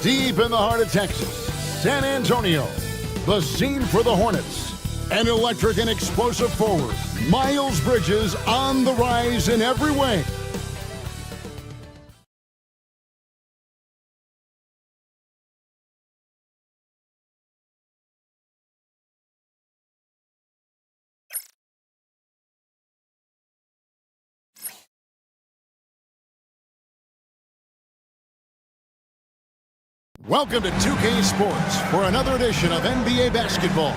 Deep in the heart of Texas, San Antonio, the scene for the Hornets. An electric and explosive forward, Miles Bridges, on the rise in every way. Welcome to 2K Sports for another edition of NBA basketball.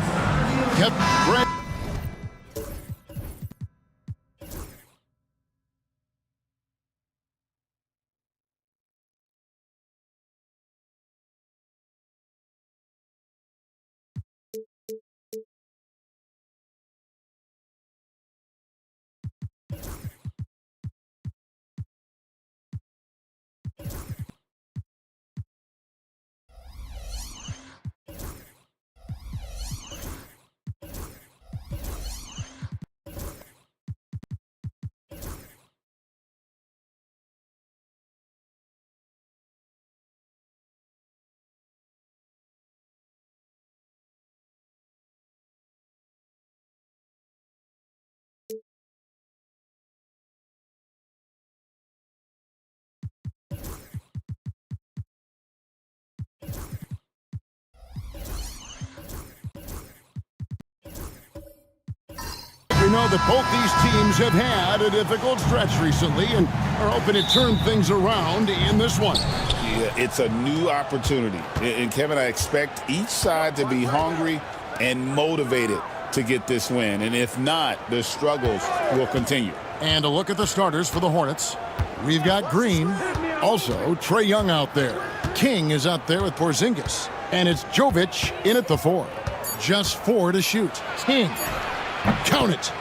We know that both these teams have had a difficult stretch recently and are hoping to turn things around in this one. Yeah, it's a new opportunity. And Kevin, I expect each side to be hungry and motivated to get this win. And if not, the struggles will continue. And a look at the starters for the Hornets. We've got Green. Also, Trae Young out there. King is out there with Porzingis. And it's Jovic in at the 4. Just 4 to shoot. King. Count it.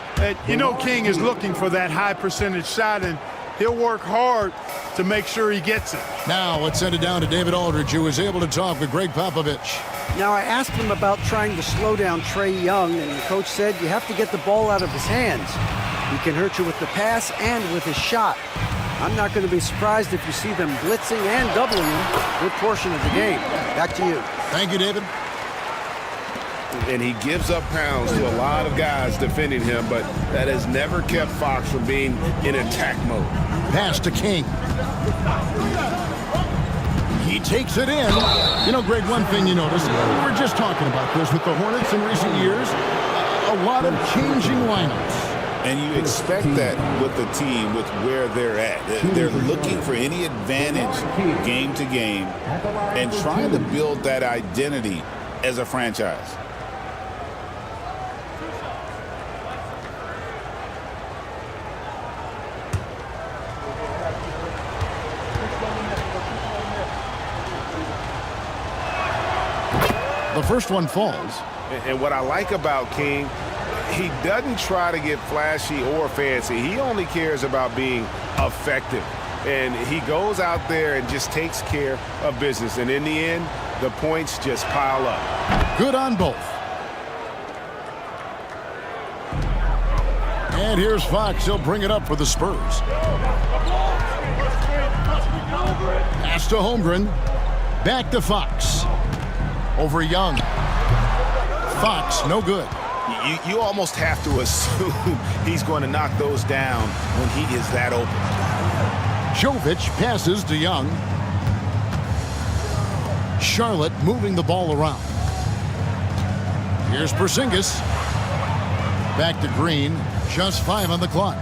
You know King is looking for that high percentage shot, and he'll work hard to make sure he gets it. Now let's send it down to David Aldridge, who was able to talk with Greg Popovich. Now, I asked him about trying to slow down Trae Young, and the coach said you have to get the ball out of his hands. He can hurt you with the pass and with his shot. I'm not going to be surprised if you see them blitzing and doubling him a good portion of the game. Back to you. Thank you, David. And he gives up pounds to a lot of guys defending him, but that has never kept Fox from being in attack mode. Pass to King. He takes it in. You know, Greg, one thing you notice, we were just talking about this with the Hornets in recent years, a lot of changing lineups. And you expect that with the team, with where they're at. They're looking for any advantage game to game and trying to build that identity as a franchise. The first one falls. And what I like about King, he doesn't try to get flashy or fancy. He only cares about being effective. And he goes out there and just takes care of business. And in the end, the points just pile up. Good on both. And here's Fox. He'll bring it up for the Spurs. Pass to Holmgren. Back to Fox. Over Young. Fox, no good. You almost have to assume he's going to knock those down when he is that open. Jovic passes to Young. Charlotte moving the ball around. Here's Porzingis. Back to Green. Just 5 on the clock.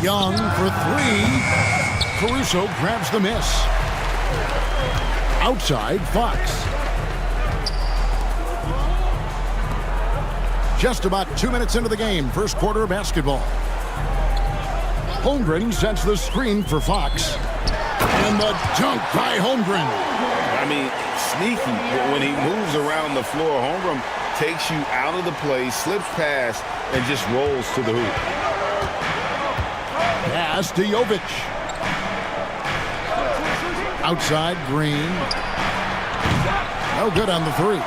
Young for 3. Caruso grabs the miss. Outside, Fox. Just about 2 minutes into the game, first quarter of basketball. Holmgren sets the screen for Fox. And the dunk by Holmgren. I mean, sneaky. When he moves around the floor, Holmgren takes you out of the play, slips past, and just rolls to the hoop. Pass to Jovic. Outside, Green. No good on the 3.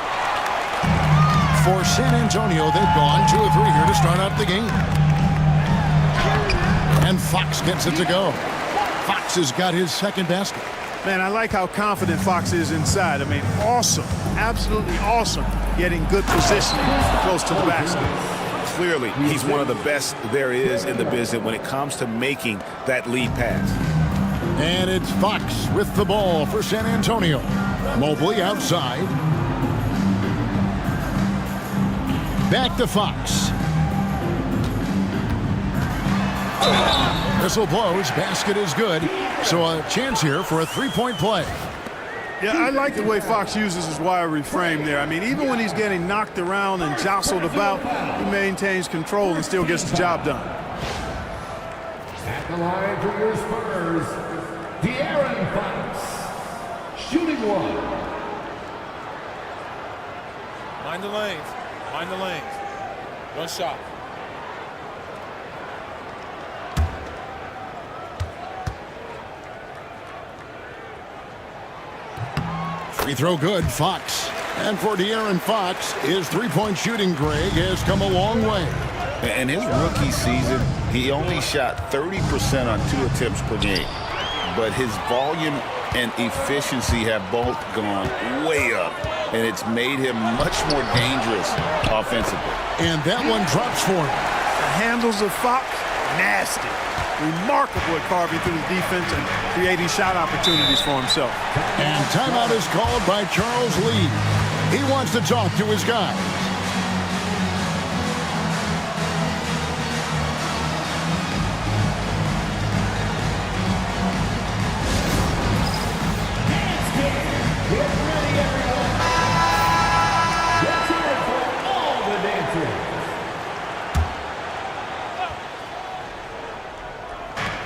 For San Antonio, they've gone 2 of 3 here to start out the game. And Fox gets it to go. Fox has got his second basket. Man, I like how confident Fox is inside. I mean, awesome. Absolutely awesome. Getting good positioning close to the basket. Clearly, he's one of the best there is in the business when it comes to making that lead pass. And it's Fox with the ball for San Antonio. Mobley outside. Back to Fox. Whistle blows. Basket is good. So a chance here for a 3-point play. Yeah, I like the way Fox uses his wiry frame there. I mean, even when he's getting knocked around and jostled about, he maintains control and still gets the job done. At the line for your Spurs, De'Aaron Fox, shooting 1. Mind the lanes. Mind the lanes. One shot. Free throw good, Fox. And for De'Aaron Fox, his 3-point shooting, Greg, has come a long way. In his rookie season, he only shot 30% on 2 attempts per game. But his volume and efficiency have both gone way up. And it's made him much more dangerous offensively. And that one drops for him. The handles of Fox, nasty. Remarkable at carving through the defense and creating shot opportunities for himself. And timeout is called by Charles Lee. He wants to talk to his guys.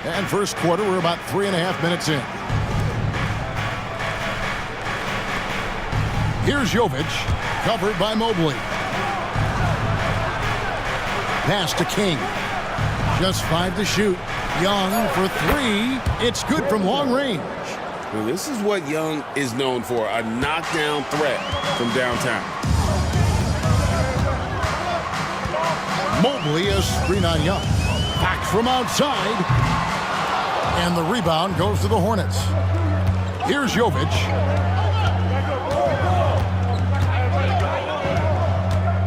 And first quarter, we're about 3.5 minutes in. Here's Jovic, covered by Mobley. Pass to King. Just 5 to shoot. Young for 3. It's good from long range. Well, this is what Young is known for, a knockdown threat from downtown. Mobley is screen on Young. Back from outside. And the rebound goes to the Hornets. Here's Jovic.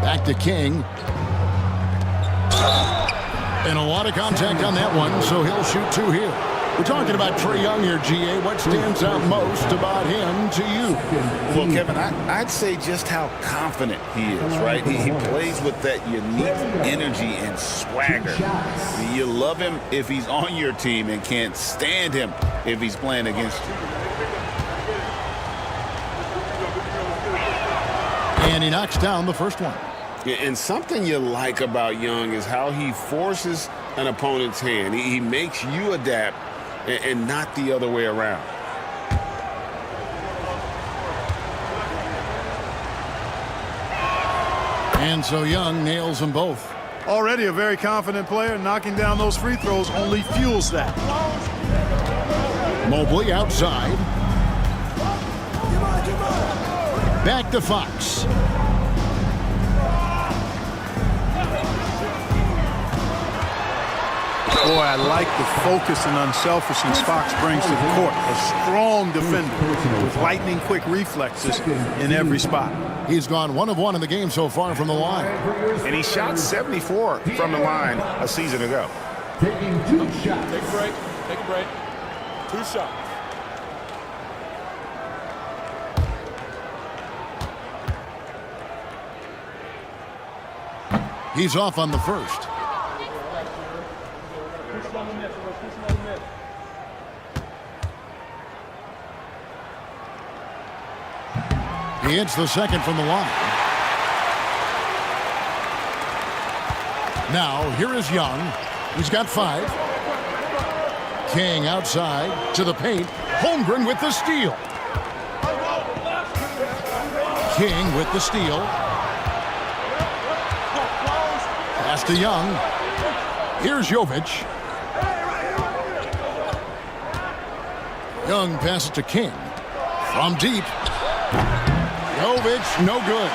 Back to King. And a lot of contact on that one, so he'll shoot 2 here. We're talking about Trae Young here, GA. What stands out most about him to you? Well, Kevin, I'd say just how confident he is, right? He plays with that unique energy and swagger. You love him if he's on your team and can't stand him if he's playing against you. And he knocks down the first one. Yeah, and something you like about Young is how he forces an opponent's hand. He makes you adapt and not the other way around. And so Young nails them both. Already a very confident player. Knocking down those free throws only fuels that. Mobley outside. Back to Fox. Boy, I like the focus and unselfishness Fox brings to the court. A strong defender with lightning-quick reflexes in every spot. He's gone 1 of 1 in the game so far from the line. And he shot 74 from the line a season ago. Taking 2 shots. Take a break. Take a break. 2 shots. He's off on the first. He hits the second from the line. Now, here is Young. He's got 5. King outside to the paint. Holmgren with the steal. King with the steal. Pass to Young. Here's Jovic. Young passes to King. From deep. Jovic, no good.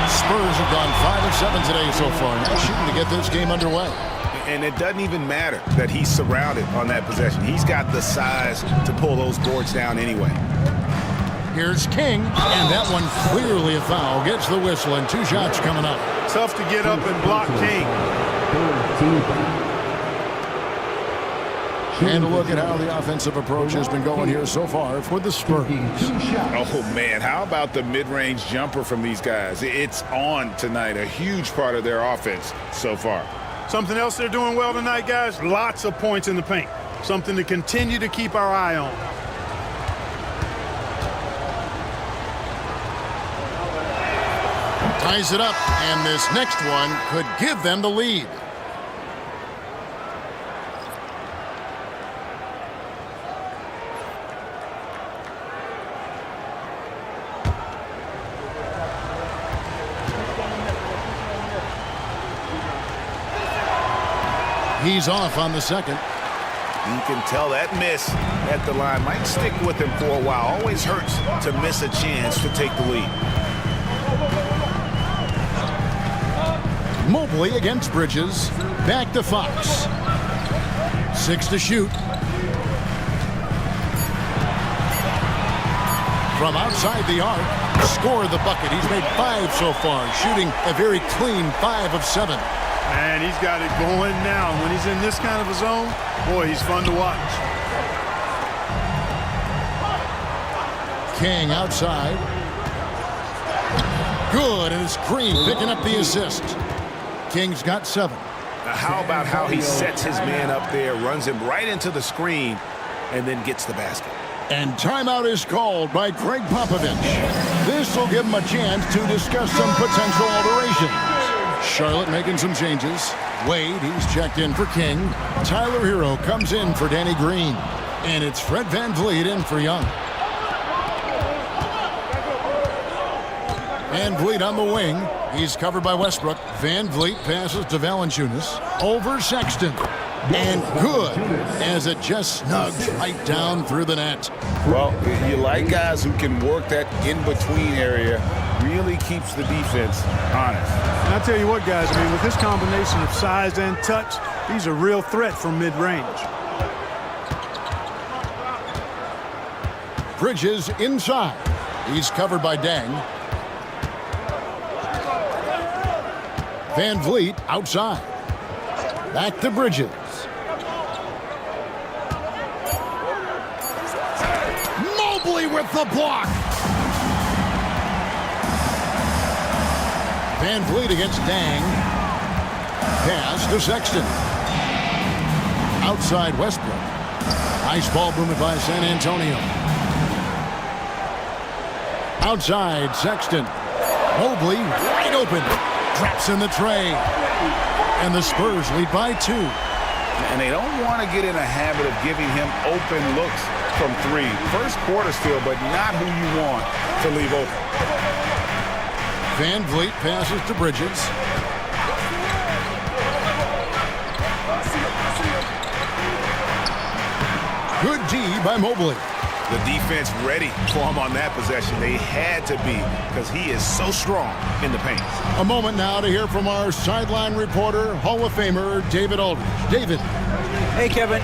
Spurs have gone 5 of 7 today so far. Now shooting to get this game underway. And it doesn't even matter that he's surrounded on that possession. He's got the size to pull those boards down anyway. Here's King, and that one clearly a foul. Gets the whistle, and 2 shots coming up. Tough to get up and block King. And a look at how the offensive approach has been going here so far for the Spurs. Oh, man, how about the mid-range jumper from these guys? It's on tonight, a huge part of their offense so far. Something else they're doing well tonight, guys, lots of points in the paint. Something to continue to keep our eye on. Ties it up, and this next one could give them the lead. He's off on the second. You can tell that miss at the line might stick with him for a while. Always hurts to miss a chance to take the lead. Mobley against Bridges. Back to Fox. 6 to shoot. From outside the arc, scored the bucket. He's made 5 so far, shooting a very clean 5 of 7. And he's got it going now. When he's in this kind of a zone, boy, he's fun to watch. King outside. Good, and it's Green picking up the assist. King's got 7. Now, how about how he sets his man up there, runs him right into the screen, and then gets the basket. And timeout is called by Greg Popovich. This will give him a chance to discuss some potential alterations. Charlotte making some changes. Wade, he's checked in for King. Tyler Hero comes in for Danny Green. And it's Fred VanVleet in for Young. VanVleet on the wing. He's covered by Westbrook. VanVleet passes to Valanciunas. Over Sexton. And good, as it just snugs right down through the net. Well, you like guys who can work that in-between area, really keeps the defense honest. And I tell you what, guys, I mean, with this combination of size and touch, he's a real threat from mid-range. Bridges inside. He's covered by Dang. VanVleet outside. Back to Bridges. Mobley with the block. VanVleet against Dang. Pass to Sexton. Outside Westbrook. Nice ball movement by San Antonio. Outside Sexton. Mobley wide open. Traps in the tray. And the Spurs lead by 2. And they don't want to get in a habit of giving him open looks from 3. First quarter still, but not who you want to leave open. VanVleet passes to Bridges. Good D by Mobley. The defense ready for him on that possession. They had to be because he is so strong in the paint. A moment now to hear from our sideline reporter, Hall of Famer David Aldridge. David. Hey, Kevin.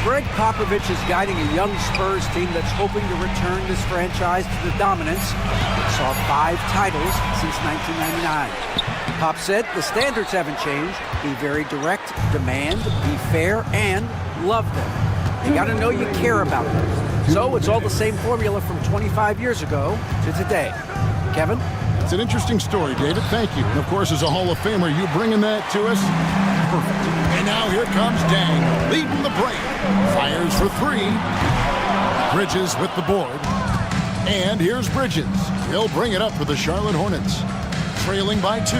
Greg Popovich is guiding a young Spurs team that's hoping to return this franchise to the dominance that saw 5 titles since 1999. Pop said the standards haven't changed. Be very direct, demand, be fair, and love them. You got to know you care about them. So it's all the same formula from 25 years ago to today. Kevin? It's an interesting story, David. Thank you. And of course, as a Hall of Famer, you bringing that to us? Perfect. And now here comes Dang, leading the break. Fires for 3. Bridges with the board. And here's Bridges. He'll bring it up for the Charlotte Hornets. Trailing by 2.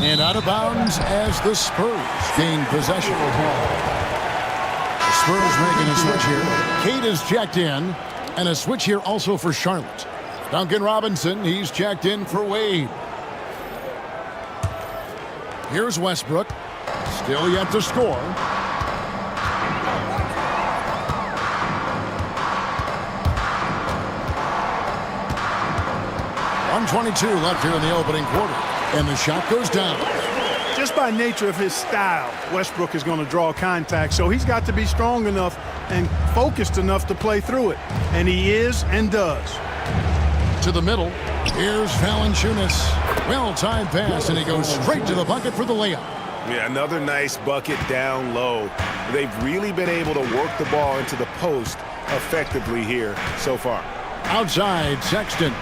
And out of bounds as the Spurs gain possession. The Spurs making a switch here. Cade is checked in. And a switch here also for Charlotte. Duncan Robinson, he's checked in for Wade. Here's Westbrook. Still yet to score. .122 left here in the opening quarter. And the shot goes down. Just by nature of his style, Westbrook is going to draw contact, so he's got to be strong enough and focused enough to play through it. And he is and does. To the middle. Here's Valanciunas. Well-timed pass, and he goes straight to the bucket for the layup. Yeah, another nice bucket down low. They've really been able to work the ball into the post effectively here so far. Outside, Sexton.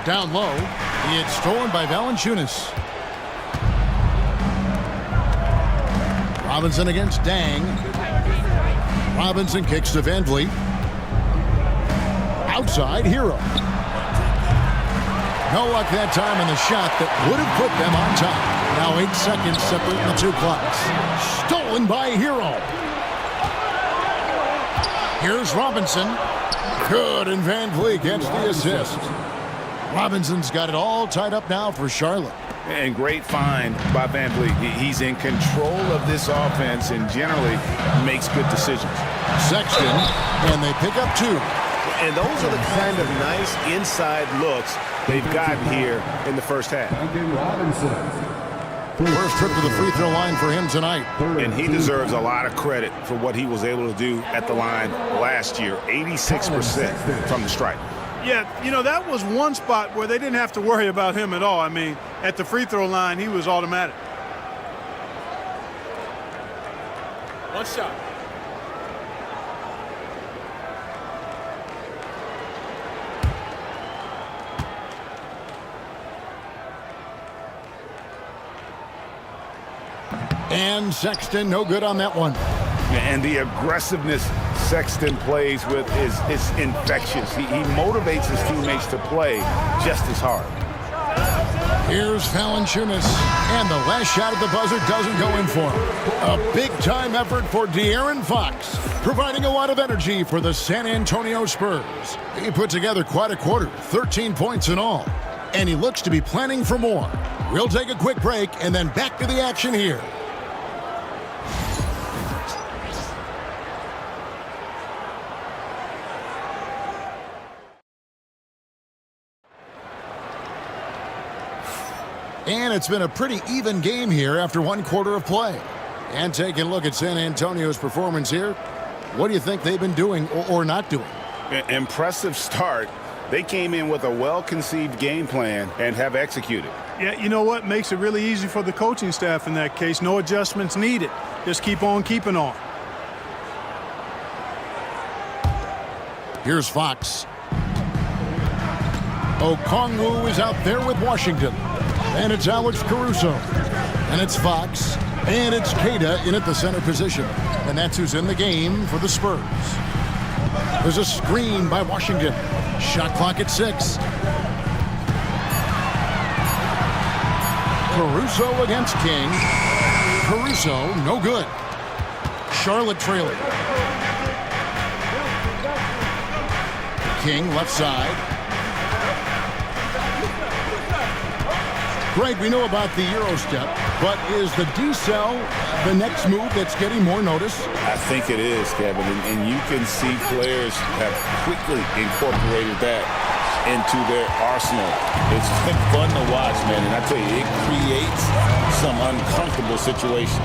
Down low. It's stolen by Valanciunas. Robinson against Dang. Robinson kicks to Van Vliet. Outside, Hero. No luck that time in the shot that would have put them on top. Now 8 seconds separating the 2 clocks. Stolen by Hero. Here's Robinson. Good, and Van Vliet gets the assist. Robinson's got it all tied up now for Charlotte. And great find by Van Vliet. He's in control of this offense and generally makes good decisions. Sexton, and they pick up 2. And those are the kind of nice inside looks they've gotten here in the first half. First trip to the free throw line for him tonight. And he deserves a lot of credit for what he was able to do at the line last year. 86% from the stripe. Yeah, you know, that was one spot where they didn't have to worry about him at all. I mean, at the free throw line, he was automatic. One shot. And Sexton, no good on that one. And the aggressiveness Sexton plays with is infectious. He motivates his teammates to play just as hard. Here's Valanciunas, and the last shot at the buzzer doesn't go in for him. A big-time effort for De'Aaron Fox, providing a lot of energy for the San Antonio Spurs. He put together quite a quarter, 13 points in all, and he looks to be planning for more. We'll take a quick break and then back to the action here. And it's been a pretty even game here after 1 quarter of play. And taking a look at San Antonio's performance here, what do you think they've been doing or not doing? Impressive start. They came in with a well-conceived game plan and have executed. Yeah, you know what? Makes it really easy for the coaching staff in that case. No adjustments needed. Just keep on keeping on. Here's Fox. Okongwu is out there with Washington. And it's Alex Caruso. And it's Fox. And it's Queta in at the center position. And that's who's in the game for the Spurs. There's a screen by Washington. Shot clock at 6. Caruso against King. Caruso, no good. Charlotte trailing. King left side. Greg, we know about the Euro step, but is the decel the next move that's getting more notice? I think it is, Kevin, and you can see players have quickly incorporated that into their arsenal. It's been fun to watch, man, and I tell you, it creates some uncomfortable situations.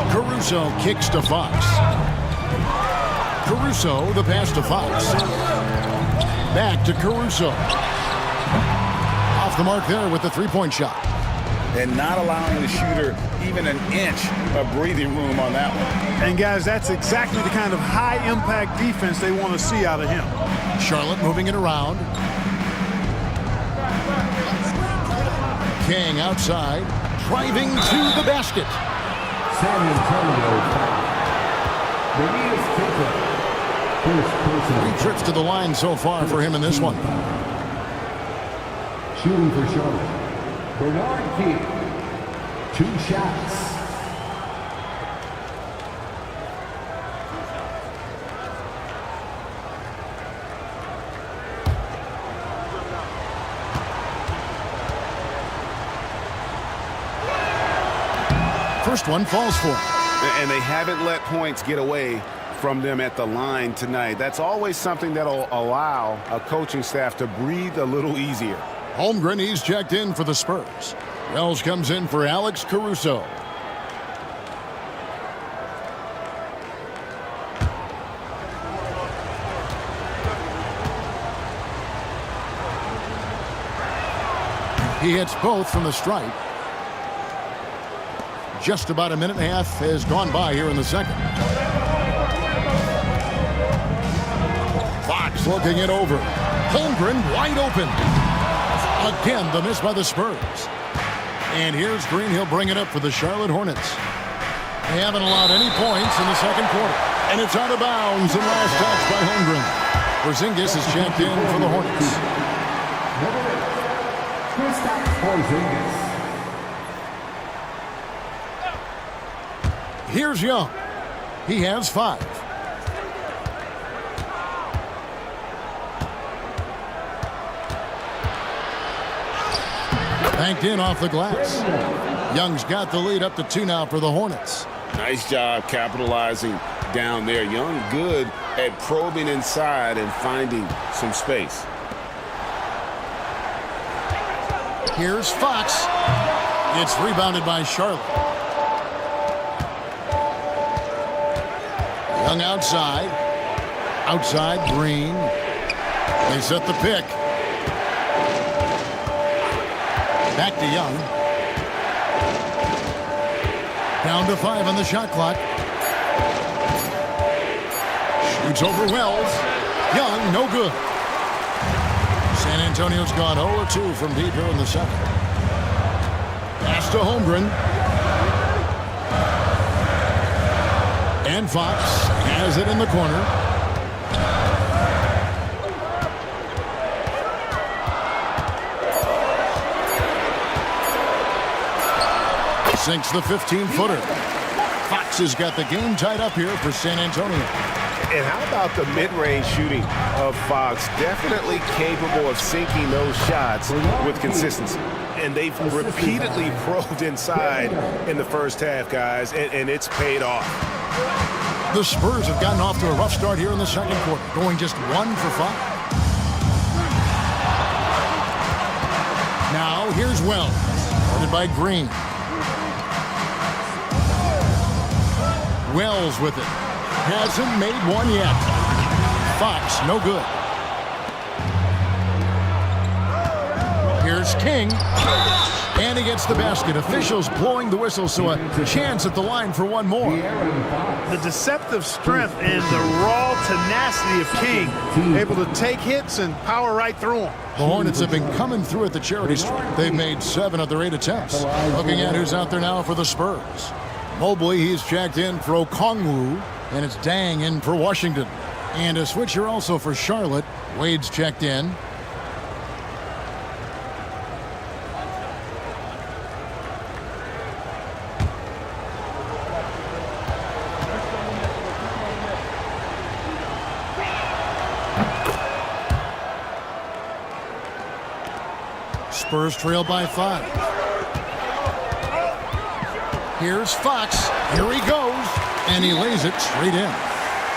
Caruso kicks to Fox. Caruso, the pass to Fox. Back to Caruso. Off the mark there with the three-point shot. And not allowing the shooter even an inch of breathing room on that one. And, guys, that's exactly the kind of high-impact defense they want to see out of him. Charlotte moving it around. King outside, driving to the basket. San Antonio foul. First personal. 3 trips to the line so far for him in this one. Shooting for Charlotte. Bernard King. 2 shots. First one falls for him. And they haven't let points get away from them at the line tonight. That's always something that'll allow a coaching staff to breathe a little easier. Holmgren, he's checked in for the Spurs. Wells comes in for Alex Caruso. He hits both from the stripe. Just about a minute and a half has gone by here in the second. Fox looking it over. Holmgren wide open. Again, the miss by the Spurs. And here's Green. He'll bring it up for the Charlotte Hornets. They haven't allowed any points in the second quarter. And it's out of bounds and last touch by Holmgren. Porzingis is checked in for the Hornets. Kristaps Porzingis. Here's Young. He has 5. Banked in off the glass. Young's got the lead up to 2 now for the Hornets. Nice job capitalizing down there. Young good at probing inside and finding some space. Here's Fox. It's rebounded by Charlotte. Young outside. Outside, Green. They set the pick. Back to Young. Down to 5 on the shot clock. Shoots over Wells. Young, no good. San Antonio's gone 0-2 from deep here in the second. Pass to Holmgren. And Fox has it in the corner. Sinks the 15-footer. Fox has got the game tied up here for San Antonio. And how about the mid-range shooting of Fox? Definitely capable of sinking those shots with consistency. And they've repeatedly probed inside in the first half, guys, and it's paid off. The Spurs have gotten off to a rough start here in the second quarter, going just 1 for 5. Now, here's Wells, guarded by Green. Wells with it. Hasn't made one yet. Fox, no good. Here's King. And he gets the basket. Officials blowing the whistle, so a chance at the line for one more. The deceptive strength and the raw tenacity of King, able to take hits and power right through them. The Hornets have been coming through at the charity stripe. They've made 7 of their 8 attempts. Looking at who's out there now for the Spurs. Mobley, he's checked in for Okongwu, and it's Dang in for Washington. And a switcher also for Charlotte. Wade's checked in. Spurs trail by 5. Here's Fox. Here he goes. And he lays it straight in.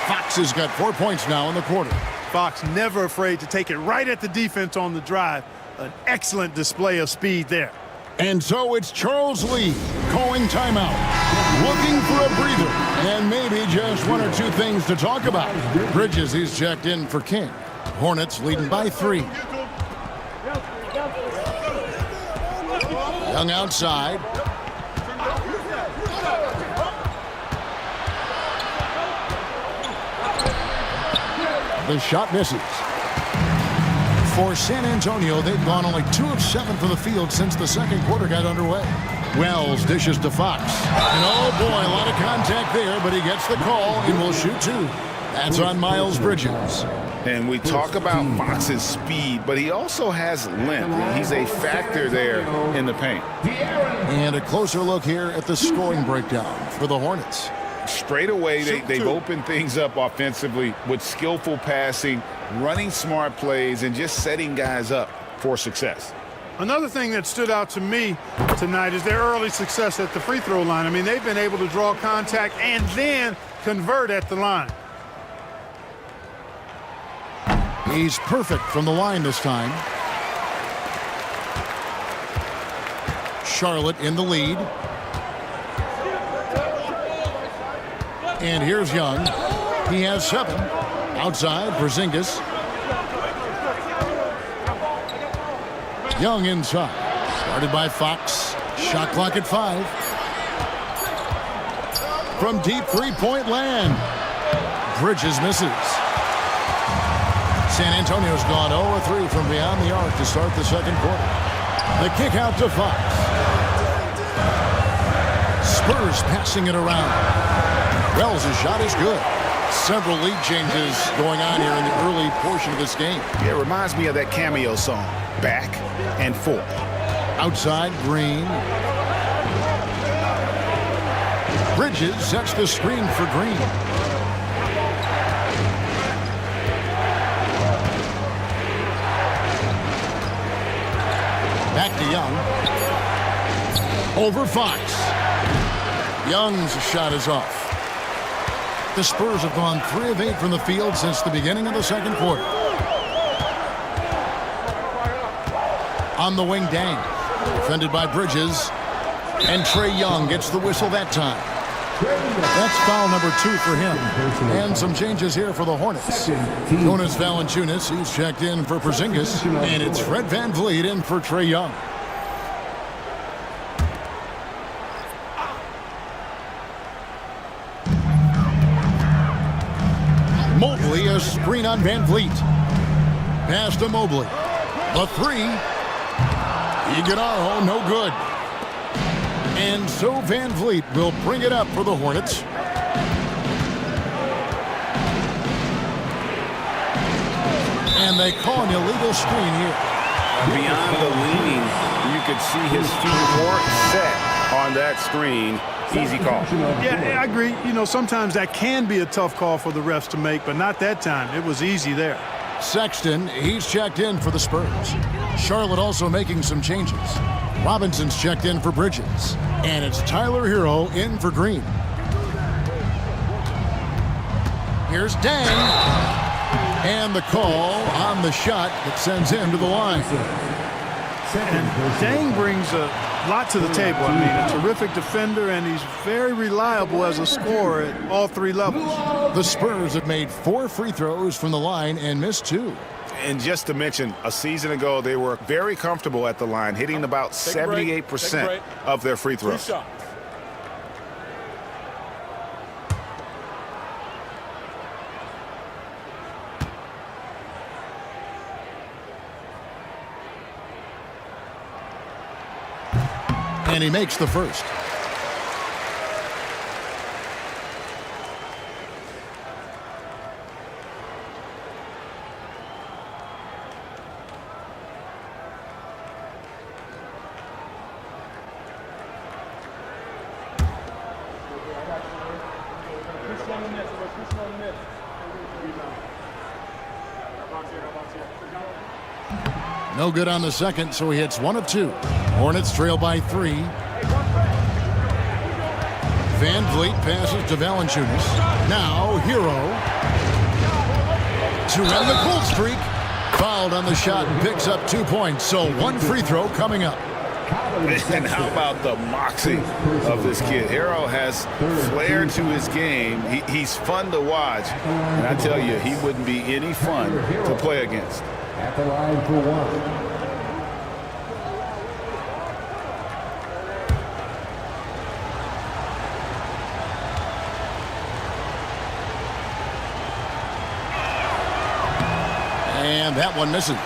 Fox has got 4 points now in the quarter. Fox never afraid to take it right at the defense on the drive. An excellent display of speed there. And so it's Charles Lee calling timeout, looking for a breather, and maybe just 1 or 2 things to talk about. Bridges, he's checked in for King. Hornets leading by 3. Young outside. The shot misses. For San Antonio, they've gone only 2 of 7 from the field since the second quarter got underway. Wells dishes to Fox. And oh boy, a lot of contact there, but he gets the call and will shoot 2. That's on Miles Bridges. And we talk about Fox's speed, but he also has length. He's a factor there in the paint. And a closer look here at the scoring breakdown for the Hornets. Straight away, they've opened things up offensively with skillful passing, running smart plays, and just setting guys up for success. Another thing that stood out to me tonight is their early success at the free throw line. I mean, they've been able to draw contact and then convert at the line. He's perfect from the line this time. Charlotte in the lead. And here's Young. He has 7. Outside, Porzingis. Young inside. Started by Fox. Shot clock at 5. From deep three-point land. Bridges misses. San Antonio's gone 0-3 from beyond the arc to start the second quarter. The kick out to Fox. Spurs passing it around. Wells' shot is good. Several lead changes going on here in the early portion of this game. Yeah, it reminds me of that Cameo song, Back and Forth. Outside, Green. Bridges sets the screen for Green. Back to Young. Over Fox. Young's shot is off. The Spurs have gone 3 of 8 from the field since the beginning of the second quarter. On the wing, Dang. Defended by Bridges. And Trae Young gets the whistle that time. That's foul number 2 for him. And some changes here for the Hornets. Jonas Valanciunas, he's checked in for Porzingis. And it's Fred VanVleet in for Trae Young. Mobley, a screen on VanVleet. Pass to Mobley. The 3. Iguodala, no good. And so VanVleet will bring it up for the Hornets. And they call an illegal screen here. Beyond the leaning, you could see his feet weren't set on that screen. Easy call. Yeah, I agree. You know, sometimes that can be a tough call for the refs to make, but not that time. It was easy there. Sexton, he's checked in for the Spurs. Charlotte also making some changes. Robinson's checked in for Bridges. And it's Tyler Hero in for Green. Here's Dang. And the call on the shot that sends him to the line. And Dang brings a lot to the table. I mean, a terrific defender, and he's very reliable as a scorer at all 3 levels. The Spurs have made 4 free throws from the line and missed 2. And just to mention, a season ago, they were very comfortable at the line, hitting about 78% of their free throws. 2 shots. And he makes the first. No good on the second, so he hits 1 of 2. Hornets trail by 3. Van Vliet passes to Valanciunas. Now, Hero. To end the cool streak. Fouled on the shot and picks up 2 points. So 1 free throw coming up. And how about the moxie of this kid? Hero has flair to his game. He's fun to watch. And I tell you, he wouldn't be any fun to play against. At the line for 1. And that one misses.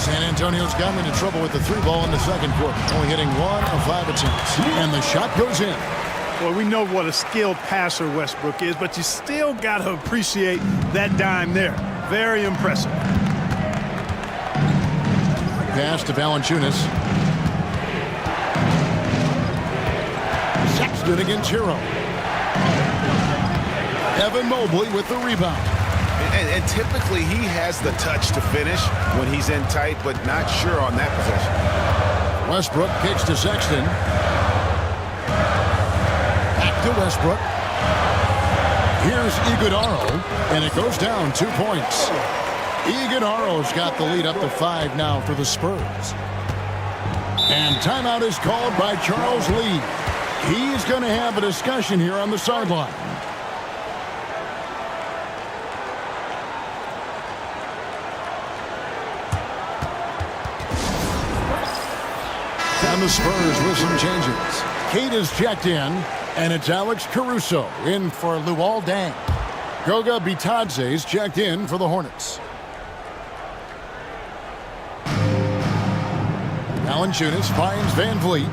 San Antonio's gotten into trouble with the 3 ball in the second quarter. Only hitting 1 of 5 attempts. And the shot goes in. Well, we know what a skilled passer Westbrook is, but you still got to appreciate that dime there. Very impressive. Pass to Valanciunas. Sexton against Hero. Evan Mobley with the rebound. And typically he has the touch to finish when he's in tight, but not sure on that possession. Westbrook kicks to Sexton. Back to Westbrook. Here's Iguodala, and it goes down 2 points. Iguodala's got the lead up to 5 now for the Spurs. And timeout is called by Charles Lee. He's going to have a discussion here on the sideline. And the Spurs with some changes. Kate is checked in, and it's Alex Caruso in for Luol Deng. Goga Bitadze is checked in for the Hornets. Valanciunas finds Van Vliet.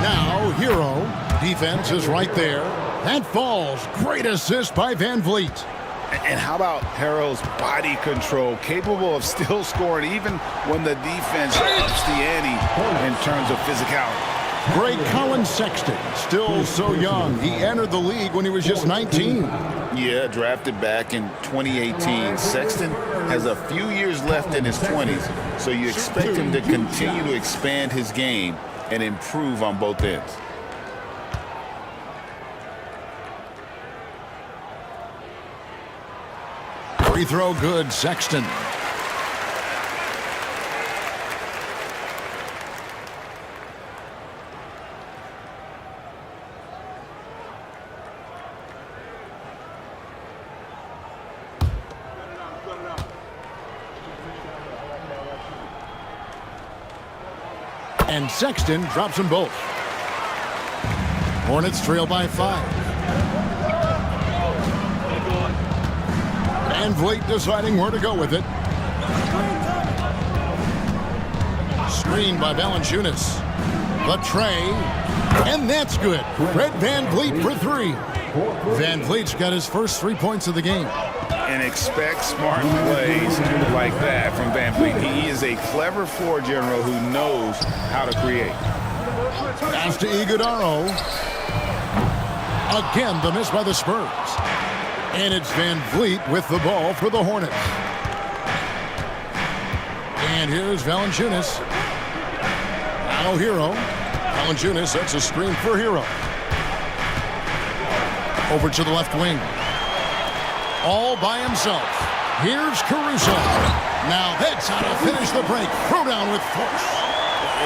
Now, Hero. Defense is right there. That falls. Great assist by Van Vliet. And how about Harrell's body control, capable of still scoring even when the defense ups the ante in terms of physicality. Great Colin Sexton, still so young. He entered the league when he was just 19. Yeah, drafted back in 2018. Sexton has a few years left in his 20s, so you expect him to continue to expand his game and improve on both ends. Free throw good, Sexton. And Sexton drops them both. Hornets trail by 5. Van Vliet deciding where to go with it. Screen by Valanciunas. The tray. And that's good. Fred Van Vliet for 3. Van Vliet's got his first 3 points of the game. And expect smart plays like that from Van Vliet. He is a clever floor general who knows how to create. Pass to Iguodala. Again, the miss by the Spurs. And it's Van Vliet with the ball for the Hornets. And here's Valanciunas. Now Hero. Valanciunas sets a screen for Hero. Over to the left wing. All by himself. Here's Caruso. Now that's how to finish the break. Throw down with force.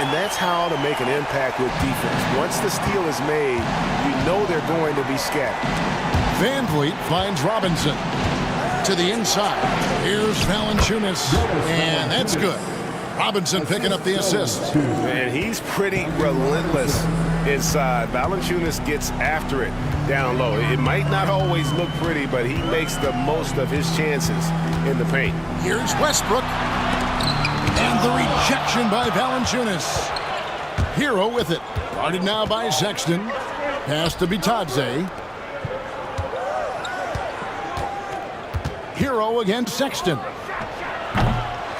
And that's how to make an impact with defense. Once the steal is made, you know they're going to be scattered. Van Vliet finds Robinson to the inside. Here's Valanciunas, and that's good. Robinson picking up the assist. And he's pretty relentless inside. Valanciunas gets after it down low. It might not always look pretty, but he makes the most of his chances in the paint. Here's Westbrook. And the rejection by Valanciunas. Hero with it. Guarded now by Sexton. Pass to Bitadze. Hero against Sexton.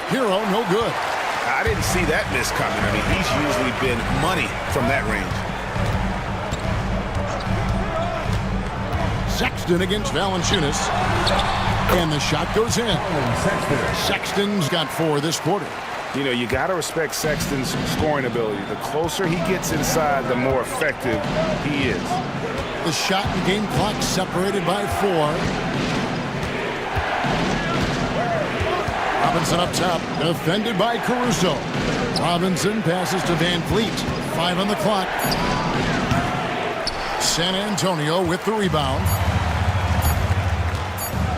Hero, no good. I didn't see that miss coming. I mean, he's usually been money from that range. Sexton against Valanciunas. And the shot goes in. Sexton's got 4 this quarter. You know, you got to respect Sexton's scoring ability. The closer he gets inside, the more effective he is. The shot and game clock separated by 4. Robinson up top, defended by Caruso. Robinson passes to Van Fleet. 5 on the clock. San Antonio with the rebound.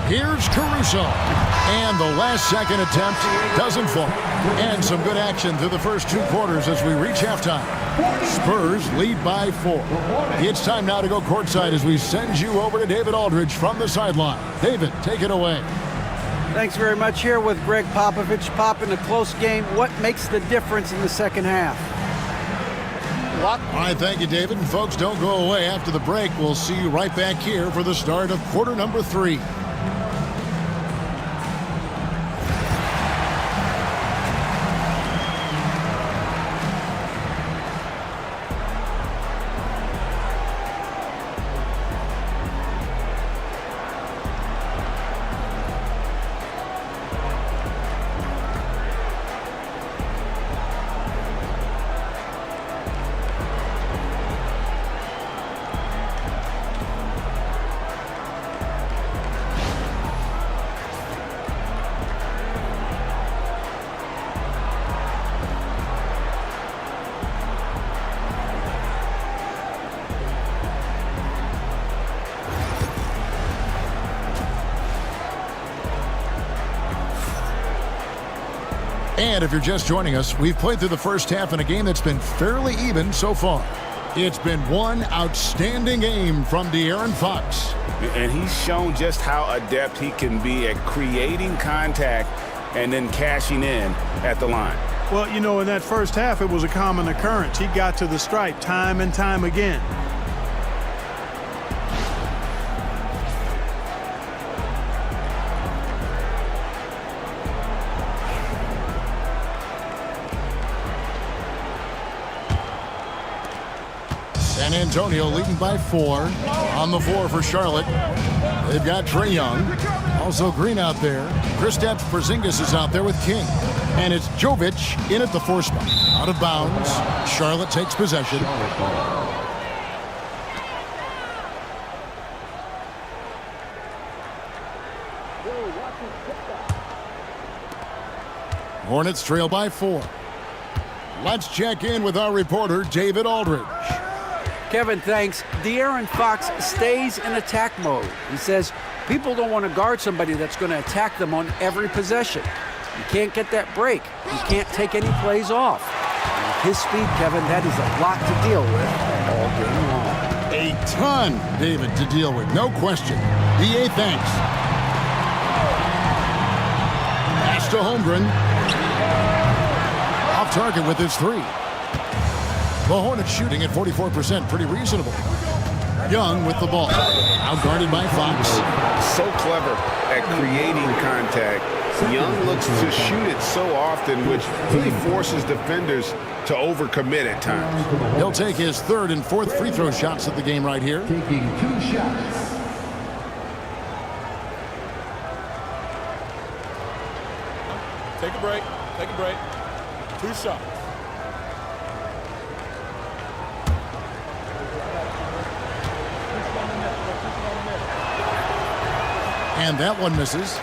Here's Caruso. And the last-second attempt doesn't fall. And some good action through the first 2 quarters as we reach halftime. Spurs lead by 4. It's time now to go courtside as we send you over to David Aldridge from the sideline. David, take it away. Thanks very much. Here with Greg Popovich. Pop, in a close game, what makes the difference in the second half? All right, thank you, David. And folks, don't go away. After the break, we'll see you right back here for the start of quarter number 3. And if you're just joining us, we've played through the first half in a game that's been fairly even so far. It's been one outstanding game from De'Aaron Fox. And he's shown just how adept he can be at creating contact and then cashing in at the line. Well, you know, in that first half, it was a common occurrence. He got to the stripe time and time again. San Antonio leading by 4. On the floor for Charlotte, they've got Trae Young. Also Green out there. Kristaps Porzingis is out there with King. And it's Jovic in at the 4 spot. Out of bounds. Charlotte takes possession. Hornets trail by 4. Let's check in with our reporter, David Aldridge. Kevin, thanks. De'Aaron Fox stays in attack mode. He says people don't want to guard somebody that's going to attack them on every possession. You can't get that break. You can't take any plays off. And with his speed, Kevin, that is a lot to deal with all game long. A ton, David, to deal with. No question. DA, thanks. Pass to Holmgren. Off target with his 3. The Hornets shooting at 44%, pretty reasonable. Young with the ball. Outguarded by Fox. So clever at creating contact. Young looks to shoot it so often, which really forces defenders to overcommit at times. He'll take his 3rd and 4th free throw shots of the game right here. Taking 2 shots. Take a break. Take a break. 2 shots. And that one misses.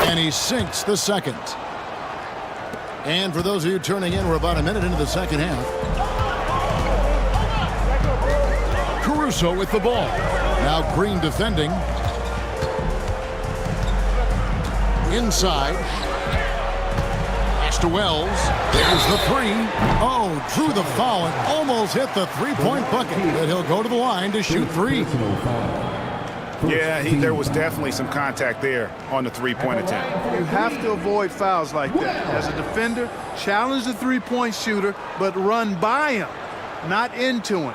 And he sinks the second. And for those of you turning in, we're about a minute into the second half. Caruso with the ball. Now Green defending. Inside. Pass to Wells. There's the 3. Oh, drew the foul and almost hit the 3-point bucket. But he'll go to the line to shoot 3. Yeah, there was definitely some contact there on the 3-point attempt. You have to avoid fouls like that. As a defender, challenge the 3-point shooter, but run by him, not into him.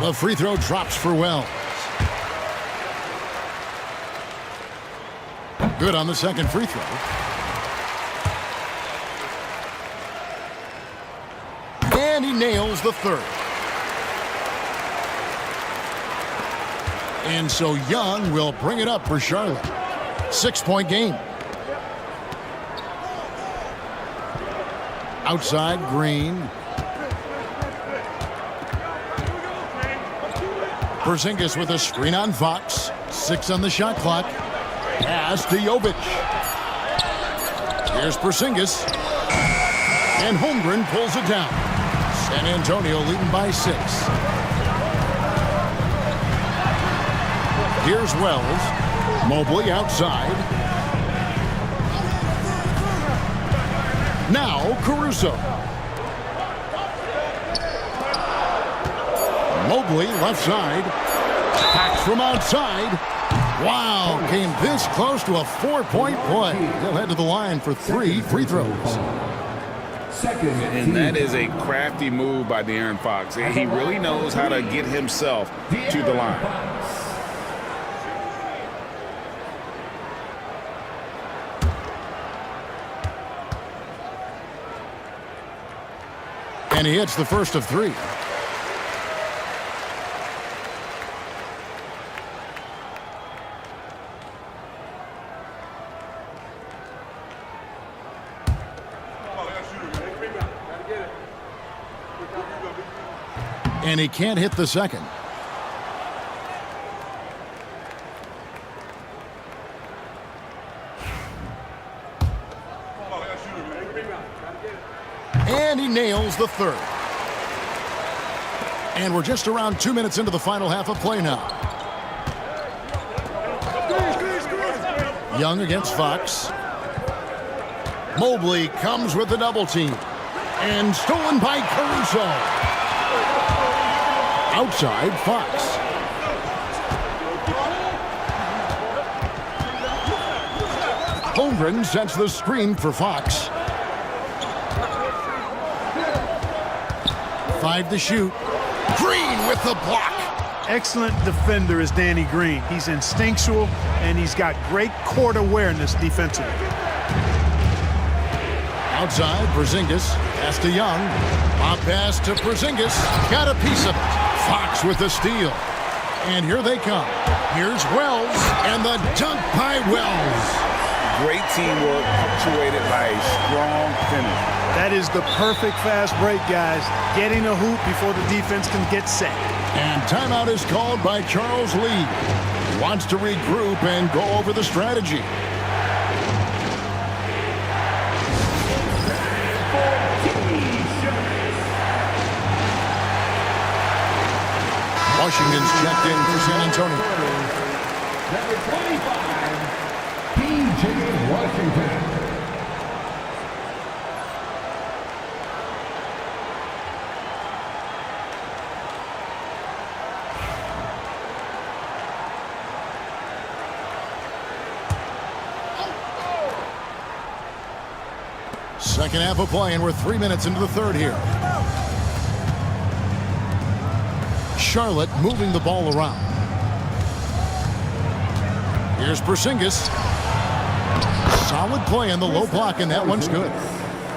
The free throw drops for Wells. Good on the second free throw. And he nails the third. And so Young will bring it up for Charlotte. 6-point game. Outside, Green. Porzingis with a screen on Fox. 6 on the shot clock. Pass to Jovic. Here's Porzingis. And Holmgren pulls it down. San Antonio leading by 6. Here's Wells. Mobley outside. Now Caruso. Mobley left side. Packed from outside. Wow, came this close to a 4-point play. He'll head to the line for 3 free throws. And that is a crafty move by De'Aaron Fox. He really knows how to get himself to the line. And he hits the first of 3. And he can't hit the second. And he nails the third. And we're just around 2 minutes into the final half of play now. Young against Fox. Mobley comes with the double team. And stolen by Caruso. Outside, Fox. Holmgren sets the screen for Fox. 5 to shoot. Green with the block. Excellent defender is Danny Green. He's instinctual, and he's got great court awareness defensively. Outside, Porzingis. Pass to Young. Pop pass to Porzingis. Got a piece of it. Fox with the steal. And here they come. Here's Wells, and the dunk by Wells. Great teamwork punctuated by a strong finish. That is the perfect fast break, guys. Getting a hoop before the defense can get set. And timeout is called by Charles Lee. He wants to regroup and go over the strategy. Washington's checked in for San Antonio. Number 25, P.J. Washington. Second half of play, and we're 3 minutes into the third here. Charlotte moving the ball around. Here's Porzingis. Solid play on the low block, and that one's good.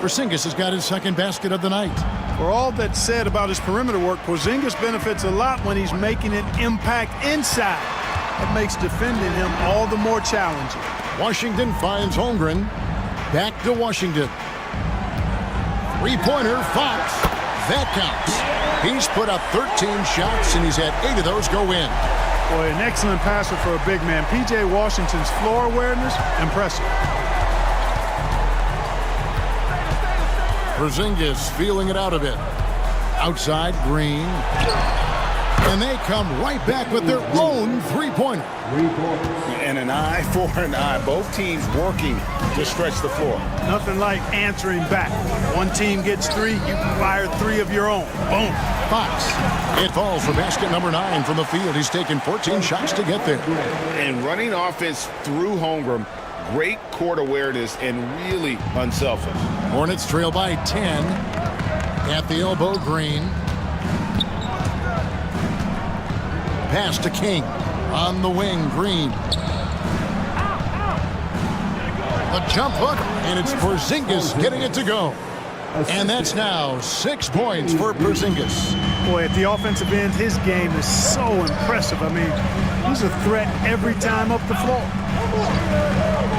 Porzingis has got his second basket of the night. For all that's said about his perimeter work, Porzingis benefits a lot when he's making an impact inside. That makes defending him all the more challenging. Washington finds Holmgren. Back to Washington. Three-pointer, Fox. That counts. He's put up 13 shots, and he's had 8 of those go in. Boy, an excellent passer for a big man. P.J. Washington's floor awareness, impressive. Porzingis feeling it out a bit. Outside, Green. And they come right back with their own three-pointer. And an eye for an eye. Both teams working to stretch the floor. Nothing like answering back. One team gets 3, you fire 3 of your own. Boom. Fox. It falls for basket number 9 from the field. He's taken 14 shots to get there. And running offense through Holmgren, great court awareness and really unselfish. Hornets trail by 10. At the elbow, Green. pass to King. On the wing, Green. A jump hook, and it's Porzingis getting it to go. And that's now 6 points for Porzingis. Boy, at the offensive end, his game is so impressive. I mean, he's a threat every time up the floor.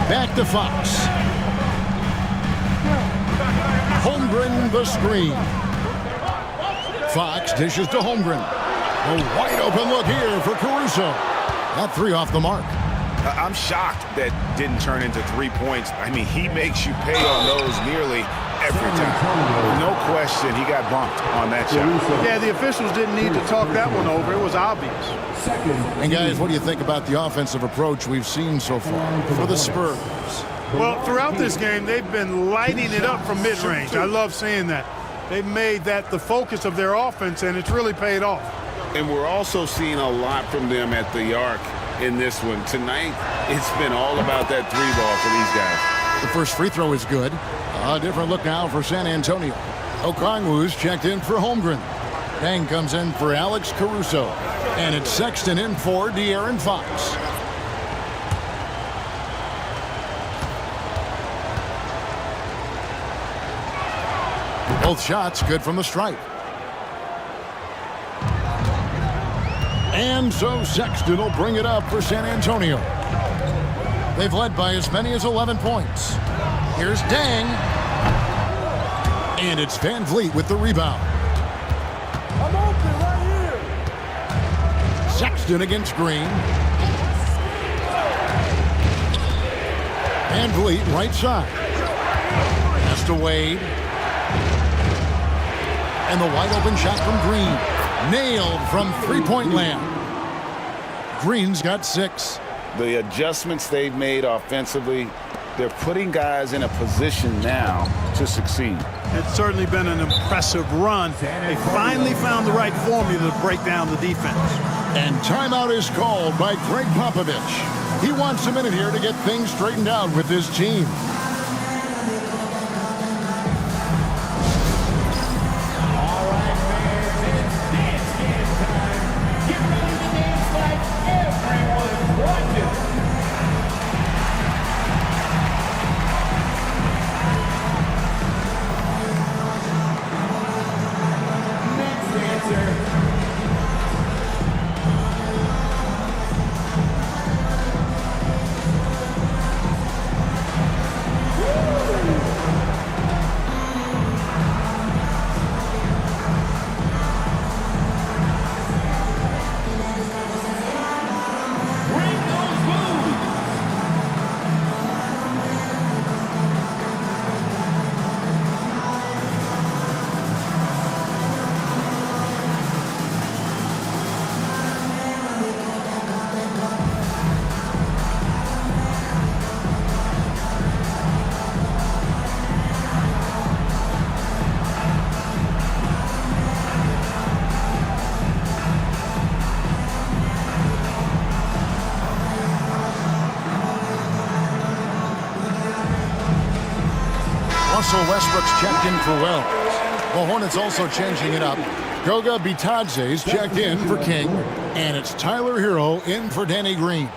Back to Fox. Holmgren the screen. Fox dishes to Holmgren. A wide open look here for Caruso. That 3 off the mark. I'm shocked that didn't turn into 3 points. I mean, he makes you pay on those nearly every time. No question, he got bumped on that shot. Yeah, the officials didn't need to talk that one over. It was obvious. And guys, what do you think about the offensive approach we've seen so far for the Spurs? Well, throughout this game, they've been lighting it up from mid-range. I love seeing that. They've made that the focus of their offense, and it's really paid off. And we're also seeing a lot from them at the arc in this one. Tonight, it's been all about that 3-ball for these guys. The first free throw is good. A different look now for San Antonio. Okongwu's checked in for Holmgren. Deng comes in for Alex Caruso. And it's Sexton in for De'Aaron Fox. Both shots good from the stripe. And so Sexton will bring it up for San Antonio. They've led by as many as 11 points. Here's Deng. And it's Van Vliet with the rebound. I'm open right here. Sexton against Green. Van Vliet right side. Pass to Wade. And the wide open shot from Green. Nailed from three-point land. Green's got 6. The adjustments they've made offensively, they're putting guys in a position now to succeed. It's certainly been an impressive run. They finally found the right formula to break down the defense. And timeout is called by Greg Popovich. He wants a minute here to get things straightened out with his team. Russell Westbrook's checked in for Wells. The Hornets also changing it up. Goga Bitadze's checked in for King. And it's Tyler Hero in for Danny Green.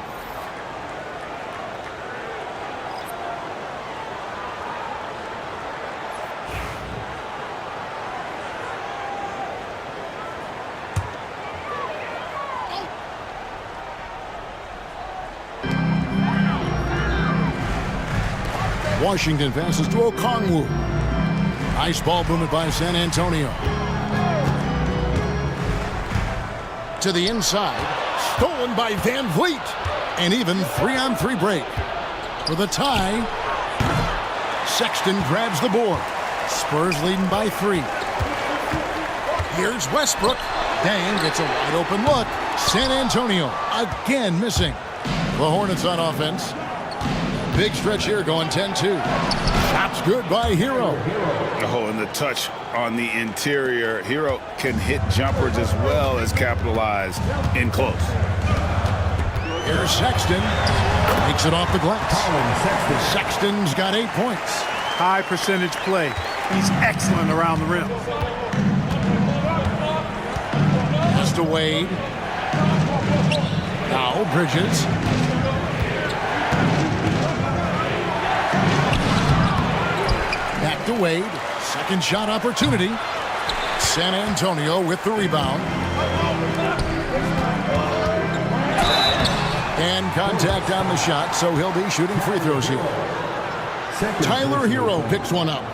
Washington passes to Okongwu. Nice ball movement by San Antonio. To the inside. Stolen by Van Vliet. And even 3-on-3 break. For the tie. Sexton grabs the board. Spurs leading by 3. Here's Westbrook. Deng gets a wide open look. San Antonio again missing. The Hornets on offense. Big stretch here going 10-2. Shots good by Hero. Oh, and the touch on the interior. Hero can hit jumpers as well as capitalize in close. Here's Sexton. Takes it off the glass. Sexton's got 8 points. High percentage play. He's excellent around the rim. Pass to Wade. Now Bridges. Back to Wade. Second shot opportunity. San Antonio with the rebound. And contact on the shot, so he'll be shooting free throws here. Tyler Hero picks one up.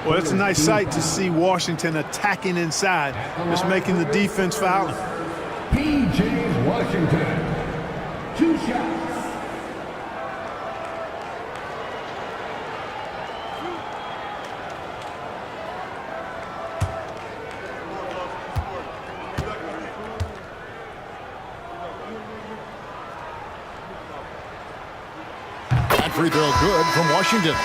Well, it's a nice sight to see Washington attacking inside, just making the defense foul. P.J. Washington. 2 shots. That free throw good from Washington.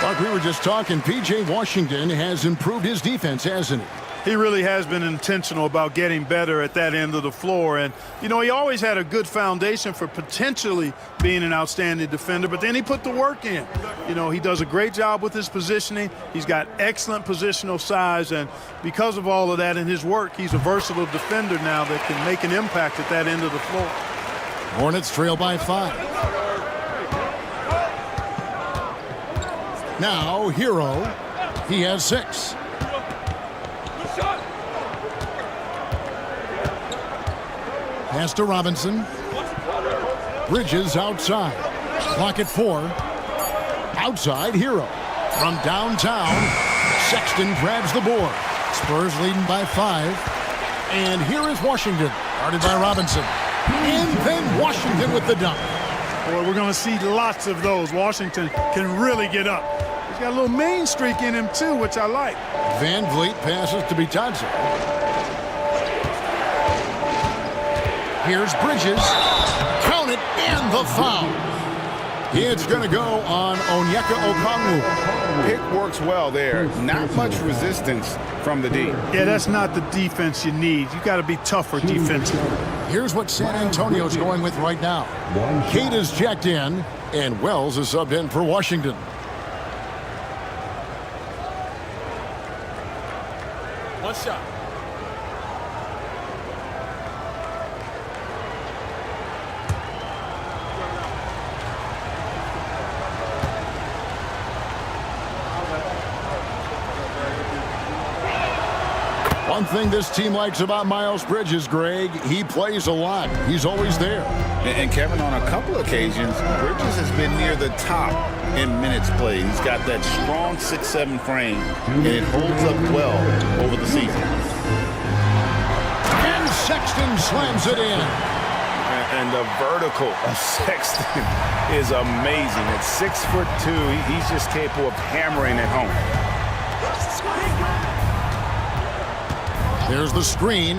Like we were just talking, P.J. Washington has improved his defense, hasn't he? He really has been intentional about getting better at that end of the floor. And, you know, he always had a good foundation for potentially being an outstanding defender, but then he put the work in. You know, he does a great job with his positioning. He's got excellent positional size, and because of all of that in his work, he's a versatile defender now that can make an impact at that end of the floor. Hornets trail by 5. Now, Hero. He has 6. Pass to Robinson. Bridges outside. Clock at 4. Outside, Hero. From downtown, Sexton grabs the board. Spurs leading by 5. And here is Washington, guarded by Robinson. And then Washington with the dunk. Boy, we're going to see lots of those. Washington can really get up. He's got a little main streak in him, too, which I like. Van Vliet passes to Bitadze. Here's Bridges. Count it, and the foul. It's going to go on Onyeka Okongwu. Pick works well there. Not much resistance from the D. Yeah, that's not the defense you need. You got to be tougher defensively. Here's what San Antonio's going with right now. Cade is checked in, and Wells is subbed in for Washington. One shot. One thing this team likes about Miles Bridges, Greg, he plays a lot. He's always there. And Kevin, on a couple occasions, Bridges has been near the top in minutes played. He's got that strong 6'7" frame, and it holds up well over the season. And Sexton slams it in. And the vertical of Sexton is amazing. At 6'2", he's just capable of hammering it home. There's the screen.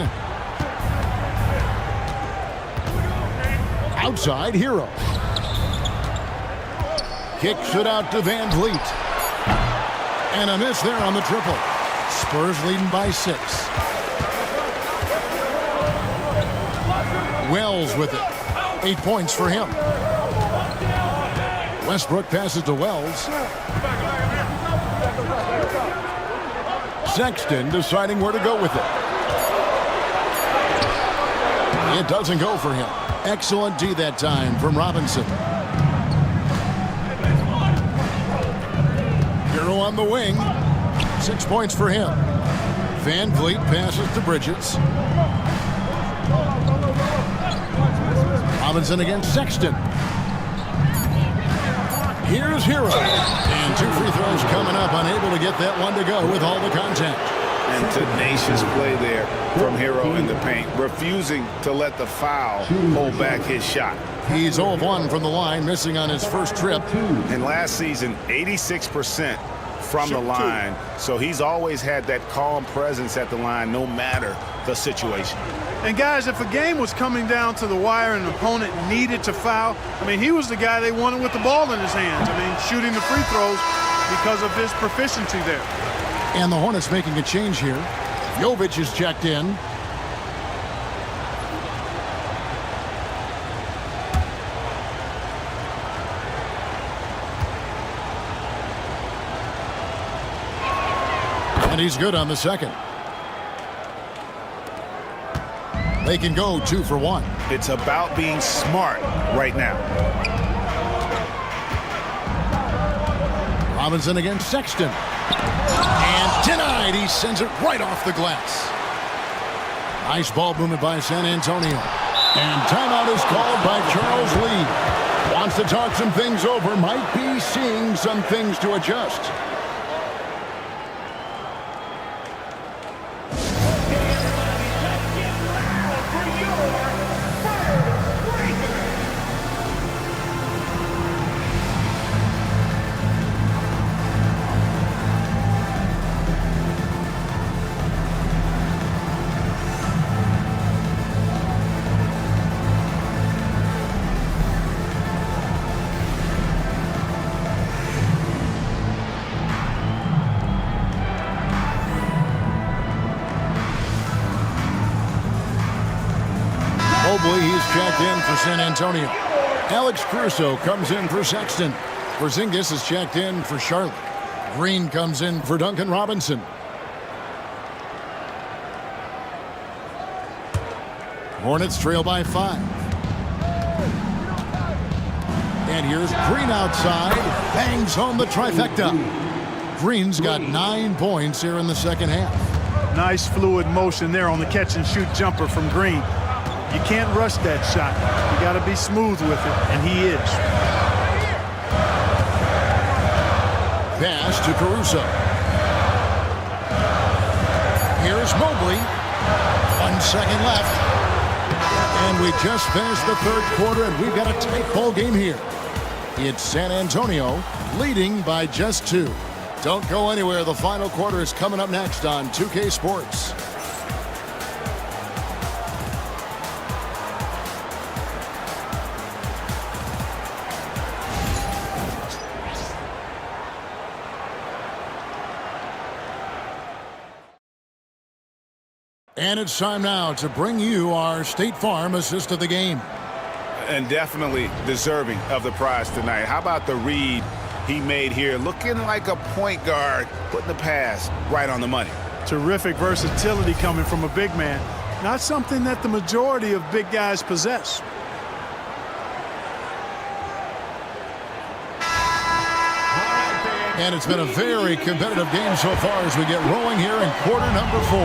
Outside, Hero. Kicks it out to Van Vliet. And a miss there on the triple. Spurs leading by 6. Wells with it. 8 points for him. Westbrook passes to Wells. Sexton deciding where to go with it. It doesn't go for him. Excellent D that time from Robinson. Hero on the wing. 6 points for him. Van Vliet passes to Bridges. Robinson against Sexton. Here's Hero. And 2 free throws coming up. Unable to get that one to go with all the contact. And tenacious play there from Hero in the paint, refusing to let the foul hold back his shot. He's 0 of 1 from the line, missing on his first trip. And last season, 86% from the line. So he's always had that calm presence at the line no matter the situation. And guys, if a game was coming down to the wire and an opponent needed to foul, I mean, he was the guy they wanted with the ball in his hands. I mean, shooting the free throws because of his proficiency there. And the Hornets making a change here. Jovic is checked in. And he's good on the second. They can go 2 for 1. It's about being smart right now. Robinson against Sexton. And denied. He sends it right off the glass. Nice ball movement by San Antonio. And timeout is called by Charles Lee. Wants to talk some things over. Might be seeing some things to adjust. He's checked in for San Antonio. Alex Caruso comes in for Sexton. Porzingis is checked in for Charlotte. Green comes in for Duncan Robinson. Hornets trail by 5. And here's Green outside. Bangs home the trifecta. Green's got 9 points here in the second half. Nice fluid motion there on the catch-and-shoot jumper from Green. You can't rush that shot. You got to be smooth with it, and he is. Pass to Caruso. Here's Mobley. 1 second left. And we just finished the third quarter, and we've got a tight ball game here. It's San Antonio leading by just 2. Don't go anywhere. The final quarter is coming up next on 2K Sports. And it's time now to bring you our State Farm assist of the game. And definitely deserving of the prize tonight. How about the read he made here? Looking like a point guard, putting the pass right on the money. Terrific versatility coming from a big man. Not something that the majority of big guys possess. And it's been a very competitive game so far as we get rolling here in quarter number 4.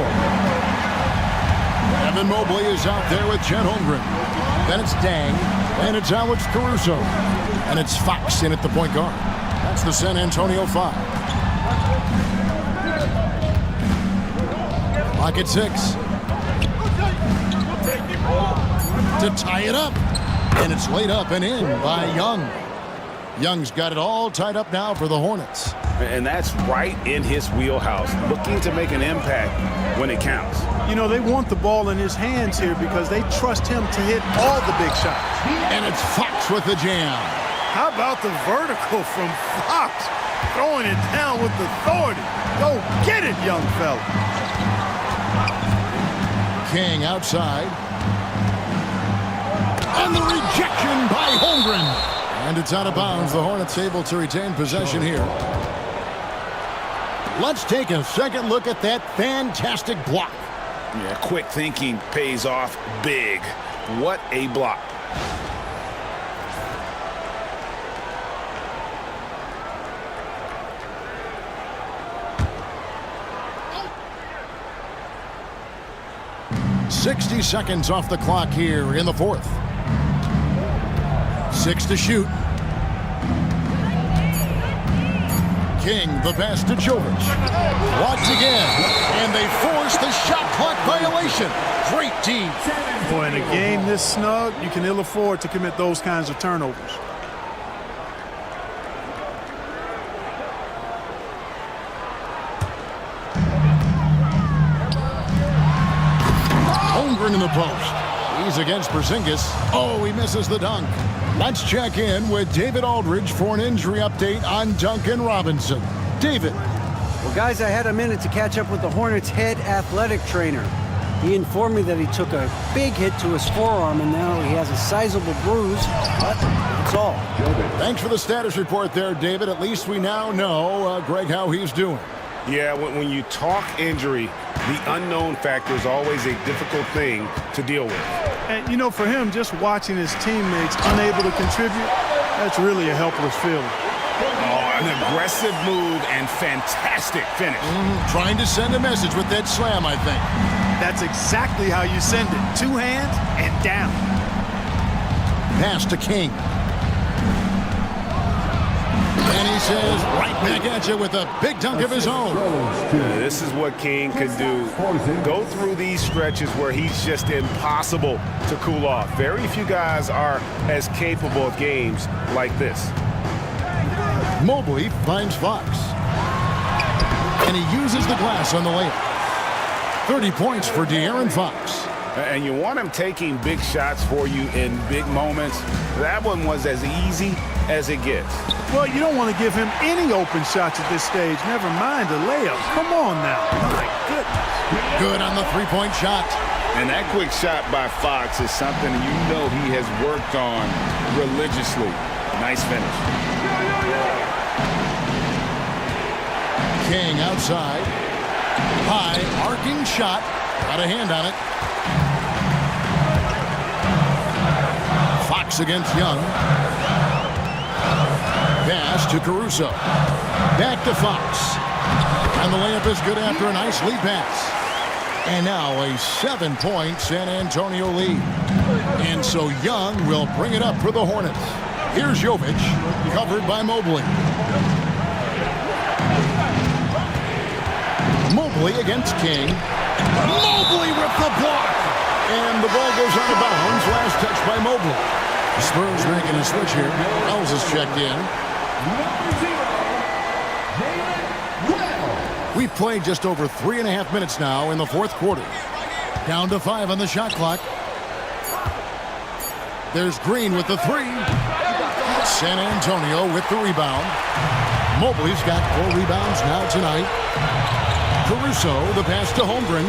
Evan Mobley is out there with Chet Holmgren. Then it's Dang. And it's Alex Caruso. And it's Fox in at the point guard. That's the San Antonio 5. Clock at 6. To tie it up. And it's laid up and in by Young. Young's got it all tied up now for the Hornets. And that's right in his wheelhouse, looking to make an impact when it counts. You know, they want the ball in his hands here because they trust him to hit all the big shots. And it's Fox with the jam. How about the vertical from Fox? Throwing it down with authority. Go get it, young fella. King outside. And the rejection by Holmgren. And it's out of bounds. The Hornets able to retain possession here. Let's take a second look at that fantastic block. Yeah, quick thinking pays off big. What a block. .60 seconds off the clock here in the fourth. 6 to shoot. King, the pass to Jovic. Blocked again, and they force the shot clock violation. Great team. Boy, in a game this snug, you can ill afford to commit those kinds of turnovers. Holmgren in the post. He's against Porzingis. Oh, he misses the dunk. Let's check in with David Aldridge for an injury update on Duncan Robinson. David. Well, guys, I had a minute to catch up with the Hornets' head athletic trainer. He informed me that he took a big hit to his forearm, and now he has a sizable bruise, but that's all. Thanks for the status report there, David. At least we now know, Greg, how he's doing. Yeah, when you talk injury, the unknown factor is always a difficult thing to deal with. And, you know, for him, just watching his teammates unable to contribute, that's really a helpless feeling. Oh, an aggressive move and fantastic finish. Trying to send a message with that slam, I think. That's exactly how you send it. Two hands and down. Pass to King. And he says right back at you with a big dunk of his own. This is what King can do. Go through these stretches where he's just impossible to cool off. Very few guys are as capable of games like this. Mobley finds Fox. And he uses the glass on the layup. 30 points for De'Aaron Fox. And you want him taking big shots for you in big moments. That one was as easy as it gets. Well, you don't want to give him any open shots at this stage. Never mind a layup. Come on now. My goodness. Good on the three-point shot. And that quick shot by Fox is something you know he has worked on religiously. Nice finish. King outside. High, arcing shot. Got a hand on it. Fox against Young. Pass to Caruso. Back to Fox. And the layup is good after a nice lead pass. And now a 7-point San Antonio lead. And so Young will bring it up for the Hornets. Here's Jovic, covered by Mobley. Mobley against King. Mobley with the block. And the ball goes out of bounds. Last touch by Mobley. The Spurs making a switch here. Wells is checked in. We've played just over 3.5 minutes now in the fourth quarter. Down to 5 on the shot clock. There's Green with the three. San Antonio with the rebound. Mobley's got 4 rebounds now tonight. Caruso, the pass to Holmgren.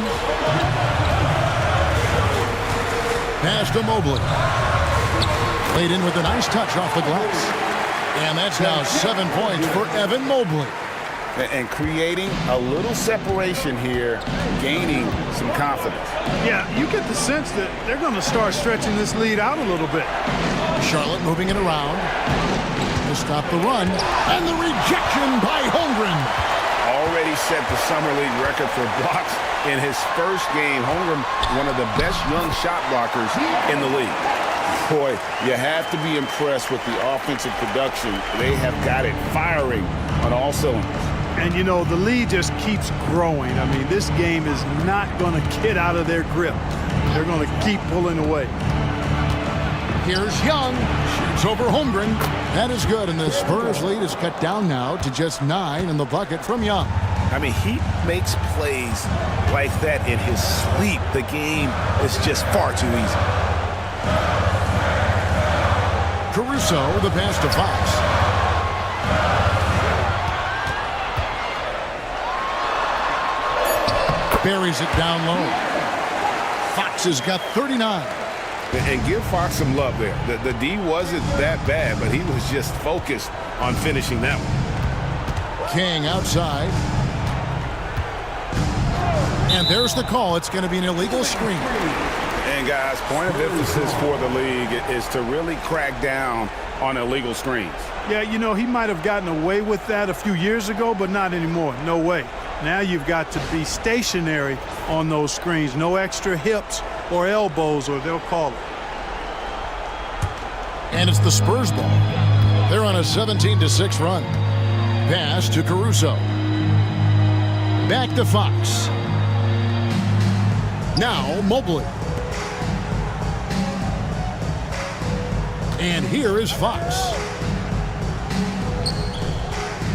Pass to Mobley. Laid in with a nice touch off the glass. And that's now 7 points for Evan Mobley. And creating a little separation here, gaining some confidence. Yeah, you get the sense that they're going to start stretching this lead out a little bit. Charlotte moving it around to stop the run. And the rejection by Holmgren. Already set the summer league record for blocks in his first game. Holmgren, one of the best young shot blockers in the league. Boy, you have to be impressed with the offensive production. They have got it firing on all cylinders. And, you know, the lead just keeps growing. I mean, this game is not going to get out of their grip. They're going to keep pulling away. Here's Young. Shoots over Holmgren. That is good, and the Spurs lead is cut down now to just 9 in the bucket from Young. I mean, he makes plays like that in his sleep. The game is just far too easy. Caruso, the pass to Fox. Buries it down low. Fox has got 39. And give Fox some love there. The D wasn't that bad, but he was just focused on finishing that one. King outside. And there's the call. It's going to be an illegal screen. And guys, point of emphasis for the league is to really crack down on illegal screens. Yeah, you know, he might have gotten away with that a few years ago, but not anymore. No way. Now you've got to be stationary on those screens. No extra hips or elbows, or they'll call it. And it's the Spurs ball. They're on a 17-6 run. Pass to Caruso. Back to Fox. Now Mobley. And here is Fox.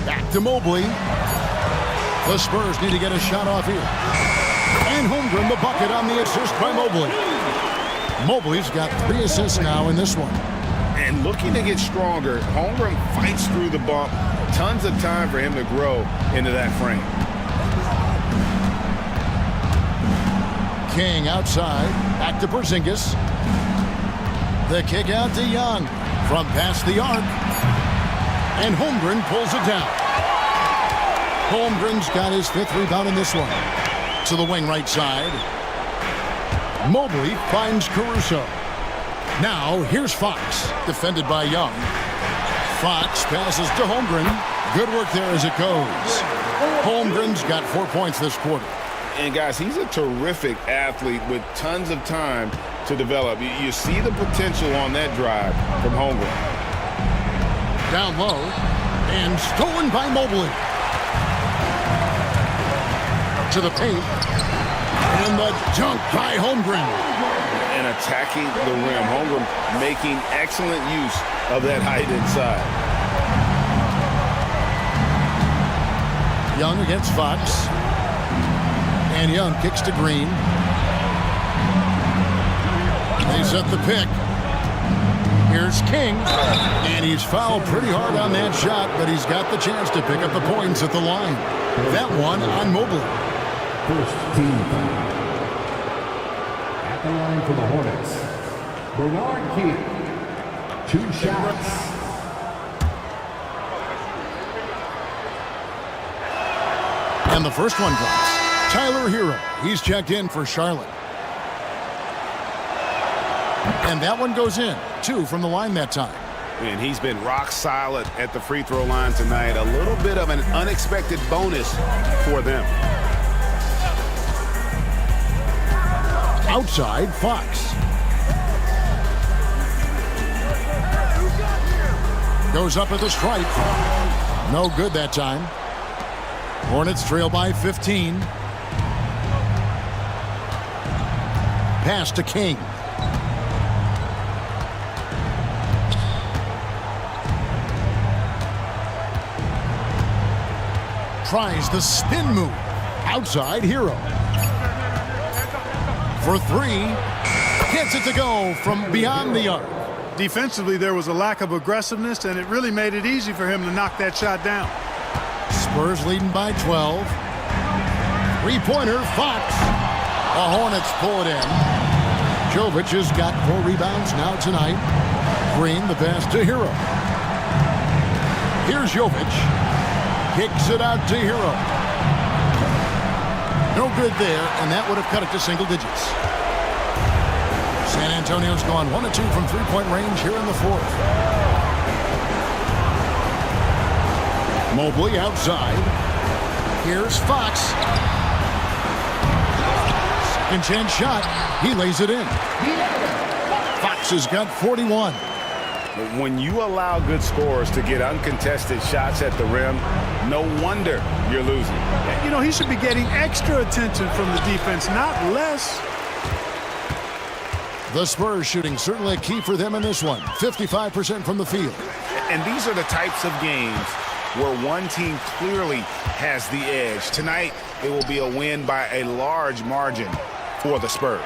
Back to Mobley. The Spurs need to get a shot off here. And Holmgren the bucket on the assist by Mobley. Mobley's got 3 assists now in this one. And looking to get stronger, Holmgren fights through the bump. Tons of time for him to grow into that frame. King outside. Back to Porzingis. The kick out to Young from past the arc. And Holmgren pulls it down. Holmgren's got his 5th rebound in this one. To the wing right side. Mobley finds Caruso. Now here's Fox, defended by Young. Fox passes to Holmgren. Good work there as it goes. Holmgren's got 4 points this quarter. And guys, he's a terrific athlete with tons of time to develop. You see the potential on that drive from Holmgren. Down low and stolen by Mobley. To the paint. And the dunk by Holmgren. And attacking the rim. Holmgren making excellent use of that height inside. Young against Fox. And Young kicks to Green. They set the pick. Here's King. And he's fouled pretty hard on that shot, but he's got the chance to pick up the points at the line. That one on Mobley. First team foul. At the line for the Hornets, Bernard King. 2 shots. And the first one drops. Tyler Hero. He's checked in for Charlotte. And that one goes in. 2 from the line that time. And he's been rock solid at the free throw line tonight. A little bit of an unexpected bonus for them. Outside, Fox. Goes up at the stripe. No good that time. Hornets trail by 15. Pass to King. Tries the spin move. Outside, Hero. For 3. Gets it to go from beyond the arc. Defensively, there was a lack of aggressiveness, and it really made it easy for him to knock that shot down. Spurs leading by 12. 3-pointer, Fox. The Hornets pull it in. Jovic has got 4 rebounds now tonight. Green, the pass to Hero. Here's Jovic. Kicks it out to Hero. No good there, and that would have cut it to single digits. San Antonio's gone 1 of 2 from 3-point range here in the 4th. Mobley outside. Here's Fox. Second chance shot. He lays it in. Fox has got 41. When you allow good scorers to get uncontested shots at the rim, no wonder you're losing. You know, he should be getting extra attention from the defense, not less. The Spurs shooting certainly a key for them in this one. 55% from the field. And these are the types of games where one team clearly has the edge. Tonight, it will be a win by a large margin for the Spurs.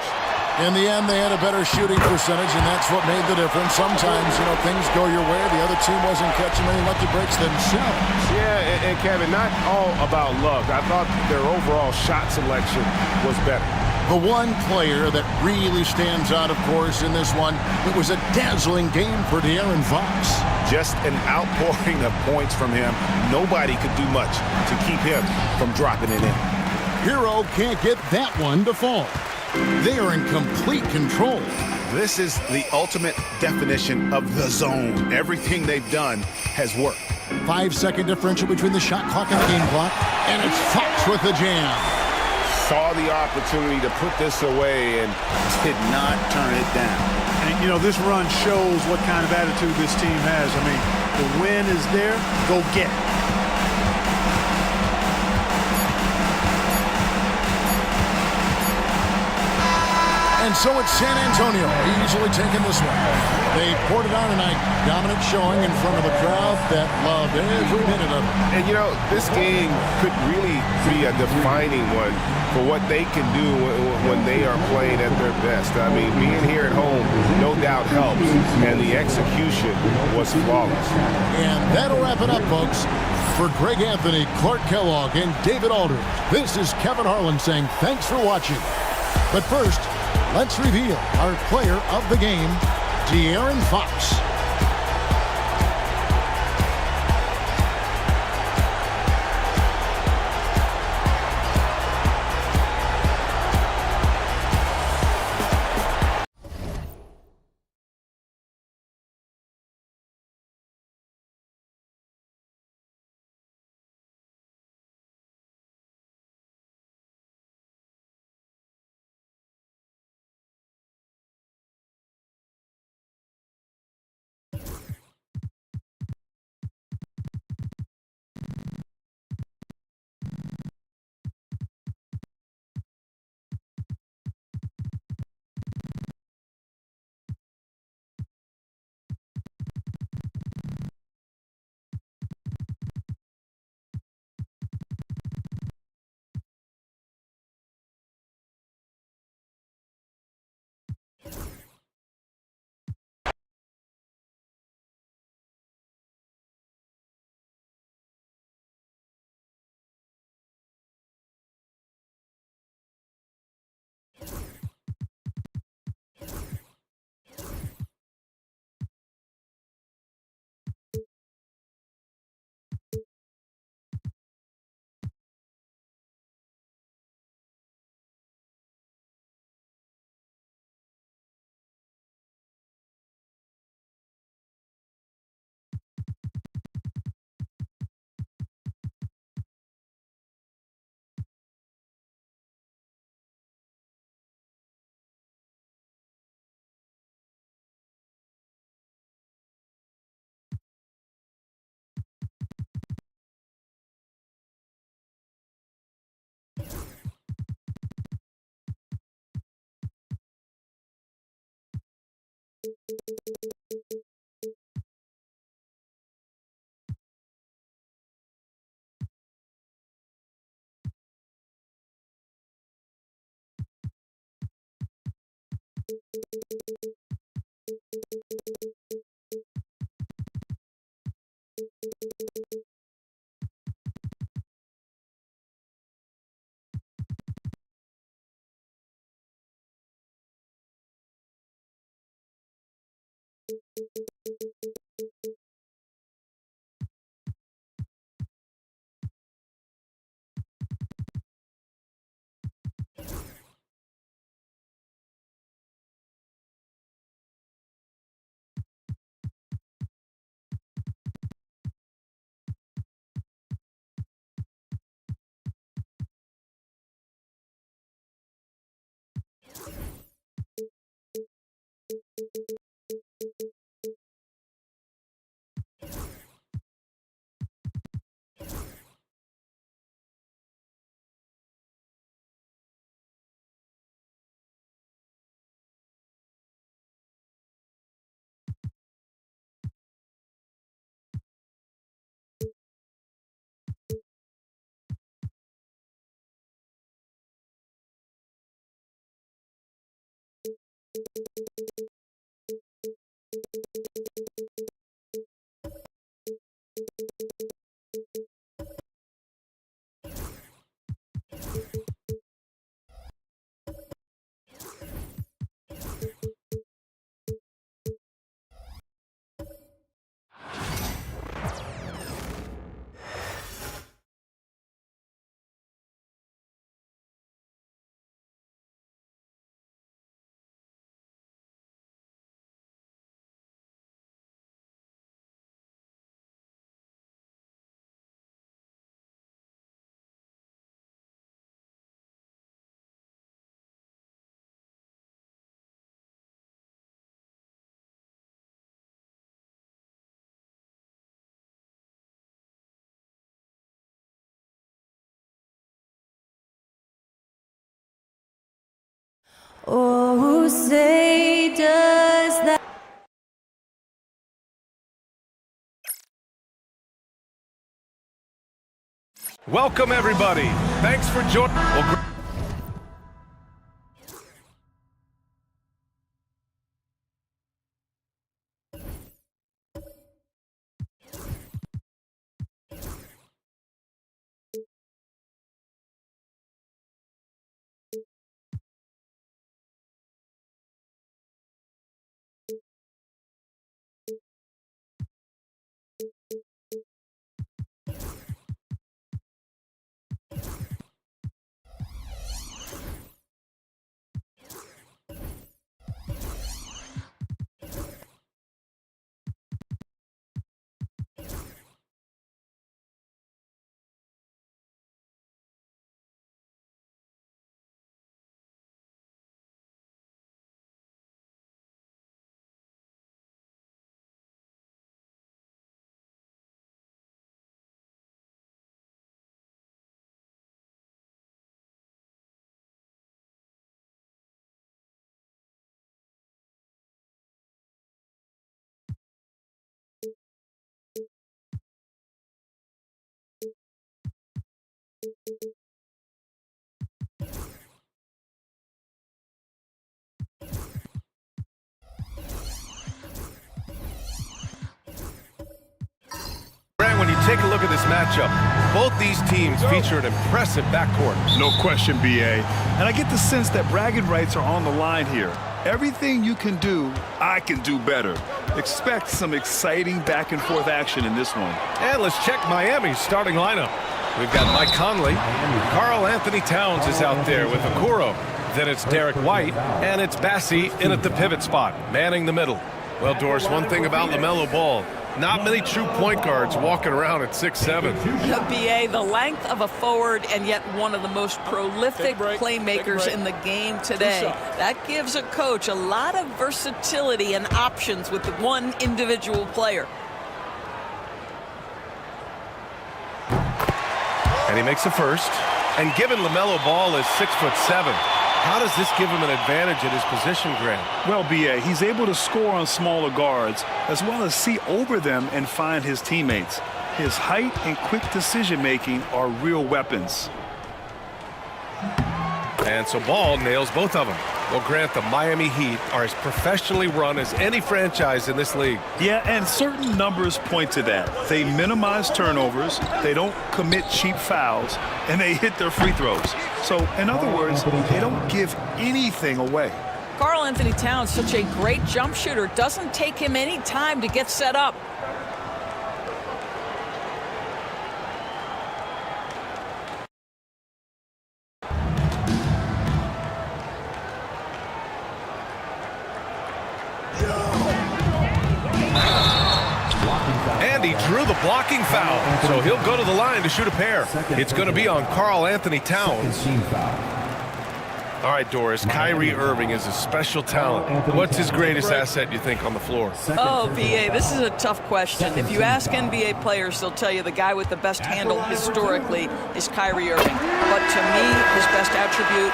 In the end, they had a better shooting percentage, and that's what made the difference. Sometimes, you know, things go your way. The other team wasn't catching any lucky breaks themselves. Yeah, and Kevin, not all about luck. I thought their overall shot selection was better. The one player that really stands out, of course, in this one, it was a dazzling game for De'Aaron Fox. Just an outpouring of points from him. Nobody could do much to keep him from dropping it in. Hero can't get that one to fall. They are in complete control. This is the ultimate definition of the zone. Everything they've done has worked. 5-second differential between the shot clock and the game clock. And it's Fox with the jam. Saw the opportunity to put this away and did not turn it down. And, you know, this run shows what kind of attitude this team has. I mean, the win is there. Go get it. And so it's San Antonio easily taking this one. They poured it on tonight. Dominant showing in front of a crowd that loved every minute of it. And, you know, this game could really be a defining one for what they can do when they are playing at their best. I mean, being here at home no doubt helps, and the execution was flawless. And that'll wrap it up, folks. For Greg Anthony, Clark Kellogg, and David Aldridge, this is Kevin Harlan saying thanks for watching. But first, let's reveal our player of the game, De'Aaron Fox. Oh, who say does that? Welcome, everybody. Thanks for joining. When you take a look at this matchup, both these teams feature an impressive backcourt. No question, B.A. And I get the sense that bragging rights are on the line here. Everything you can do, I can do better. Expect some exciting back-and-forth action in this one. And let's check Miami's starting lineup. We've got Mike Conley. Karl Anthony Towns is out there with Okoro. Then it's Derek White, and it's Bassey in at the pivot spot, manning the middle. Well, Doris, one thing about LaMelo Ball, not many true point guards walking around at 6'7". The BA, the length of a forward and yet one of the most prolific playmakers in the game today. That gives a coach a lot of versatility and options with one individual player. And he makes the first. And given LaMelo Ball is 6'7", How does this give him an advantage at his position, Grant? Well, B.A., he's able to score on smaller guards as well as see over them and find his teammates. His height and quick decision-making are real weapons. And so Ball nails both of them. Well, Grant, the Miami Heat are as professionally run as any franchise in this league. Yeah, and certain numbers point to that. They minimize turnovers, they don't commit cheap fouls, and they hit their free throws. So, in other words, they don't give anything away. Karl Anthony Towns, such a great jump shooter, doesn't take him any time to get set up. And he drew the blocking foul, so he'll go to the line to shoot a pair. It's going to be on Karl Anthony Towns. All right, Doris, Kyrie Irving is a special talent. What's his greatest asset, you think, on the floor? Oh, B.A., this is a tough question. If you ask NBA players, they'll tell you the guy with the best handle historically is Kyrie Irving. But to me, his best attribute,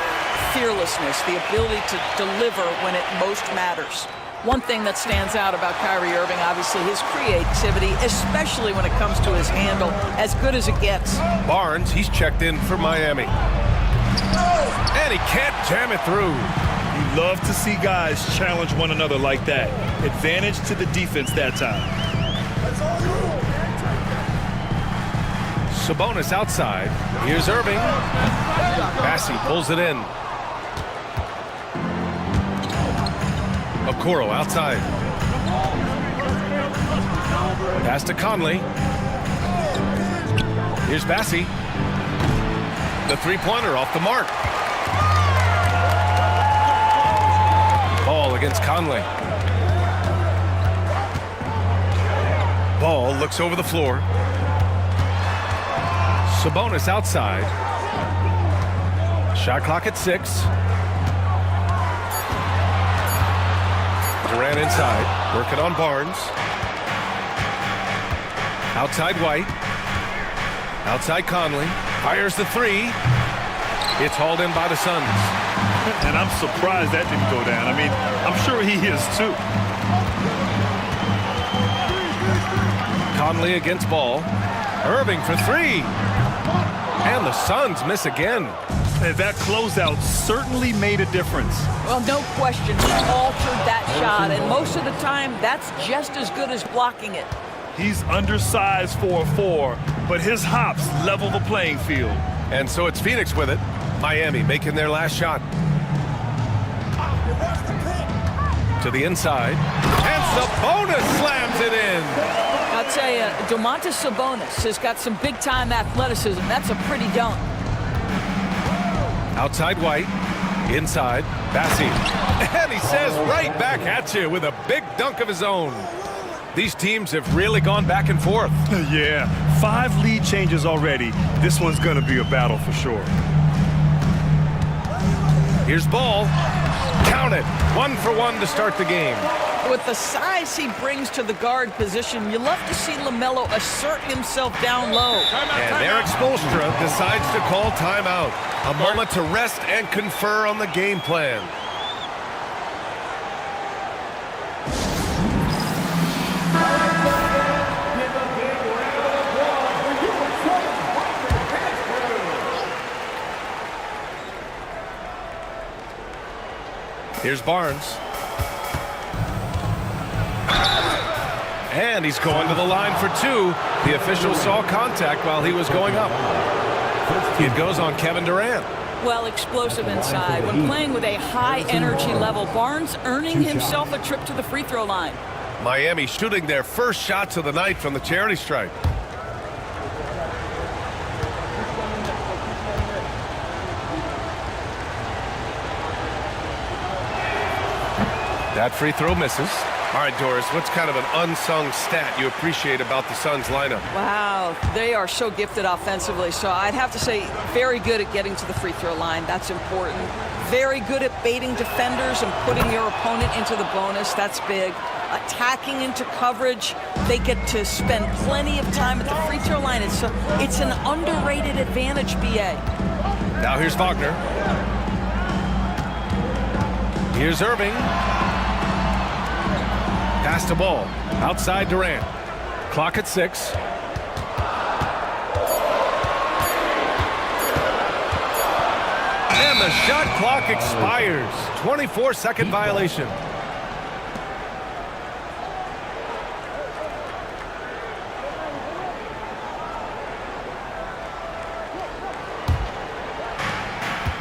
fearlessness, the ability to deliver when it most matters. One thing that stands out about Kyrie Irving, obviously, his creativity, especially when it comes to his handle, as good as it gets. Barnes, he's checked in for Miami. And he can't jam it through. You love to see guys challenge one another like that. Advantage to the defense that time. Sabonis outside. Here's Irving. Bassey pulls it in. Okoro outside. Pass to Conley. Here's Bassey. The three-pointer off the mark. Ball against Conley. Ball looks over the floor. Sabonis outside. Shot clock at 6. Durant inside, working on Barnes. Outside White. Outside Conley. Fires the three. It's hauled in by the Suns. And I'm surprised that didn't go down. I mean, I'm sure he is too. Conley against Ball. Irving for 3. And the Suns miss again. And that closeout certainly made a difference. Well, no question, he altered that shot, and most of the time, that's just as good as blocking it. He's undersized for a 4, but his hops level the playing field. And so it's Phoenix with it. Miami making their last shot. To the inside. And Sabonis slams it in. I'll tell you, Domantas Sabonis has got some big-time athleticism. That's a pretty dunk. Outside White. Inside. Bassey. And he says right back at you with a big dunk of his own. These teams have really gone back and forth. Yeah, 5 lead changes already. This one's going to be a battle for sure. Here's Ball. Count it. 1 for 1 to start the game. With the size he brings to the guard position, you love to see LaMelo assert himself down low. And Eric Spoelstra decides to call timeout. A moment to rest and confer on the game plan. Here's Barnes. And he's going to the line for 2. The official saw contact while he was going up. It goes on Kevin Durant. Well, explosive inside. When playing with a high energy level, Barnes earning himself a trip to the free throw line. Miami shooting their first shots of the night from the charity stripe. That free throw misses. All right, Doris, what's kind of an unsung stat you appreciate about the Suns lineup? Wow, they are so gifted offensively. So I'd have to say very good at getting to the free throw line. That's important. Very good at baiting defenders and putting your opponent into the bonus. That's big. Attacking into coverage. They get to spend plenty of time at the free throw line. It's an underrated advantage, B.A. Now here's Wagner. Here's Irving. Pass to Ball. Outside Durant. Clock at 6. And the shot clock expires. 24-second violation.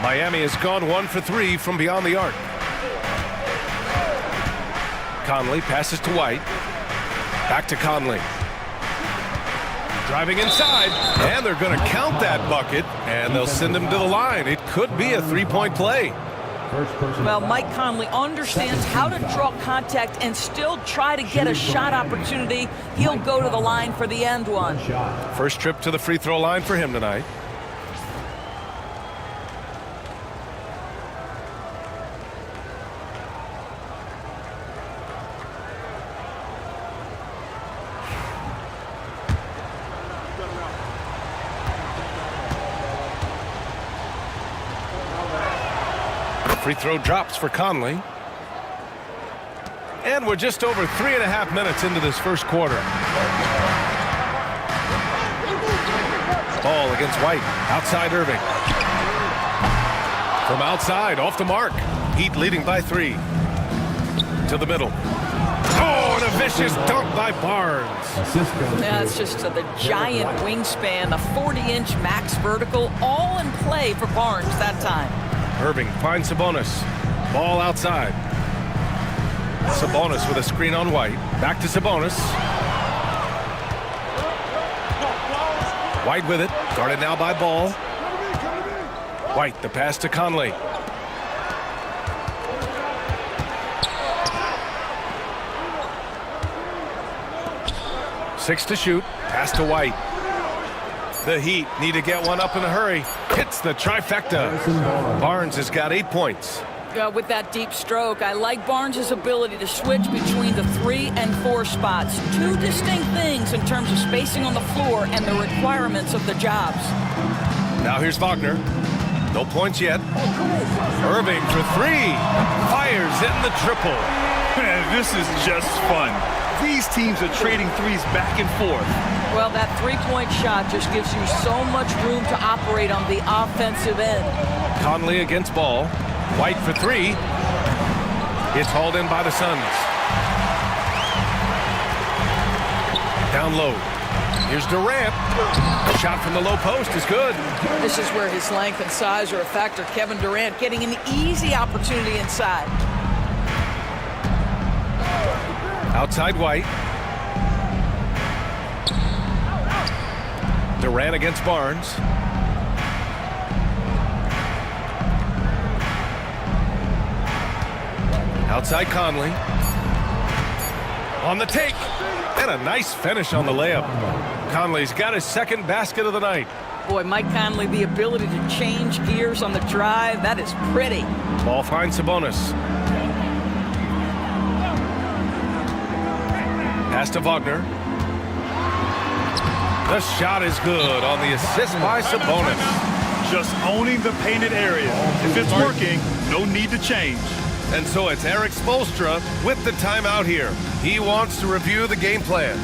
Miami has gone 1 for 3 from beyond the arc. Conley passes to White. Back to Conley. Driving inside, and they're going to count that bucket, and they'll send him to the line. It could be a three-point play. Well, Mike Conley understands how to draw contact and still try to get a shot opportunity. He'll go to the line for the end one. First trip to the free throw line for him tonight. Free throw drops for Conley. And we're just over 3.5 minutes into this first quarter. Ball against White. Outside Irving. From outside, off the mark. Heat leading by 3. To the middle. Oh, and a vicious dunk by Barnes. Yeah, it's just the giant wingspan, a 40-inch max vertical, all in play for Barnes that time. Irving finds Sabonis. Ball outside. Sabonis with a screen on White. Back to Sabonis. White with it. Guarded now by Ball. White, the pass to Conley. Six to shoot. Pass to White. The Heat need to get one up in a hurry. Hits the trifecta. Barnes has got 8 points. With that deep stroke, I like Barnes' ability to switch between the 3 and 4 spots. Two distinct things in terms of spacing on the floor and the requirements of the jobs. Now here's Wagner. No points yet. Irving for 3. Fires in the triple. Man, this is just fun. These teams are trading threes back and forth. Well, that three-point shot just gives you so much room to operate on the offensive end. Conley against Ball. White for 3. It's hauled in by the Suns. Down low. Here's Durant. A shot from the low post is good. This is where his length and size are a factor. Kevin Durant getting an easy opportunity inside. Outside White. Durant against Barnes. Outside Conley. On the take. And a nice finish on the layup. Conley's got his second basket of the night. Boy, Mike Conley, the ability to change gears on the drive, that is pretty. Ball finds Sabonis. Pass to Wagner. The shot is good on the assist by Sabonis. Just owning the painted area. If it's working, no need to change. And so it's Eric Spoelstra with the timeout here. He wants to review the game plan.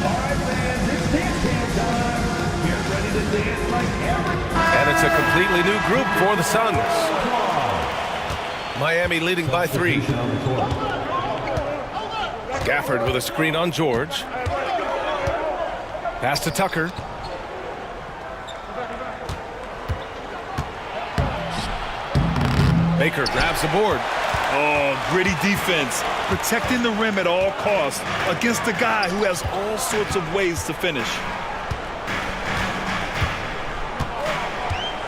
All right, fans, it's dance time. Get ready to dance like everybody. And it's a completely new group for the Suns. Miami leading by 3. Gafford with a screen on George. Pass to Tucker. Baker grabs the board. Oh, gritty defense. Protecting the rim at all costs against a guy who has all sorts of ways to finish.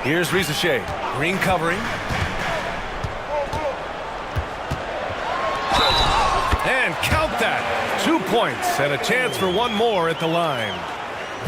Here's Risacher. Green covering. And count that. 2 points and a chance for one more at the line.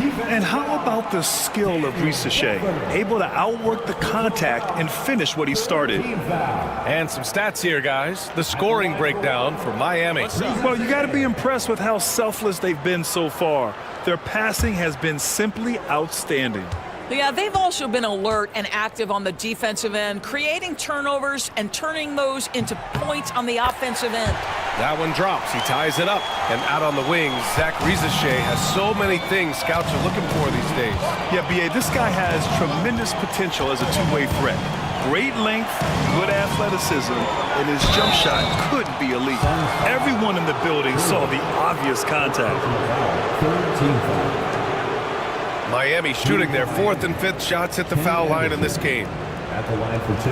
And how about the skill of Risacher? Able to outwork the contact and finish what he started. And some stats here, guys. The scoring breakdown for Miami. Well, you got to be impressed with how selfless they've been so far. Their passing has been simply outstanding. Yeah, they've also been alert and active on the defensive end, creating turnovers and turning those into points on the offensive end. That one drops. He ties it up. And out on the wings, Zach Rizachet has so many things scouts are looking for these days. Yeah, B.A., this guy has tremendous potential as a two-way threat. Great length, good athleticism, and his jump shot could be elite. Everyone in the building saw the obvious contact. Miami shooting their 4th and 5th shots at the foul line in this game. At the line for 2.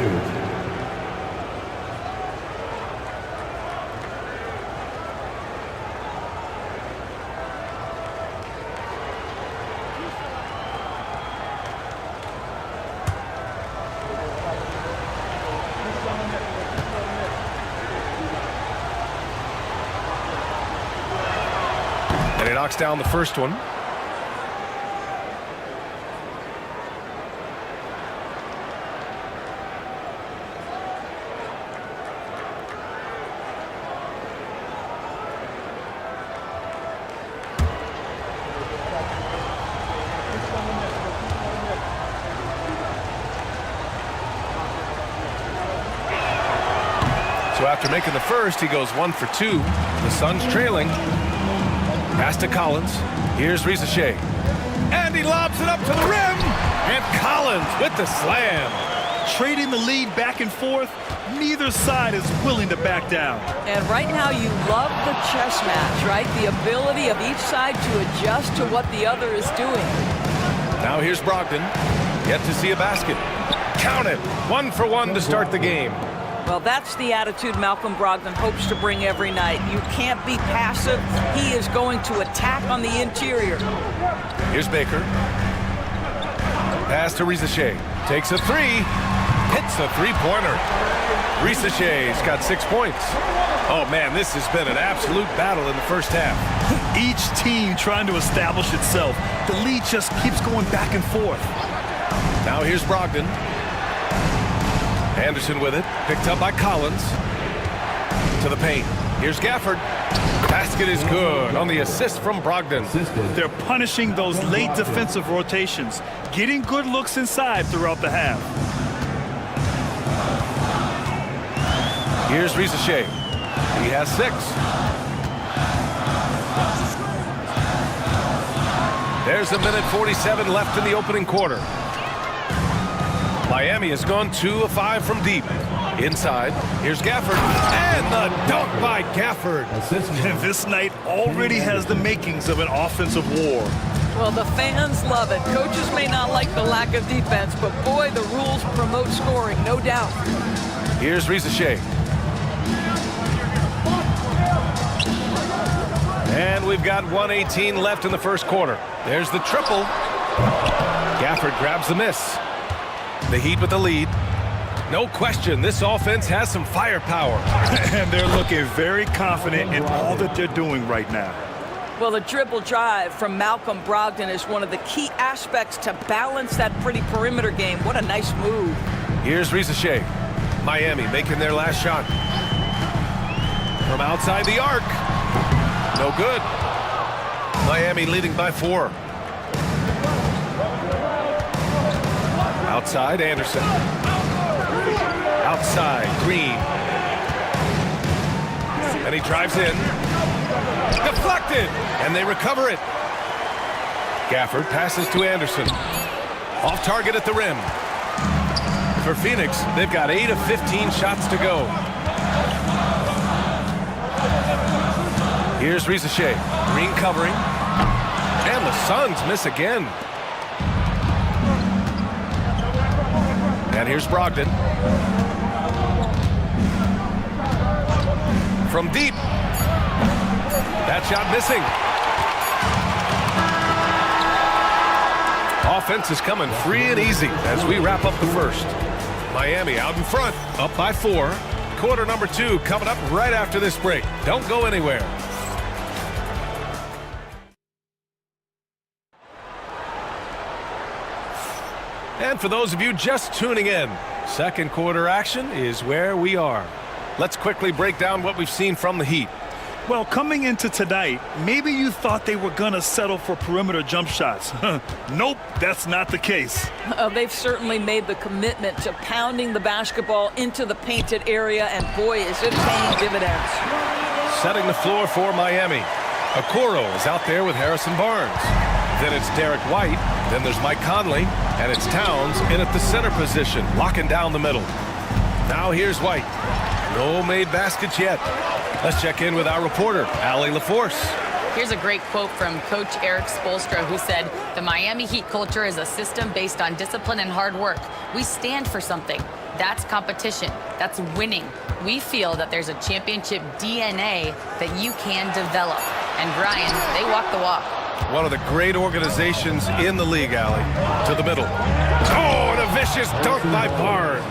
And he knocks down the first one. So after making the first, he goes 1 for 2. The Suns trailing. Pass to Collins. Here's Rizachet. And he lobs it up to the rim. And Collins with the slam. Trading the lead back and forth, neither side is willing to back down. And right now you love the chess match, right? The ability of each side to adjust to what the other is doing. Now here's Brogdon. Yet to see a basket. Count it. 1 for 1 to start the game. Well, that's the attitude Malcolm Brogdon hopes to bring every night. You can't be passive. He is going to attack on the interior. Here's Baker. Pass to Rizachet. Takes a 3. Hits a three-pointer. Risachet's got 6 points. Oh, man, this has been an absolute battle in the first half. Each team trying to establish itself. The lead just keeps going back and forth. Now here's Brogdon. Anderson with it, picked up by Collins. To the paint. Here's Gafford. Basket is good on the assist from Brogdon. They're punishing those late defensive rotations, getting good looks inside throughout the half. Here's Rizachet. He has 6. There's 1:47 left in the opening quarter. Miami has gone 2 of 5 from deep. Inside, here's Gafford. And the dunk by Gafford. And this night already has the makings of an offensive war. Well, the fans love it. Coaches may not like the lack of defense, but boy, the rules promote scoring, no doubt. Here's Rizachet. And we've got 1:18 left in the first quarter. There's the triple. Gafford grabs the miss. The Heat with the lead. No question, this offense has some firepower. And they're looking very confident in all that they're doing right now. Well, the dribble drive from Malcolm Brogdon is one of the key aspects to balance that pretty perimeter game. What a nice move. Here's Rizachet. Miami making their last shot. From outside the arc. No good. Miami leading by 4. Outside, Anderson. Outside, Green. And he drives in. Deflected! And they recover it. Gafford passes to Anderson. Off target at the rim. For Phoenix, they've got 8 of 15 shots to go. Here's Rizachet. Green covering. And the Suns miss again. And here's Brogdon. From deep. That shot missing. Offense is coming free and easy as we wrap up the first. Miami out in front, up by 4. Quarter number 2 coming up right after this break. Don't go anywhere. And for those of you just tuning in, second quarter action is where we are. Let's quickly break down what we've seen from the Heat. Well, coming into tonight, maybe you thought they were going to settle for perimeter jump shots. Nope, that's not the case. They've certainly made the commitment to pounding the basketball into the painted area, and boy, is it paying dividends. Setting the floor for Miami. Okoro is out there with Harrison Barnes. Then it's Derek White. Then there's Mike Conley. And it's Towns in at the center position, locking down the middle. Now here's White. No made baskets yet. Let's check in with our reporter, Allie LaForce. Here's a great quote from Coach Eric Spoelstra, who said, "The Miami Heat culture is a system based on discipline and hard work. We stand for something. That's competition. That's winning. We feel that there's a championship DNA that you can develop." And Brian, they walk the walk. One of the great organizations in the league, Allie. To the middle. Oh, and a vicious dunk by Barnes.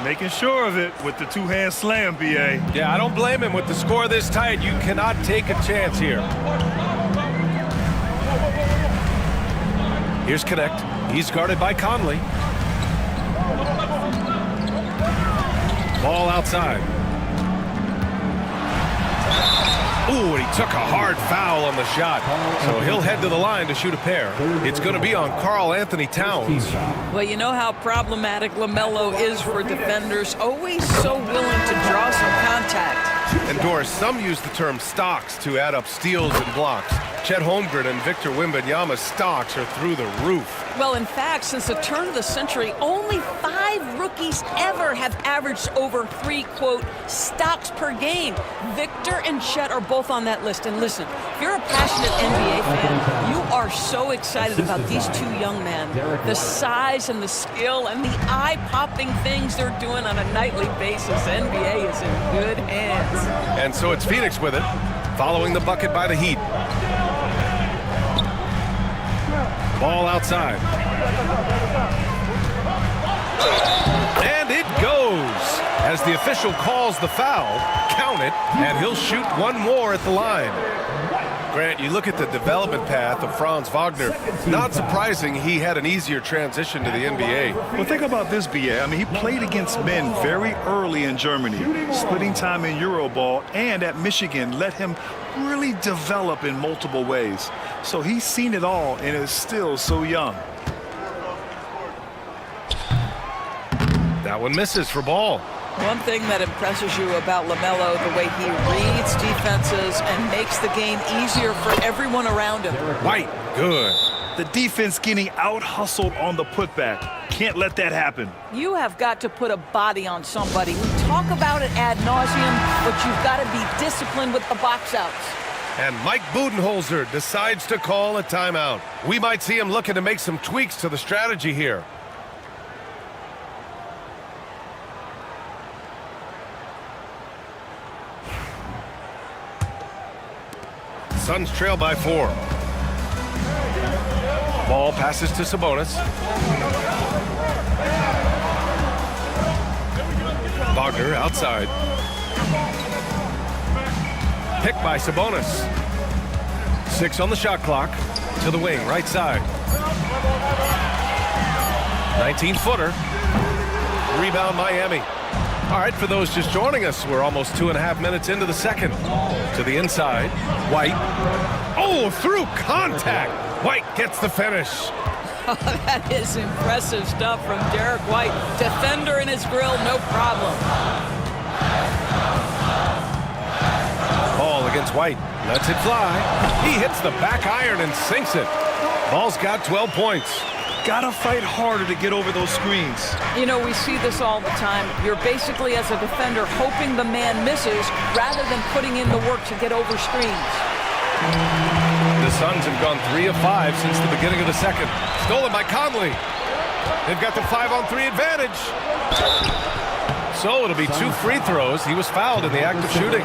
Making sure of it with the two-hand slam, B.A. Yeah, I don't blame him. With the score this tight, you cannot take a chance here. Here's Connect. He's guarded by Conley. Ball outside. Ooh, and he took a hard foul on the shot. So he'll head to the line to shoot a pair. It's going to be on Karl Anthony Towns. Well, you know how problematic LaMelo is for defenders. Always so willing to draw some contact. And Doris, some use the term stocks to add up steals and blocks. Chet Holmgren and Victor Wembanyama's stocks are through the roof. Well, in fact, since the turn of the century, only 5 rookies ever have averaged over 3, quote, stocks per game. Victor and Chet are both on that list. And listen, if you're a passionate NBA fan, you are so excited about these two young men. The size and the skill and the eye-popping things they're doing on a nightly basis. NBA is in good hands. And so it's Phoenix with it, following the bucket by the Heat. Ball outside. And it goes. As the official calls the foul, count it, and he'll shoot one more at the line. Grant, you look at the development path of Franz Wagner. Not surprising he had an easier transition to the NBA. Well, think about this, B.A. I mean, he played against men very early in Germany, splitting time in Euroball, and at Michigan let him really develop in multiple ways. So he's seen it all and is still so young. That one misses for Ball. One thing that impresses you about LaMelo, the way he reads defenses and makes the game easier for everyone around him. White, good. The defense getting out-hustled on the putback. Can't let that happen. You have got to put a body on somebody. We talk about it ad nauseum, but you've got to be disciplined with the box outs. And Mike Budenholzer decides to call a timeout. We might see him looking to make some tweaks to the strategy here. Suns trail by 4. Ball passes to Sabonis. Wagner outside. Pick by Sabonis. 6 on the shot clock. To the wing, right side. 19-footer. Rebound Miami. All right, for those just joining us, we're almost 2.5 minutes into the second. To the inside, White. Oh, through contact. White gets the finish. Oh, that is impressive stuff from Derek White. Defender in his grill, no problem. Ball against White. Lets it fly. He hits the back iron and sinks it. Ball's got 12 points. Gotta fight harder to get over those screens. You know, we see this all the time. You're basically, as a defender, hoping the man misses rather than putting in the work to get over screens. The Suns have gone 3 of 5 since the beginning of the second. Stolen by Conley. They've got the 5-on-3 advantage. So it'll be 2 free throws. He was fouled in the act of shooting.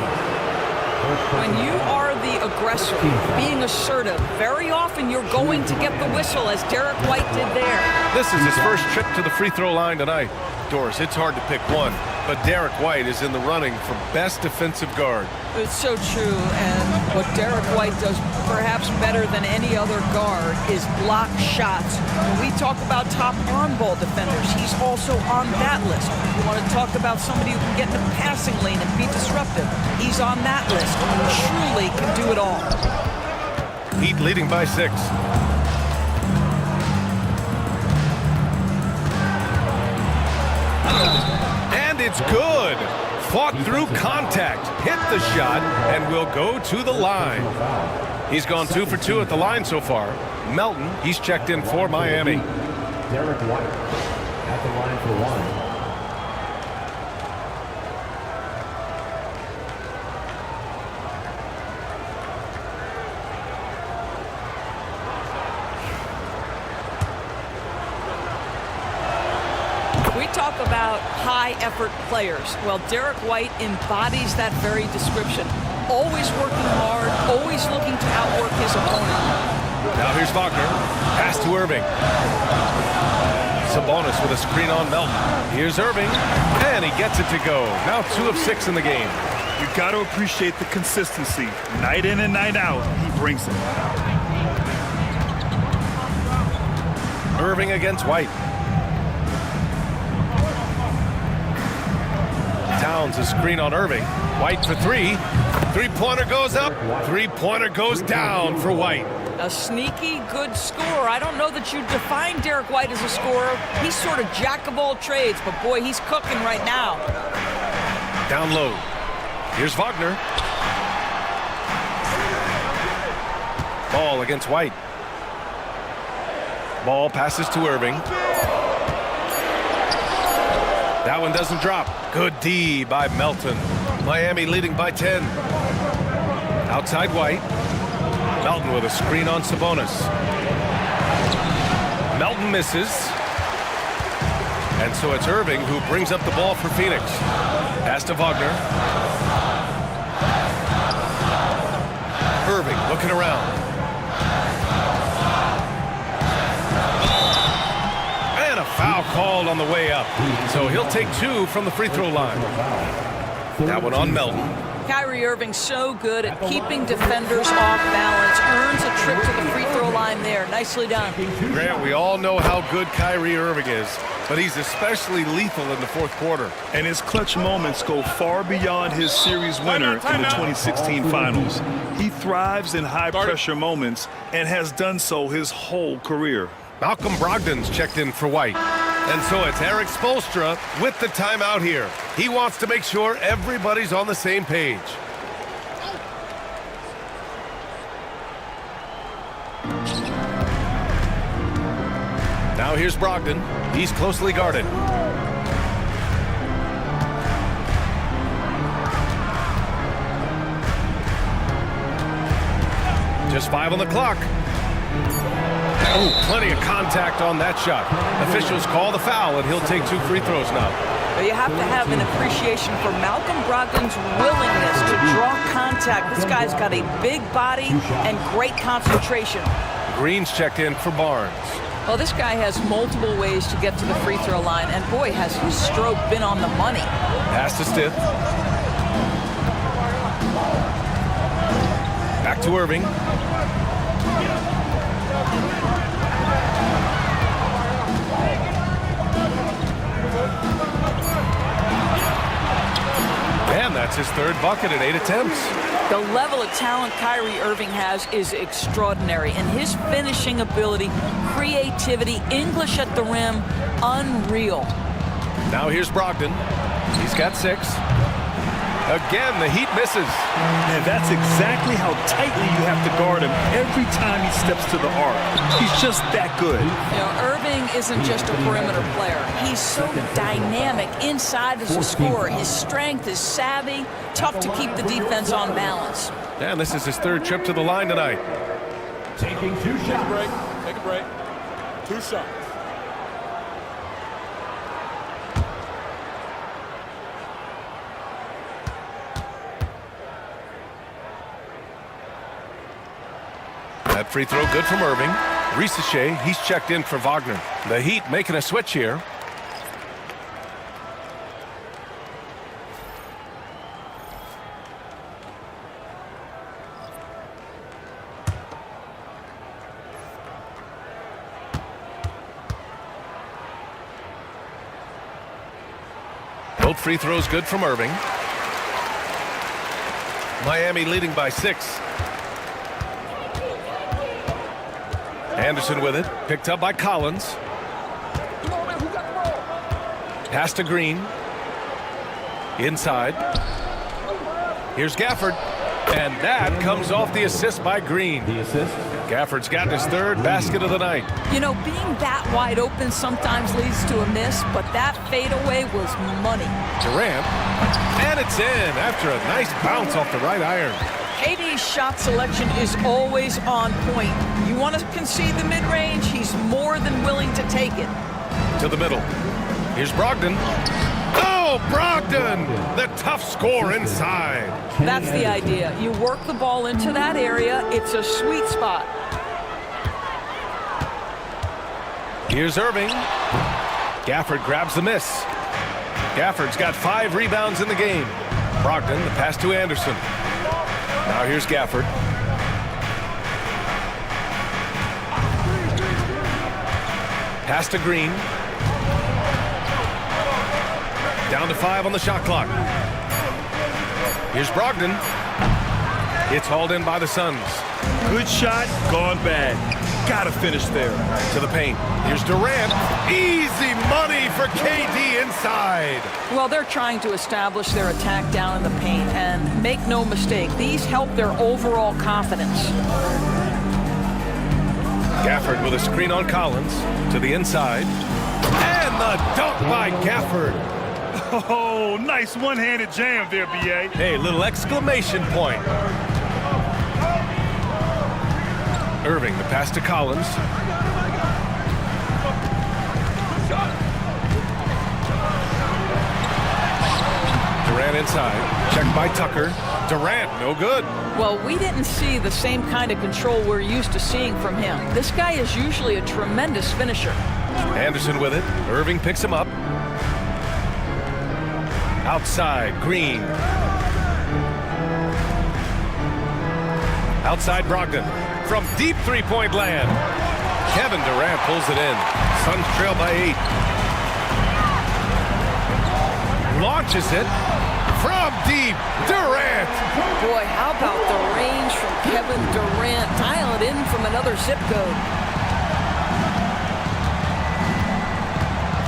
When you are the aggressor, being assertive, very often you're going to get the whistle, as Derek White did there. This is his first trip to the free throw line tonight. Doris, it's hard to pick one, but Derek White is in the running for best defensive guard. It's so true, and what Derek White does perhaps better than any other guard is block shots. When we talk about top on-ball defenders, he's also also on that list. You want to talk about somebody who can get in the passing lane and be disruptive. He's on that list. Truly can do it all. Heat leading by 6. And it's good. Fought through contact, hit the shot, and will go to the line. He's gone 2 for 2 at the line so far. Melton, he's checked in for Miami. Derek White at the line for 1. Talk about high-effort players. Well, Derek White embodies that very description. Always working hard, always looking to outwork his opponent. Now here's Wagner. Pass to Irving. Sabonis with a screen on Melton. Here's Irving, and he gets it to go. Now 2 of 6 in the game. You've got to appreciate the consistency. Night in and night out, he brings it. Irving against White. Towns a screen on Irving. White for 3. 3-pointer goes up. 3-pointer goes down for White. A sneaky good scorer. I don't know that you define Derek White as a scorer. He's sort of jack of all trades, but boy, he's cooking right now. Down low. Here's Wagner. Ball against White. Ball passes to Irving. That one doesn't drop. Good D by Melton. Miami leading by 10. Outside White. Melton with a screen on Sabonis. Melton misses. And so it's Irving who brings up the ball for Phoenix. Pass to Wagner. Irving looking around. Foul called on the way up. So he'll take 2 from the free throw line. That one on Melton. Kyrie Irving so good at keeping defenders off balance. Earns a trip to the free throw line there. Nicely done. Grant, we all know how good Kyrie Irving is, but he's especially lethal in the fourth quarter. And his clutch moments go far beyond his series winner in the 2016 finals. He thrives in high-pressure moments and has done so his whole career. Malcolm Brogdon's checked in for White. And so it's Erik Spoelstra with the timeout here. He wants to make sure everybody's on the same page. Now here's Brogdon. He's closely guarded. Just 5 on the clock. Oh, plenty of contact on that shot. Officials call the foul, and he'll take 2 free throws now. But you have to have an appreciation for Malcolm Brogdon's willingness to draw contact. This guy's got a big body and great concentration. Green's checked in for Barnes. Well, this guy has multiple ways to get to the free throw line, and boy, has his stroke been on the money. Pass to Stith. Back to Irving. And that's his 3rd bucket in 8 attempts. The level of talent Kyrie Irving has is extraordinary, and his finishing ability, creativity, English at the rim, unreal. Now here's Brogdon. He's got 6. Again, the Heat misses. And that's exactly how tightly you have to guard him every time he steps to the arc. He's just that good. You know, Irving isn't just a perimeter player. He's so dynamic inside as a scorer. His strength, his savvy, tough to keep the defense on balance. And this is his 3rd trip to the line tonight. Taking 2 shots. Take a break. 2 shots. That free throw good from Irving. Risacher, he's checked in for Wagner. The Heat making a switch here. Both free throws good from Irving. Miami leading by 6. Anderson with it. Picked up by Collins. Pass to Green. Inside. Here's Gafford. And that comes off the assist by Green. Gafford's got his 3rd basket of the night. You know, being that wide open sometimes leads to a miss, but that fadeaway was money. Durant. And it's in after a nice bounce off the right iron. KD's shot selection is always on point. You want to concede the mid-range, he's more than willing to take it. To the middle. Here's Brogdon. Oh, Brogdon! The tough score inside. That's the idea. You work the ball into that area. It's a sweet spot. Here's Irving. Gafford grabs the miss. Gafford's got 5 rebounds in the game. Brogdon, the pass to Anderson. Now here's Gafford. Pass to Green. Down to 5 on the shot clock. Here's Brogdon. It's hauled in by the Suns. Good shot, gone bad. Gotta finish there. To the paint. Here's Durant. Easy money for KD inside. Well, they're trying to establish their attack down in the paint, and make no mistake, these help their overall confidence. Gafford with a screen on Collins. To the inside. And the dunk by Gafford. Oh, nice one-handed jam there, B.A. Hey, little exclamation point. Irving, the pass to Collins. Durant inside. Checked by Tucker. Durant, no good. Well, we didn't see the same kind of control we're used to seeing from him. This guy is usually a tremendous finisher. Anderson with it. Irving picks him up. Outside, Green. Outside, Brogdon. From deep three-point land. Kevin Durant pulls it in. Suns trail by 8. Launches it. From deep, Durant. Boy, how about the range from Kevin Durant? Dial it in from another zip code.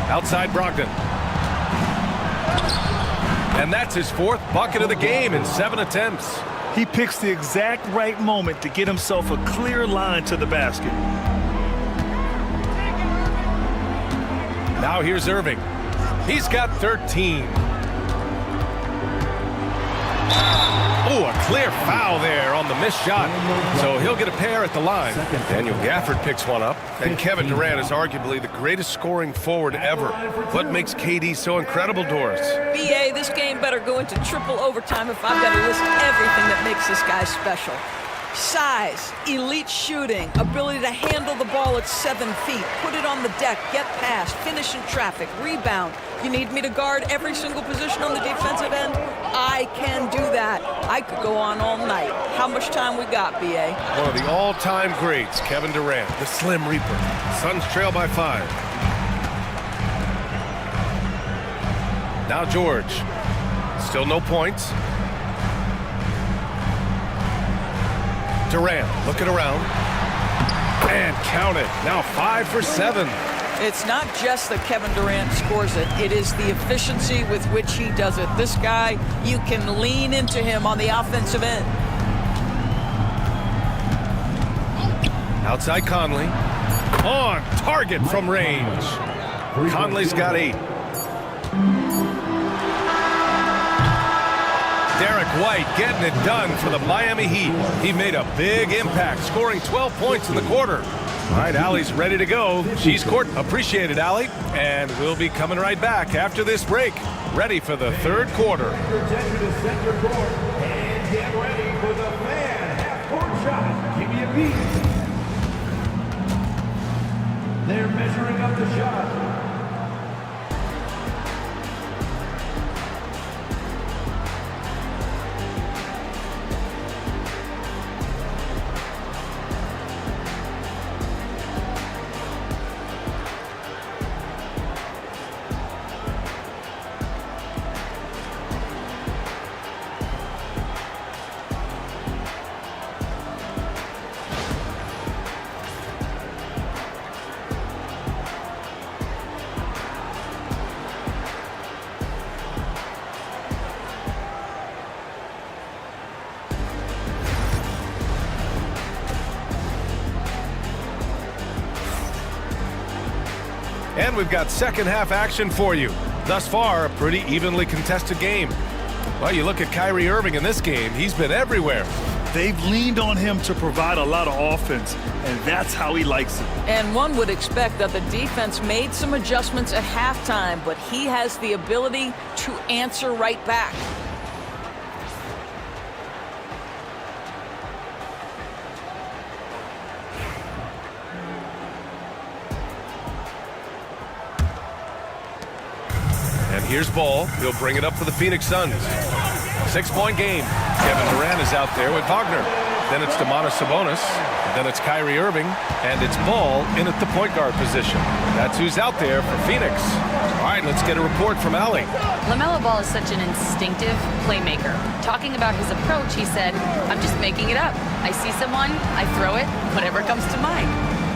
Outside, Brogdon. And that's his 4th bucket of the game in 7 attempts. He picks the exact right moment to get himself a clear line to the basket. Now here's Irving. He's got 13. Oh, a clear foul there on the missed shot. So he'll get a pair at the line. Daniel Gafford picks one up. And Kevin Durant is arguably the greatest scoring forward ever. What makes KD so incredible, Doris? BA, this game better go into triple overtime if I've got to list everything that makes this guy special. Size, elite shooting, ability to handle the ball at 7 feet, put it on the deck, get past, finish in traffic, rebound. You need me to guard every single position on the defensive end? I can do that. I could go on all night. How much time we got, BA? One of the all-time greats, Kevin Durant, the Slim Reaper. Suns trail by 5. Now George. Still no points. Durant looking around. And count it. Now 5 for 7. It's not just that Kevin Durant scores it. It is the efficiency with which he does it. This guy, you can lean into him on the offensive end. Outside Conley. On target from range. Conley's got 8. Derek White getting it done for the Miami Heat. He made a big impact, scoring 12 points in the quarter. All right, Allie's ready to go. She's court. Appreciate it, Allie. And we'll be coming right back after this break. Ready for the 3rd quarter. And get ready for the fan half-court shot. Give me a beat. They're measuring up the shot. And we've got second half action for you. Thus far, a pretty evenly contested game. Well, you look at Kyrie Irving in this game, he's been everywhere. They've leaned on him to provide a lot of offense, and that's how he likes it. And one would expect that the defense made some adjustments at halftime, but he has the ability to answer right back. And here's Ball. He'll bring it up for the Phoenix Suns. 6-point game. Kevin Durant is out there with Wagner. Then it's Domantas Sabonis. Then it's Kyrie Irving. And it's Ball in at the point guard position. That's who's out there for Phoenix. All right, let's get a report from Allie. LaMelo Ball is such an instinctive playmaker. Talking about his approach, he said, "I'm just making it up. I see someone, I throw it, whatever comes to mind."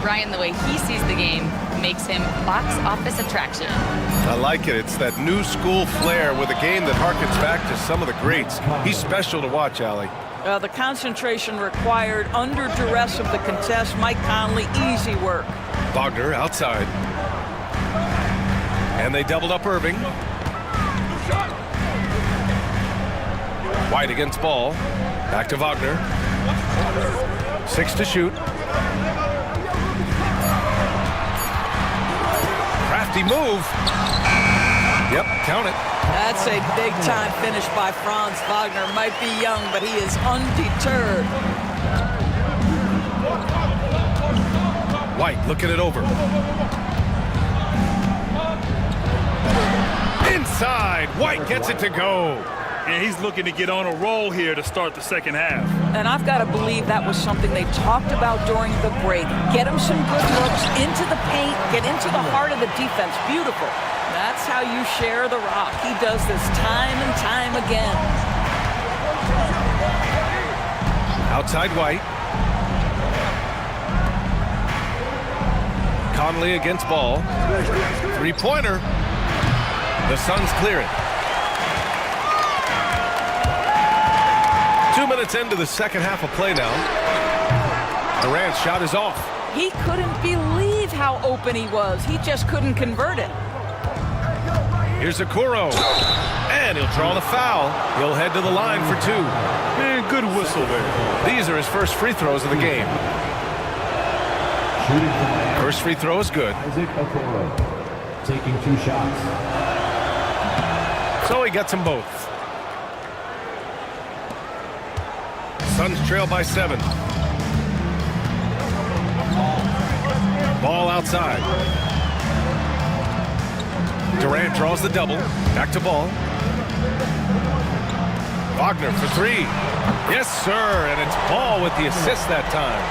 Ryan, the way he sees the game makes him box office attraction. I like it. It's that new school flair with a game that harkens back to some of the greats. He's special to watch, Allie. The concentration required under duress of the contest. Mike Conley, easy work. Wagner outside. And they doubled up Irving. White against Ball. Back to Wagner. 6 to shoot. Crafty move. Yep, count it. That's a big-time finish by Franz Wagner. Might be young, but he is undeterred. White looking it over. Inside. White gets it to go. And he's looking to get on a roll here to start the second half. And I've got to believe that was something they talked about during the break. Get him some good looks into the paint, get into the heart of the defense. Beautiful. That's how you share the rock. He does this time and time again. Outside White. Conley against Ball. Three-pointer. The Suns clear it. 2 minutes into the second half of play now. Durant's shot is off. He couldn't believe how open he was. He just couldn't convert it. Here's Okoro. And he'll draw the foul. He'll head to the line for 2. Man, good whistle there. These are his first free throws of the game. First free throw is good. Isaac Okoro taking 2 shots. So he gets them both. Suns trail by 7. Ball outside. Durant draws the double. Back to Ball. Wagner for 3. Yes, sir. And it's Ball with the assist that time.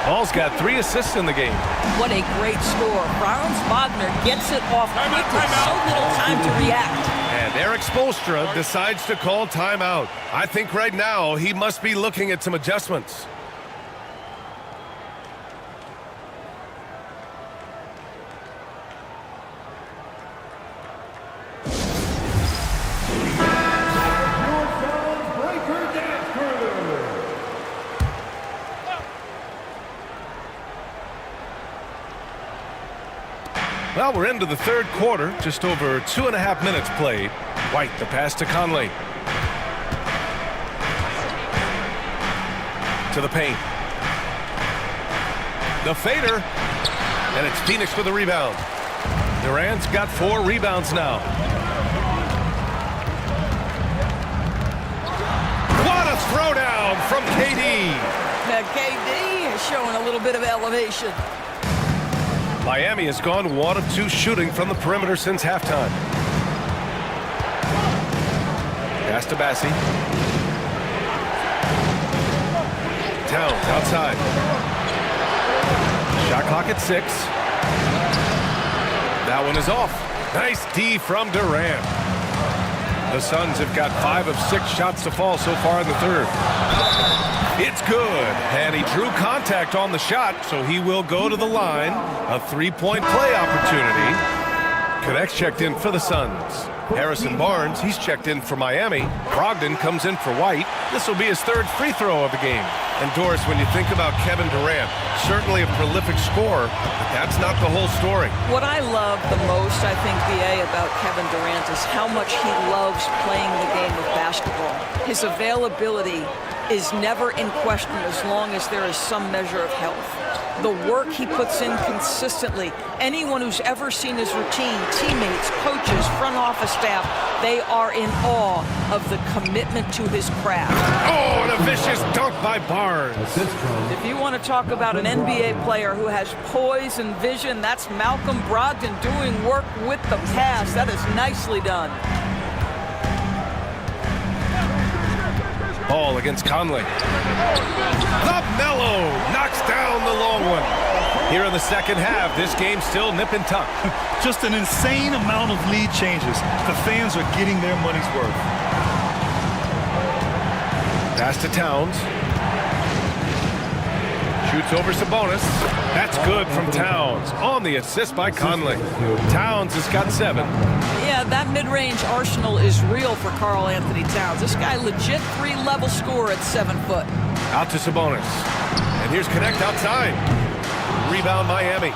Ball's got 3 assists in the game. What a great score. Franz Wagner gets it off quickly. So little time to react. And Erik Spoelstra decides to call timeout. I think right now he must be looking at some adjustments. Well, we're into the third quarter, just over 2.5 minutes played. White, the pass to Conley. To the paint. The fader. And it's Phoenix with the rebound. Durant's got 4 rebounds now. What a throwdown from KD. Now, KD is showing a little bit of elevation. Miami has gone 1 of 2 shooting from the perimeter since halftime. Pass to Bassi. Towns outside. Shot clock at 6. That one is off. Nice D from Durant. The Suns have got 5 of 6 shots to fall so far in the third. It's good, and he drew contact on the shot, so he will go to the line. A 3-point play opportunity. Connects checked in for the Suns. Harrison Barnes, he's checked in for Miami. Brogdon comes in for White. This will be his third free throw of the game. And Doris, when you think about Kevin Durant, certainly a prolific scorer, but that's not the whole story. What I love the most, I think, BA, about Kevin Durant is how much he loves playing the game of basketball. His availability is never in question as long as there is some measure of health. The work he puts in consistently. Anyone who's ever seen his routine, teammates, coaches, front office staff, they are in awe of the commitment to his craft. Oh, and a vicious dunk by Barnes. If you want to talk about an NBA player who has poise and vision, that's Malcolm Brogdon doing work with the pass. That is nicely done. Ball against Conley. LaMelo knocks down the long one. Here in the second half, this game's still nip and tuck. Just an insane amount of lead changes. The fans are getting their money's worth. Pass to Towns. Shoots over Sabonis. That's good from Towns. On the assist by Conley. Towns has got 7. Yeah, that mid-range arsenal is real for Karl Anthony Towns. This guy legit 3-level scorer at 7 foot. Out to Sabonis. And here's Connect outside. Rebound Miami.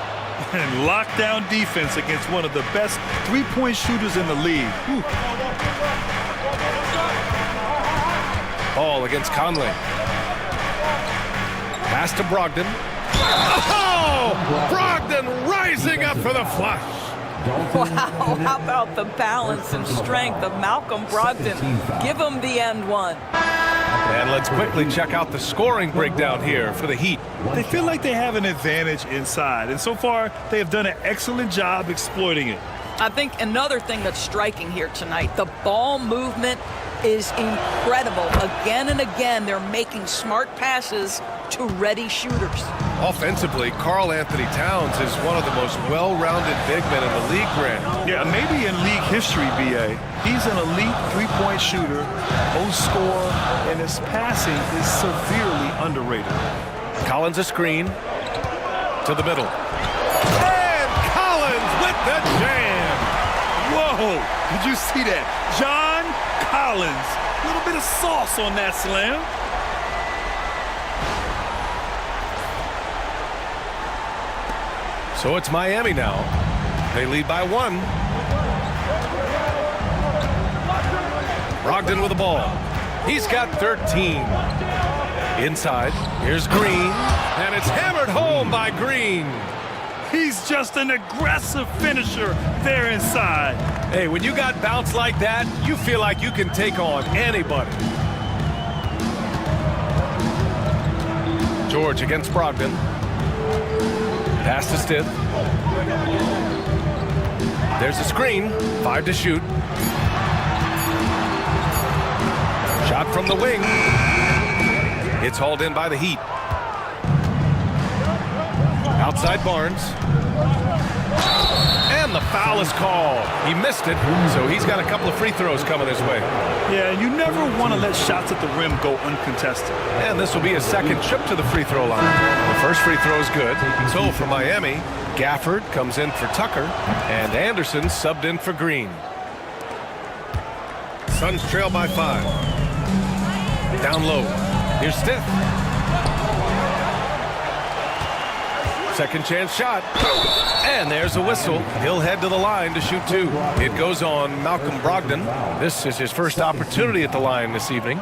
And lockdown defense against one of the best three-point shooters in the league. Whew. Ball against Conley. Pass to Brogdon. Oh! Brogdon rising up for the flush. Wow, how about the balance and strength of Malcolm Brogdon? Give him the end one. And let's quickly check out the scoring breakdown here for the Heat. They feel like they have an advantage inside, and so far they have done an excellent job exploiting it. I think another thing that's striking here tonight, the ball movement is incredible. Again and again, they're making smart passes to ready shooters. Offensively, Karl Anthony Towns is one of the most well-rounded big men in the league, Grant. Yeah, maybe in league history, B.A. He's an elite three-point shooter, most scorer, and his passing is severely underrated. Collins a screen to the middle. And Collins with the jam. Whoa, did you see that? John Collins, a little bit of sauce on that slam. So it's Miami now. They lead by 1. Brogdon with the ball. He's got 13. Inside, here's Green, and it's hammered home by Green. He's just an aggressive finisher there inside. Hey, when you got bounce like that, you feel like you can take on anybody. George against Brogdon. Pass to Stith. There's a screen. 5 to shoot. Shot from the wing. It's hauled in by the Heat. Outside Barnes. And the foul is called. He missed it, so he's got a couple of free throws coming his way. Yeah, you never want to let shots at the rim go uncontested. And this will be his second trip to the free throw line. The first free throw is good. So for Miami, Gafford comes in for Tucker, and Anderson subbed in for Green. Suns trail by 5. Down low. Here's Stith. Second chance shot. And there's a whistle. He'll head to the line to shoot 2. It goes on Malcolm Brogdon. This is his first opportunity at the line this evening.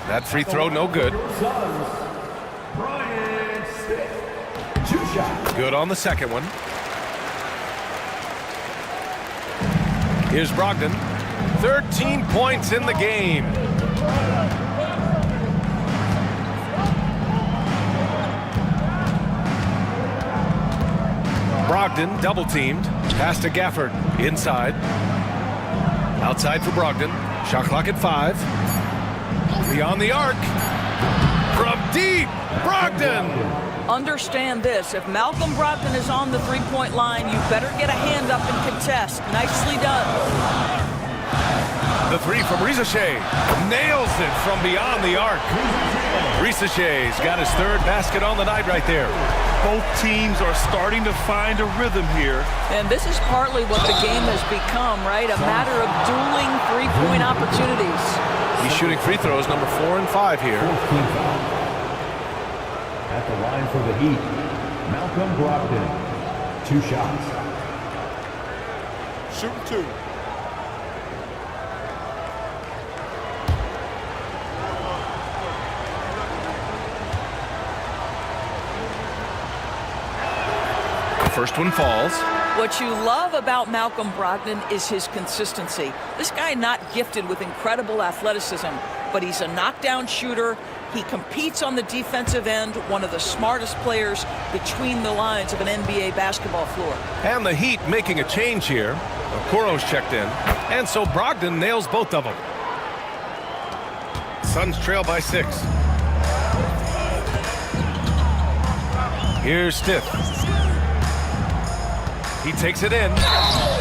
That free throw, no good. Good on the second one. Here's Brogdon. 13 points in the game. Brogdon double teamed. Pass to Gafford. Inside. Outside for Brogdon. Shot clock at 5. Beyond the arc. From deep. Brogdon. Understand this. If Malcolm Brogdon is on the three-point line, you better get a hand up and contest. Nicely done. The 3 from Risacher. Nails it from beyond the arc. Risachet's got his 3rd basket on the night right there. Both teams are starting to find a rhythm here. And this is partly what the game has become, right? A matter of dueling three-point opportunities. He's shooting free throws number 4 and 5 here. At the line for the Heat, Malcolm Brogdon. 2 shots. Shooting 2. First one falls. What you love about Malcolm Brogdon is his consistency. This guy not gifted with incredible athleticism, but he's a knockdown shooter. He competes on the defensive end, one of the smartest players between the lines of an NBA basketball floor. And the Heat making a change here. Okoro's checked in, and so Brogdon nails both of them. Suns trail by 6. Here's Stith. He takes it in,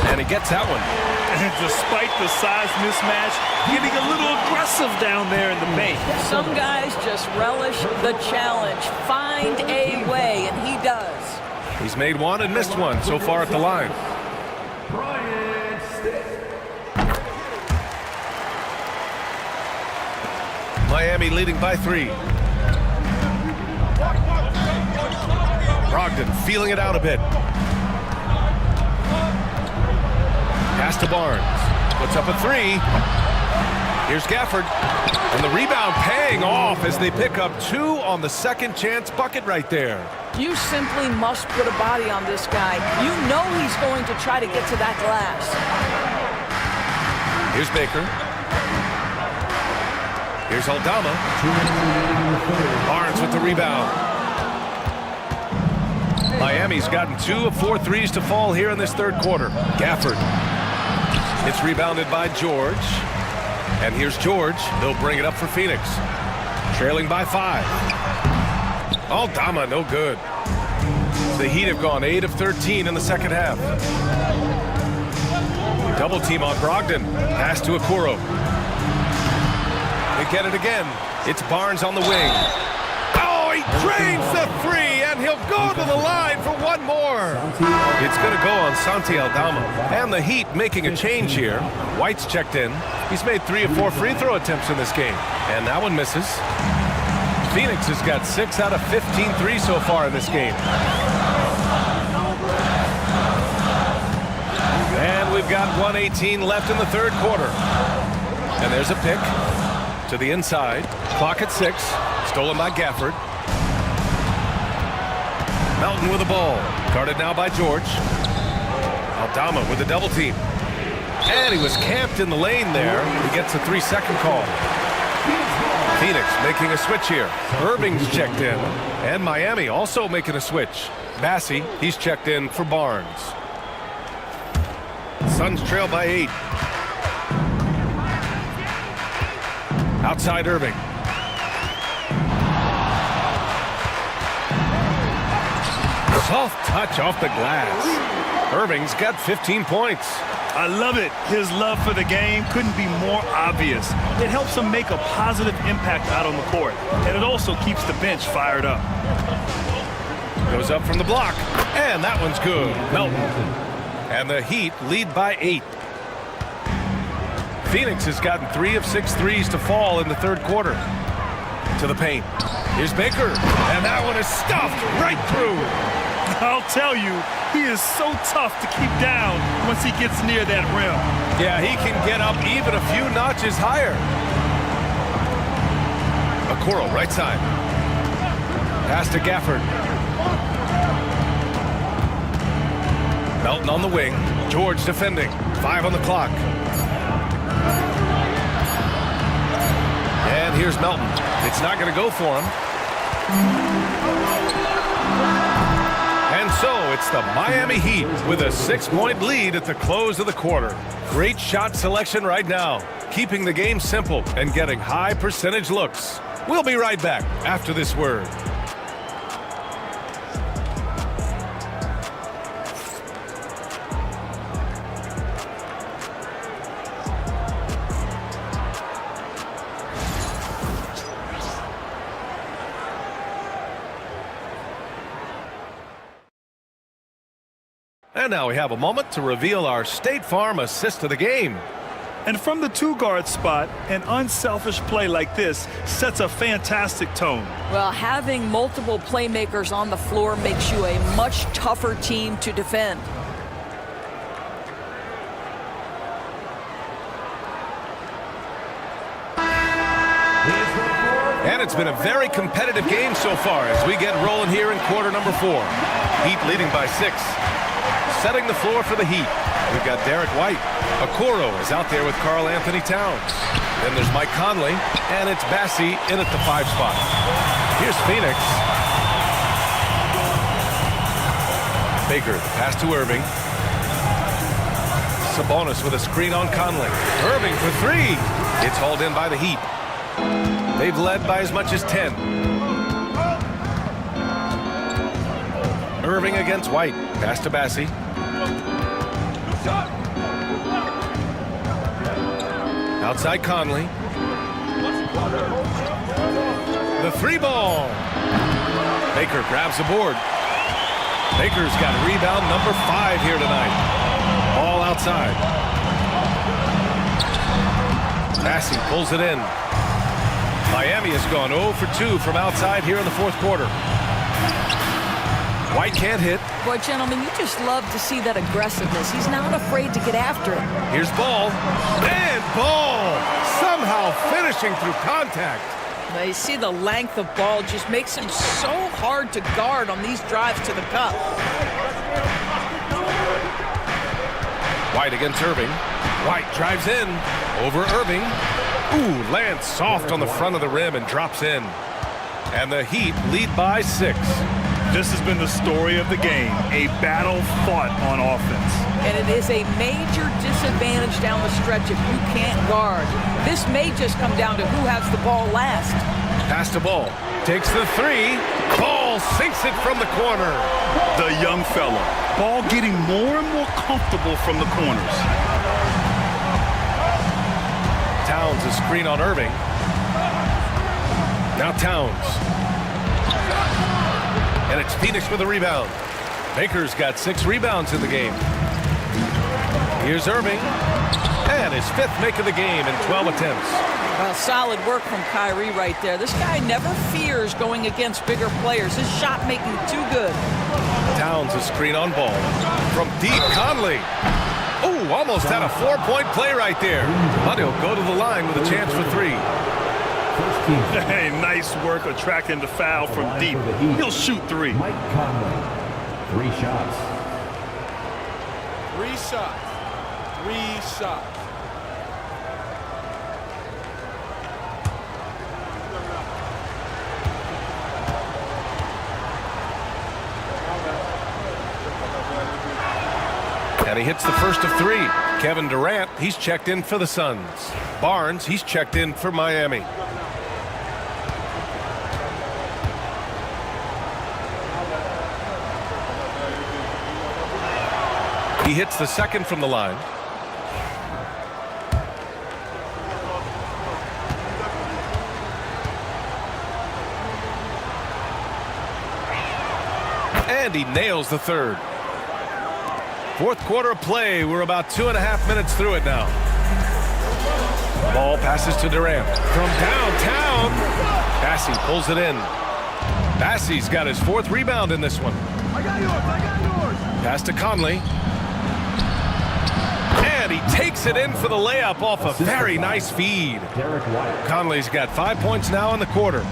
and he gets that one. And despite the size mismatch, getting a little aggressive down there in the paint. Some guys just relish the challenge. Find a way, and he does. He's made one and missed one so far at the line. Miami leading by 3. Brogdon feeling it out a bit. Pass to Barnes. Puts up a 3. Here's Gafford. And the rebound paying off as they pick up 2 on the second chance bucket right there. You simply must put a body on this guy. You know he's going to try to get to that glass. Here's Baker. Here's Aldama. Barnes with the rebound. Miami's gotten 2 of 4 threes to fall here in this third quarter. Gafford. It's rebounded by George. And here's George. They'll bring it up for Phoenix. Trailing by 5. Aldama, no good. The Heat have gone 8 of 13 in the second half. Double team on Brogdon. Pass to Okoro. They get it again. It's Barnes on the wing. Oh, he drains the 3, and he'll go to the line for one more. It's going to go on Santi Aldama. And the Heat making a change here. White's checked in. He's made 3 of 4 free throw attempts in this game. And that one misses. Phoenix has got 6 out of 15 threes so far in this game. And we've got 1:18 left in the third quarter. And there's a pick to the inside. Clock at 6. Stolen by Gafford. Melton with the ball. Guarded now by George. Aldama with the double team. And he was camped in the lane there. He gets a 3-second call. Phoenix making a switch here. Irving's checked in. And Miami also making a switch. Bassey, he's checked in for Barnes. Suns trail by 8. Outside Irving. Soft touch off the glass. Irving's got 15 points. I love it. His love for the game couldn't be more obvious. It helps him make a positive impact out on the court, and it also keeps the bench fired up. Goes up from the block, and that one's good. Melton. And the Heat lead by 8. Phoenix has gotten 3 of 6 threes to fall in the third quarter. To the paint. Here's Baker, and that one is stuffed right through. I'll tell you, he is so tough to keep down once he gets near that rim. Yeah, he can get up even a few notches higher. Okoro, right side. Pass to Gafford. Melton on the wing. George defending. 5 on the clock. And here's Melton. It's not going to go for him. And so it's the Miami Heat with a 6-point lead at the close of the quarter. Great shot selection right now, keeping the game simple and getting high percentage looks. We'll be right back after this word. And now we have a moment to reveal our State Farm assist of the game. And from the two-guard spot, an unselfish play like this sets a fantastic tone. Well, having multiple playmakers on the floor makes you a much tougher team to defend. And it's been a very competitive game so far as we get rolling here in quarter number 4. Heat leading by 6. Setting the floor for the Heat. We've got Derek White. Okoro is out there with Karl Anthony Towns. Then there's Mike Conley, and it's Bassey in at the 5 spot. Here's Phoenix. Baker, the pass to Irving. Sabonis with a screen on Conley. Irving for 3. It's hauled in by the Heat. They've led by as much as 10. Irving against White. Pass to Bassey. Outside Conley. The 3 ball. Baker grabs the board. Baker's got rebound number 5 here tonight. Ball outside. Bassey pulls it in. Miami has gone 0 for 2 from outside here in the 4th quarter. White can't hit. Boy, gentlemen, you just love to see that aggressiveness. He's not afraid to get after it. Here's Ball. And Ball somehow finishing through contact. Now, you see the length of Ball just makes him so hard to guard on these drives to the cup. White against Irving. White drives in. Over Irving. Ooh, lands soft on the front of the rim and drops in. And the Heat lead by 6. This has been the story of the game, a battle fought on offense. And it is a major disadvantage down the stretch if you can't guard. This may just come down to who has the ball last. Pass to Ball. Takes the 3. Ball sinks it from the corner. The young fella. Ball getting more and more comfortable from the corners. Towns a screen on Irving. Now Towns. And it's Phoenix with a rebound. Baker's got 6 rebounds in the game. Here's Irving. And his 5th make of the game in 12 attempts. Well, solid work from Kyrie right there. This guy never fears going against bigger players. His shot making too good. Towns a screen on Ball. From deep, Conley. Oh, almost had a 4-point play right there. But he'll go to the line with a chance for 3. Hey, nice work attracting the foul from deep. He'll shoot 3. Mike Conley, 3 shots. 3 shots. 3 shots. And he hits the first of 3. Kevin Durant, he's checked in for the Suns. Barnes, he's checked in for Miami. He hits the second from the line. And he nails the 3rd. 4th quarter of play. We're about 2.5 minutes through it now. Ball passes to Durant. From downtown. Bassey pulls it in. Bassey's got his 4th rebound in this one. I got yours. Pass to Conley. And he takes it in for the layup off a very nice feed. Derek White. Conley's got 5 points now in the quarter.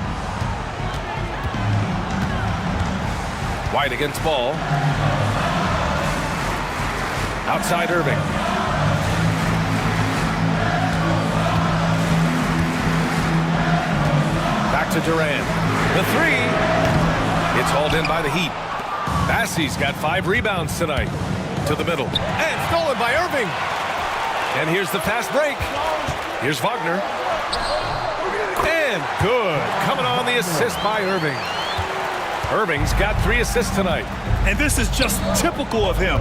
White against Ball. Outside Irving. Back to Durant. The 3. It's hauled in by the Heat. Bassey's got 5 rebounds tonight. To the middle. And stolen by Irving. And here's the fast break. Here's Wagner. And good. Coming on the assist by Irving. Irving's got 3 assists tonight. And this is just typical of him.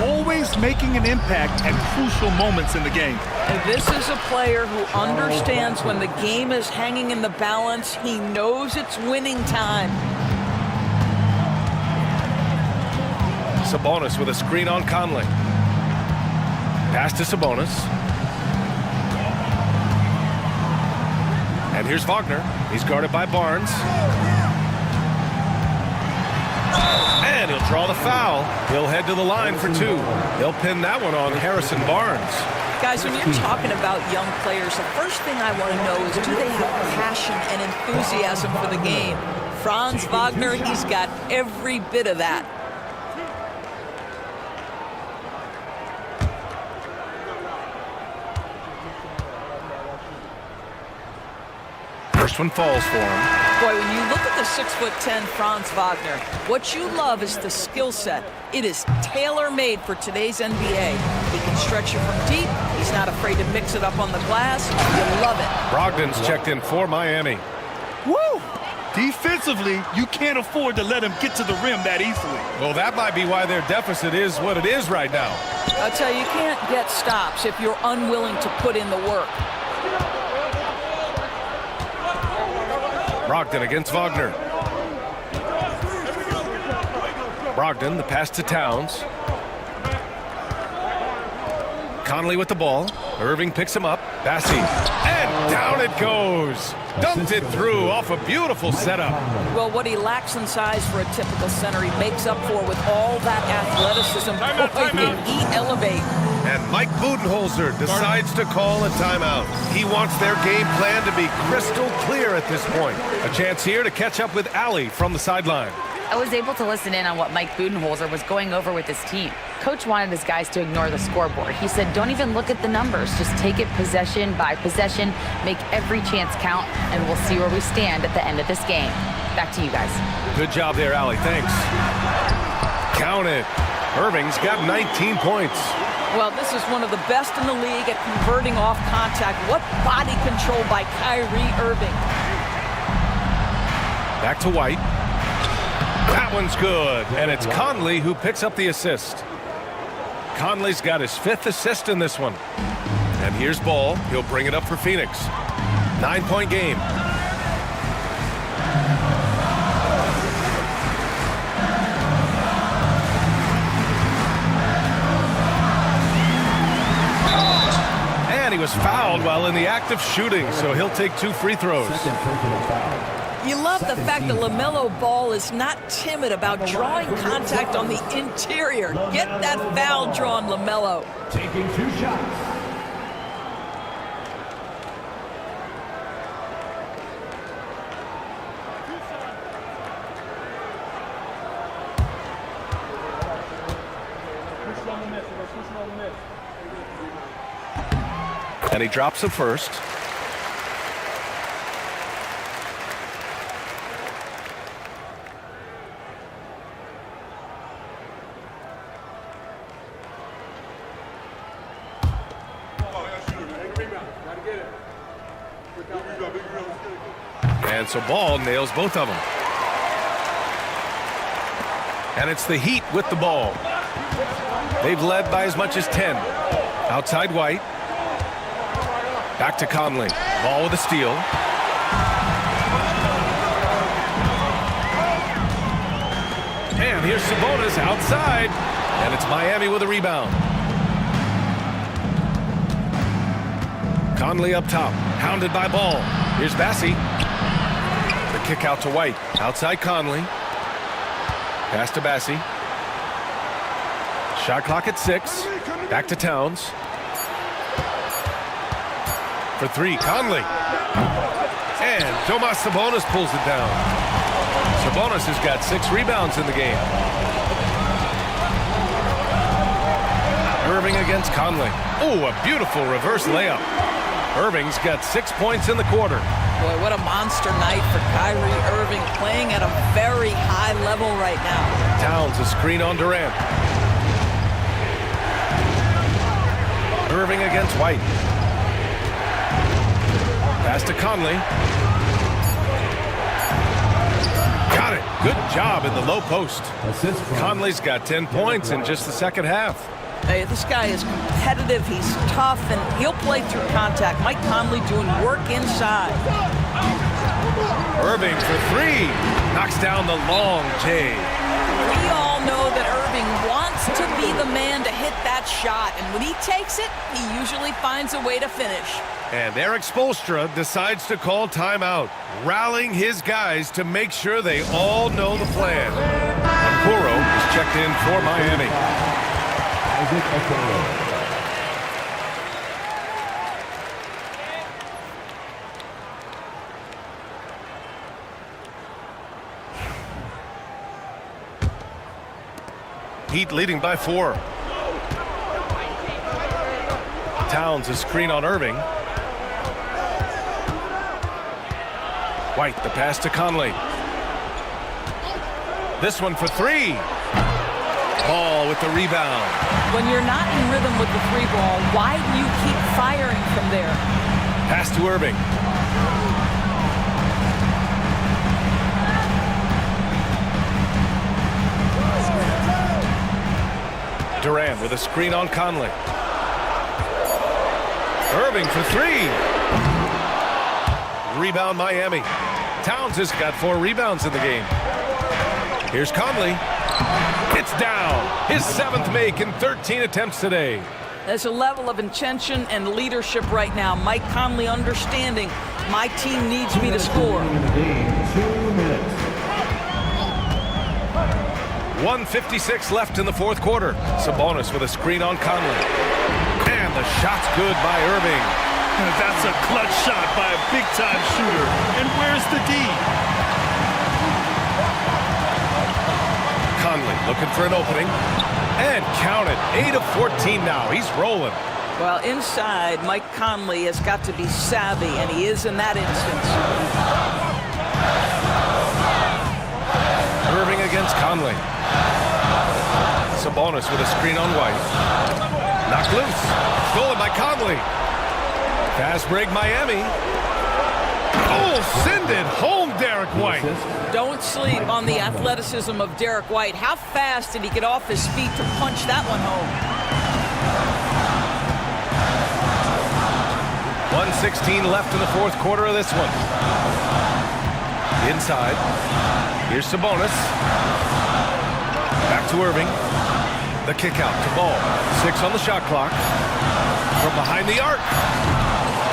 Always making an impact at crucial moments in the game. And this is a player who understands when the game is hanging in the balance. He knows it's winning time. Sabonis with a screen on Conley. Pass to Sabonis. And here's Wagner. He's guarded by Barnes. And he'll draw the foul. He'll head to the line for two. He'll pin that one on Harrison Barnes. Guys, when you're talking about young players, the first thing I want to know is, do they have passion and enthusiasm for the game? Franz Wagner, he's got every bit of that. First one falls for him. Boy, when you look at the 6'10" Franz Wagner, what you love is the skill set. It is tailor-made for today's NBA. He can stretch you from deep. He's not afraid to mix it up on the glass. You love it. Brogdon's checked in for Miami. Woo! Defensively, you can't afford to let him get to the rim that easily. Well, that might be why their deficit is what it is right now. I'll tell you, you can't get stops if you're unwilling to put in the work. Brogdon against Wagner. Brogdon, the pass to Towns. Conley with the ball. Irving picks him up. Bassey. And down it goes. Dumped it through off a beautiful setup. Well, what he lacks in size for a typical center, he makes up for with all that athleticism. He elevate. And Mike Budenholzer decides to call a timeout. He wants their game plan to be crystal clear at this point. A chance here to catch up with Allie from the sideline. I was able to listen in on what Mike Budenholzer was going over with his team. Coach wanted his guys to ignore the scoreboard. He said, don't even look at the numbers. Just take it possession by possession, make every chance count, and we'll see where we stand at the end of this game. Back to you guys. Good job there, Allie. Thanks. Count it. Irving's got 19 points. Well, this is one of the best in the league at converting off contact. What body control by Kyrie Irving. Back to White. That one's good. And it's Conley who picks up the assist. Conley's got his 5th assist in this one. And here's Ball. He'll bring it up for Phoenix. 9-point game. And he was fouled while in the act of shooting, so he'll take 2 free throws. You love the fact that LaMelo Ball is not timid about drawing contact on the interior. Get that foul drawn, LaMelo. Taking 2 shots. And he drops it first. And so Ball nails both of them. And it's the Heat with the ball. They've led by as much as 10. Outside White. Back to Conley. Ball with a steal. And here's Sabonis outside. And it's Miami with a rebound. Conley up top. Hounded by Ball. Here's Bassey. The kick out to White. Outside Conley. Pass to Bassey. Shot clock at 6. Back to Towns. For 3, Conley. And Domas Sabonis pulls it down. Sabonis has got 6 rebounds in the game. Irving against Conley. Oh, a beautiful reverse layup. Irving's got 6 points in the quarter. Boy, what a monster night for Kyrie Irving, playing at a very high level right now. Towns a screen on Durant. Irving against White. Pass to Conley. Got it. Good job in the low post. Conley's got 10 points in just the second half. Hey, this guy is competitive, he's tough, and he'll play through contact. Mike Conley doing work inside. Irving for 3. Knocks down the long J. We all all know that Irving wants to be the man to hit that shot, and when he takes it, he usually finds a way to finish. And Eric Spoelstra decides to call timeout, rallying his guys to make sure they all know the plan. Okoro is checked in for Miami. Isaac Okoro. Heat leading by 4. Towns a screen on Irving. White, the pass to Conley. This one for 3. Ball with the rebound. When you're not in rhythm with the 3 ball, why do you keep firing from there? Pass to Irving. Durant with a screen on Conley. Irving for 3. Rebound Miami. Towns has got 4 rebounds in the game. Here's Conley. It's down. His 7th make in 13 attempts today. There's a level of intention and leadership right now. Mike Conley understanding my team needs me to score. 1:56 left in the 4th quarter. Sabonis with a screen on Conley. And the shot's good by Irving. That's a clutch shot by a big-time shooter. And where's the D? Conley looking for an opening. And count it. 8 of 14 now. He's rolling. Well, inside, Mike Conley has got to be savvy, and he is in that instance. Irving against Conley. Sabonis with a screen on White. Knocked loose. Stolen by Conley. Fast break Miami. Oh, send it home, Derek White. Don't sleep on the athleticism of Derek White. How fast did he get off his feet to punch that one home? 1:16 left in the 4th quarter of this one. Inside. Here's Sabonis. Back to Irving. The kick out to Ball. 6 on the shot clock. From behind the arc.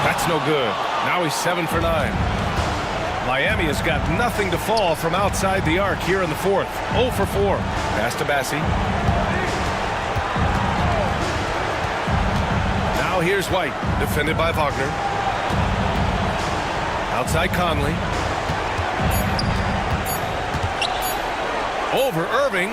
That's no good. Now he's 7 for 9. Miami has got nothing to fall from outside the arc here in the 4th. 0 for 4. Pass to Bassi. Now here's White, defended by Wagner. Outside Conley. Over Irving.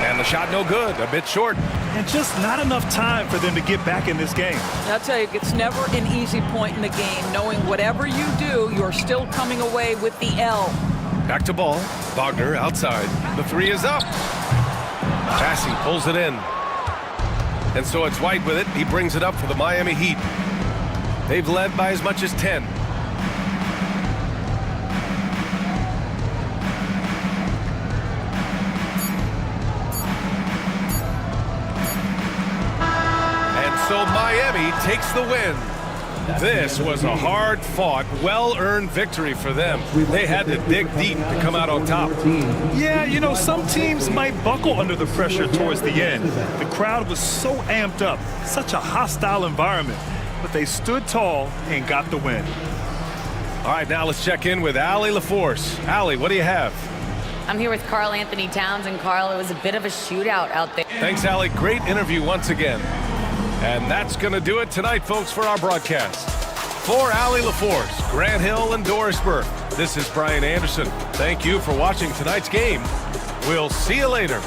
And the shot no good, a bit short. And just not enough time for them to get back in this game. I'll tell you, it's never an easy point in the game, knowing whatever you do, you're still coming away with the L. Back to Ball. Wagner outside. The 3 is up. Bassi pulls it in. And so it's White with it. He brings it up for the Miami Heat. They've led by as much as 10. So Miami takes the win. This was a hard-fought, well-earned victory for them. They had to dig deep to come out on top. Yeah, you know, some teams might buckle under the pressure towards the end. The crowd was so amped up, such a hostile environment. But they stood tall and got the win. All right, now let's check in with Allie LaForce. Allie, what do you have? I'm here with Karl Anthony Towns, and Karl, it was a bit of a shootout out there. Thanks, Allie. Great interview once again. And that's going to do it tonight, folks, for our broadcast. For Allie LaForce, Grant Hill, and Doris Burke, this is Brian Anderson. Thank you for watching tonight's game. We'll see you later.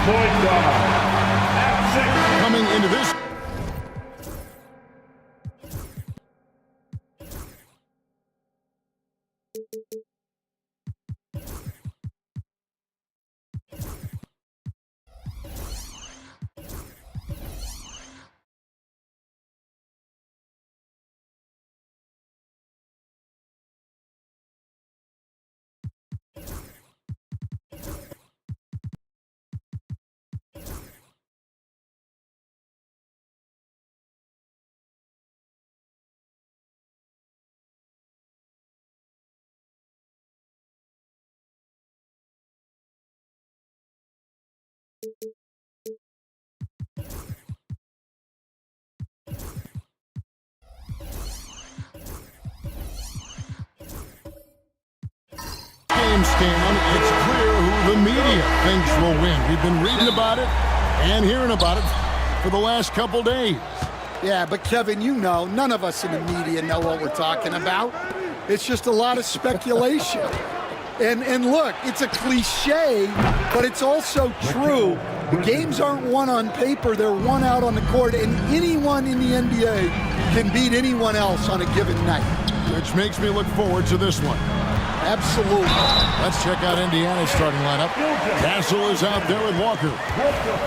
Point guard. At 6. Coming into this. Game scan, it's clear who the media thinks will win. We've been reading about it and hearing about it for the last couple days. Yeah, but Kevin, you know, none of us in the media know what we're talking about. It's just a lot of speculation. And look, it's a cliche, but it's also true. The games aren't won on paper, they're won out on the court, and anyone in the NBA can beat anyone else on a given night. Which makes me look forward to this one. Absolutely. Let's check out Indiana's starting lineup. Castle is out there with Walker.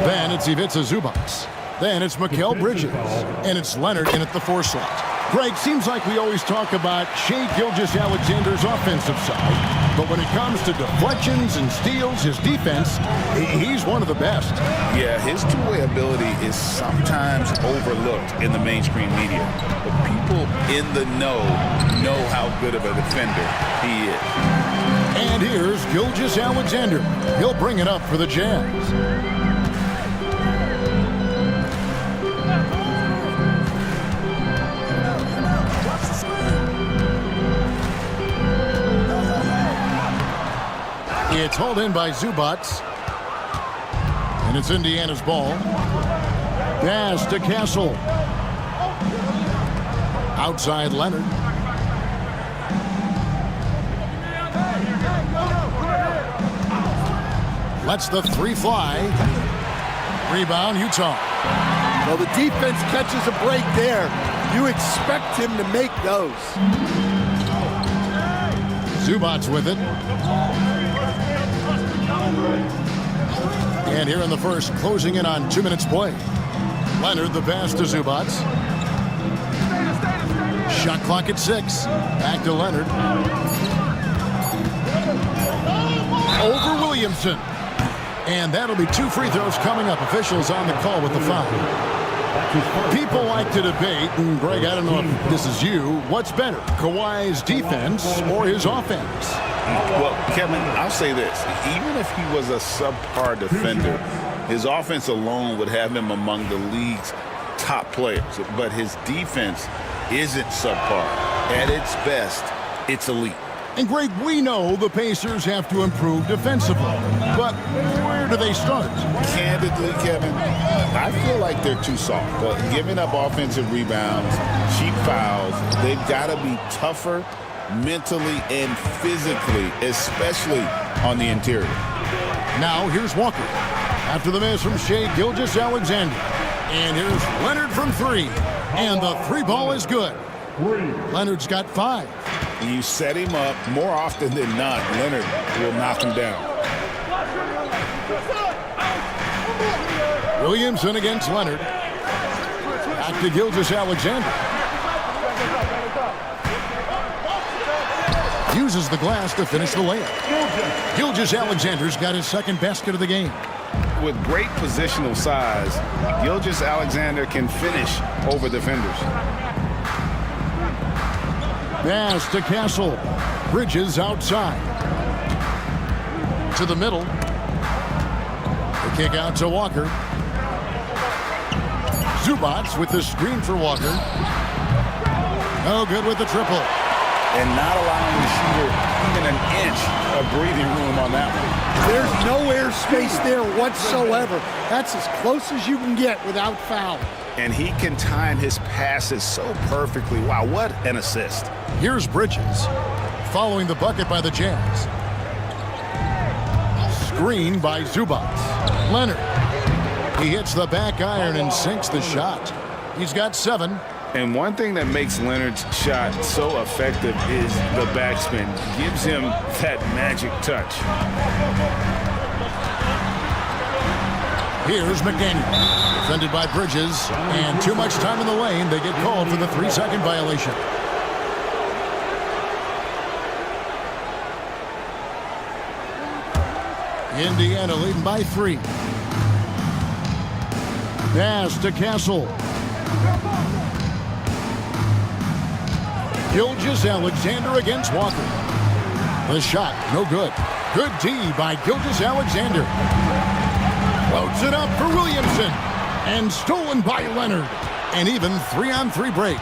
Then it's Ivica Zubac. Then it's Mikal Bridges. And it's Leonard in at the 4 slot. Greg, seems like we always talk about Shai Gilgeous-Alexander's offensive side, but when it comes to deflections and steals, his defense, he's one of the best. Yeah, his two-way ability is sometimes overlooked in the mainstream media, but people in the know how good of a defender he is. And here's Gilgeous-Alexander. He'll bring it up for the Jazz. It's hauled in by Zubac. And it's Indiana's ball. Pass to Castle. Outside Leonard. Lets the 3 fly. Rebound, Utah. Well, the defense catches a break there. You expect him to make those. Zubac with it. And here in the first, closing in on 2 minutes play. Leonard, the pass to Zubac. Shot clock at 6. Back to Leonard. Over Williamson. And that'll be 2 free throws coming up. Officials on the call with the foul. People like to debate, and Greg, I don't know if this is you, what's better, Kawhi's defense or his offense? Well, Kevin, I'll say this. Even if he was a subpar defender, his offense alone would have him among the league's top players. But his defense isn't subpar. At its best, it's elite. And, Greg, we know the Pacers have to improve defensively. But where do they start? Candidly, Kevin, I feel like they're too soft. Giving up offensive rebounds, cheap fouls, they've got to be tougher mentally and physically, especially on the interior. Now here's Walker. After the miss from Shai Gilgeous-Alexander. And here's Leonard from 3. And the 3 ball is good. Leonard's got 5. You set him up more often than not, Leonard will knock him down. Williamson against Leonard. Back to Gilgeous-Alexander. Uses the glass to finish the layup. Gilgeous-Alexander's got his 2nd basket of the game. With great positional size, Gilgeous-Alexander can finish over defenders. Pass to Castle. Bridges outside. To the middle. The kick out to Walker. Zubac with the screen for Walker. No good with the triple. And not allowing the shooter even an inch of breathing room on that one. There's no air space there whatsoever. That's as close as you can get without foul. And he can time his passes so perfectly. Wow, what an assist. Here's Bridges, following the bucket by the Jazz. Screen by Zubac. Leonard He hits the back iron and sinks the shot. He's got 7. And one thing that makes Leonard's shot so effective is the backspin. Gives him that magic touch. Here's McDaniel. Defended by Bridges. And too much time in the lane. They get called for the 3-second violation. Indiana leading by 3. Pass to Castle. Gilgeous-Alexander against Walker. The shot, no good. Good D by Gilgeous-Alexander. Floats it up for Williamson. And stolen by Leonard. An even 3-on-3 break.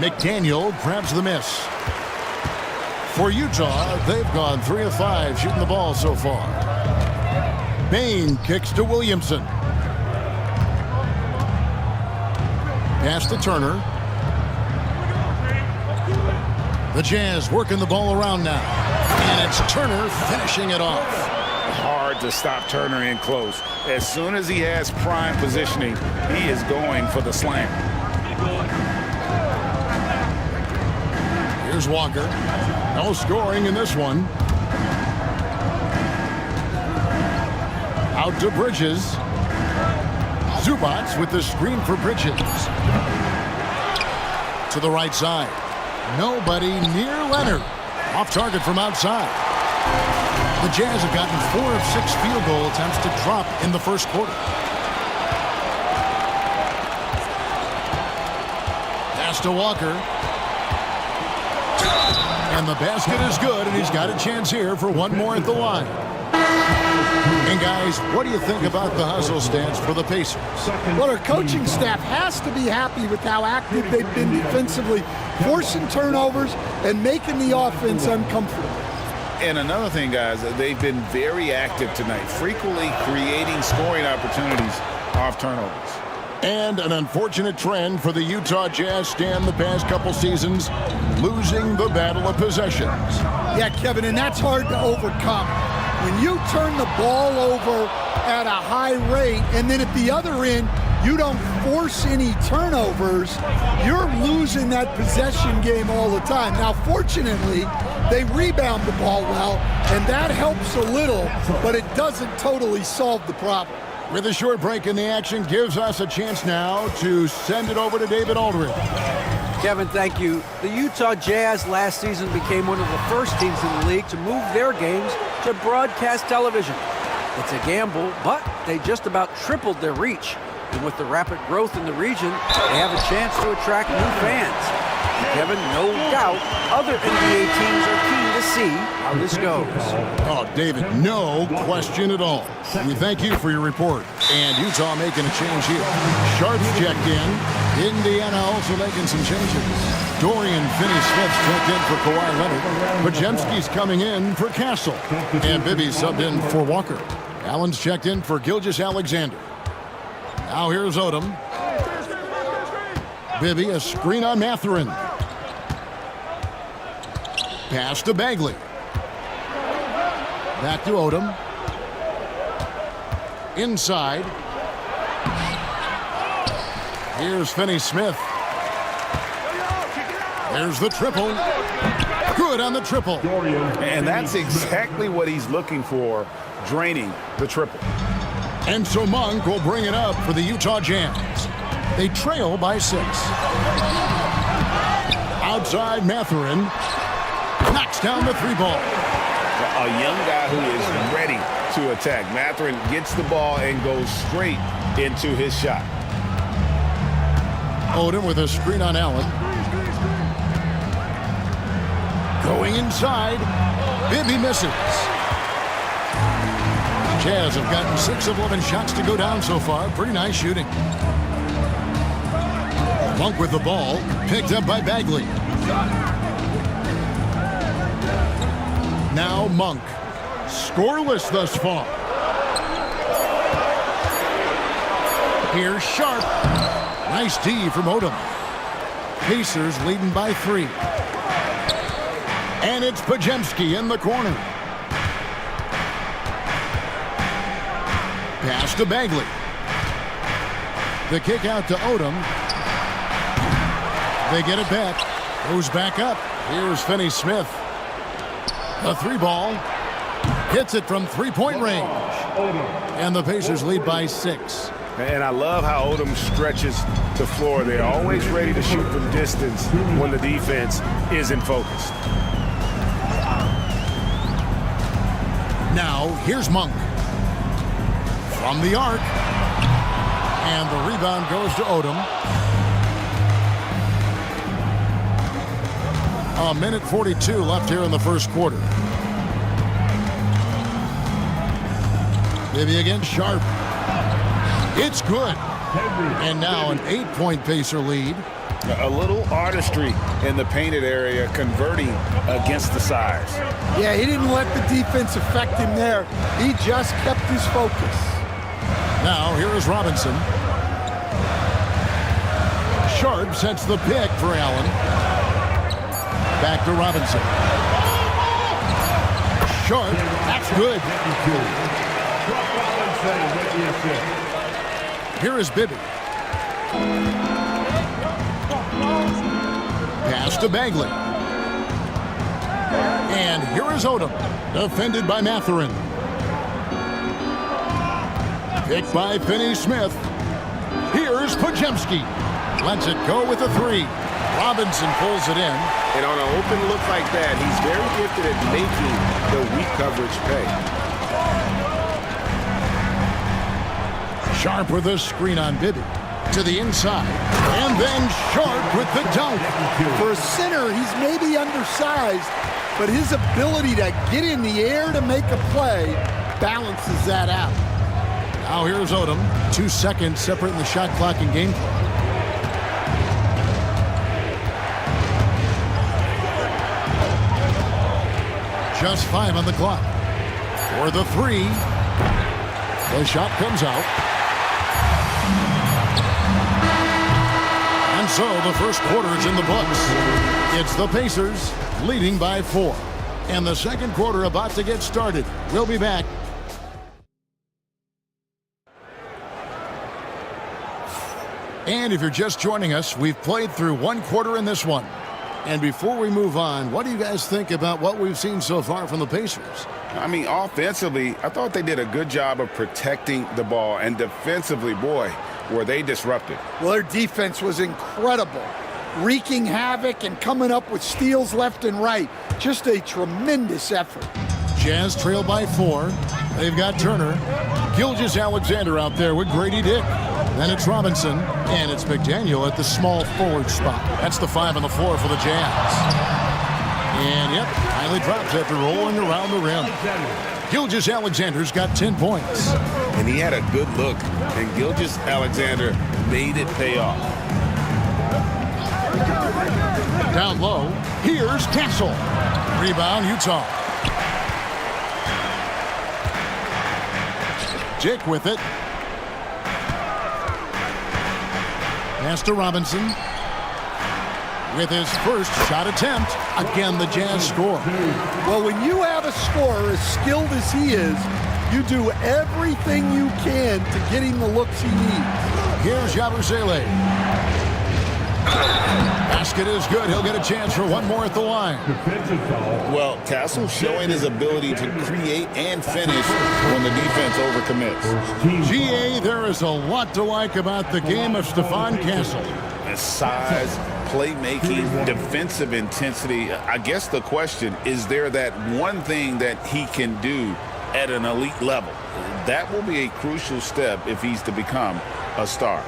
McDaniel grabs the miss. For Utah, they've gone 3 of 5 shooting the ball so far. Bain kicks to Williamson. Pass to Turner. The Jazz working the ball around now. And it's Turner finishing it off. Hard to stop Turner in close. As soon as he has prime positioning, he is going for the slam. Here's Walker. No scoring in this one. Out to Bridges. Zubats with the screen for Bridges. To the right side. Nobody near Leonard. Off target from outside. The Jazz have gotten 4 of 6 field goal attempts to drop in the first quarter. Pass to Walker. And the basket is good, and he's got a chance here for one more at the line. And guys, what do you think about the hustle stance for the Pacers? Well, our coaching staff has to be happy with how active they've been defensively, forcing turnovers and making the offense uncomfortable. And another thing, guys, they've been very active tonight, frequently creating scoring opportunities off turnovers. And an unfortunate trend for the Utah Jazz stand the past couple seasons, losing the battle of possessions. Yeah, Kevin, and that's hard to overcome. When you turn the ball over at a high rate, and then at the other end, you don't force any turnovers, you're losing that possession game all the time. Now, fortunately, they rebound the ball well, and that helps a little, but it doesn't totally solve the problem. With a short break in the action, gives us a chance now to send it over to David Aldridge. Kevin, thank you. The Utah Jazz last season became one of the first teams in the league to move their games to broadcast television. It's a gamble, but they just about tripled their reach. And with the rapid growth in the region, they have a chance to attract new fans. And Kevin, no doubt, other NBA teams are keen to see how this goes. Oh, David, no question at all. We thank you for your report. And Utah making a change here. Sharps checked in. Indiana also making some changes. Dorian Finney-Smith checked in for Kawhi Leonard. Podziemski's coming in for Castle. And Bibby subbed in for Walker. Allen's checked in for Gilgeous-Alexander. Now here's Odom. Bibby, a screen on Mathurin. Pass to Bagley. Back to Odom. Inside. Here's Finney-Smith. There's the triple. Good on the triple. And that's exactly what he's looking for, draining the triple. And so Monk will bring it up for the Utah Jazz. They trail by 6. Outside Mathurin. Knocks down the 3-ball. A young guy who is ready to attack. Mathurin gets the ball and goes straight into his shot. Odom with a screen on Allen. Going inside. Bibby misses. Jazz have gotten 6 of 11 shots to go down so far. Pretty nice shooting. Monk with the ball. Picked up by Bagley. Now Monk. Scoreless thus far. Here's Sharp. Nice D from Odom. Pacers leading by 3. And it's Podziemski in the corner. Pass to Bagley. The kick out to Odom. They get it back. Goes back up. Here's Finney-Smith. A 3-ball. Hits it from three-point range. And the Pacers lead by 6. And I love how Odom stretches the floor. They're always ready to shoot from distance when the defense isn't focused. Now, here's Monk. From the arc. And the rebound goes to Odom. A minute 42 left here in the first quarter. Maybe against Sharp. It's good. And now an 8-point Pacer lead. A little artistry in the painted area, converting against the size. Yeah, he didn't let the defense affect him there. He just kept his focus. Now, here is Robinson. Sharp sets the pick for Allen. Back to Robinson. Sharp, that's good. Here is Bibby. Pass to Bagley. And here is Odom. Defended by Mathurin. Picked by Finney-Smith. Here's Podziemski. Lets it go with a 3. Robinson pulls it in. And on an open look like that, he's very gifted at making the weak coverage pay. Sharp with a screen on Bibby. To the inside. And then Sharp with the dunk. For a center, he's maybe undersized, but his ability to get in the air to make a play balances that out. Now here's Odom. 2 seconds separating the shot clock and game clock. Just 5 on the clock. For the 3. The shot comes out. And so the first quarter is in the books. It's the Pacers leading by 4. And the second quarter about to get started. We'll be back. And if you're just joining us, we've played through 1 quarter in this one. And before we move on, what do you guys think about what we've seen so far from the Pacers? I mean, offensively, I thought they did a good job of protecting the ball. And defensively, boy, were they disrupted. Well, their defense was incredible. Wreaking havoc and coming up with steals left and right. Just a tremendous effort. Jazz trail by 4. They've got Turner. Gilgeous-Alexander out there with Grady Dick. Then it's Robinson, and it's McDaniel at the small forward spot. That's the 5 on the floor for the Jazz. And, yep, finally drops after rolling around the rim. Gilgeous-Alexander's got 10 points. And he had a good look, and Gilgeous-Alexander made it pay off. Down low, here's Castle. Rebound, Utah. Dick with it. Pass to Robinson. With his first shot attempt. Again, the Jazz score. Well, when you have a scorer as skilled as he is, you do everything you can to get him the looks he needs. Here's Yabusele. Basket is good. He'll get a chance for one more at the line. Well, Castle showing his ability to create and finish when the defense overcommits. GA, there is a lot to like about the game of Stephon Castle. His size, playmaking, defensive intensity. I guess the question, is there that one thing that he can do at an elite level? That will be a crucial step if he's to become a star.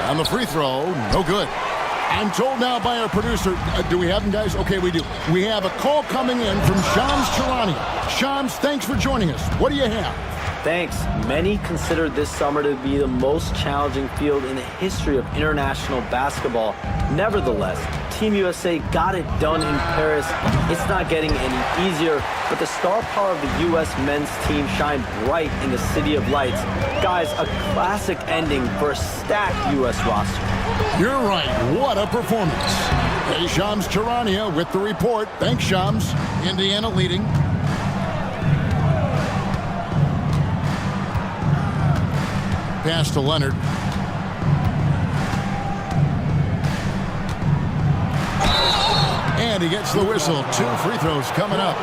On the free throw, no good. I'm told now by our producer, do we have them, guys? Okay, we do. We have a call coming in from Shams Charania. Shams, thanks for joining us. What do you have? Thanks. Many consider this summer to be the most challenging field in the history of international basketball. Nevertheless, Team USA got it done in Paris. It's not getting any easier, but the star power of the U.S. men's team shined bright in the City of Lights. Guys, a classic ending for a stacked U.S. roster. You're right. What a performance. Hey, Shams Charania with the report. Thanks, Shams. Indiana leading. Pass to Leonard. And he gets the whistle. 2 free throws coming up.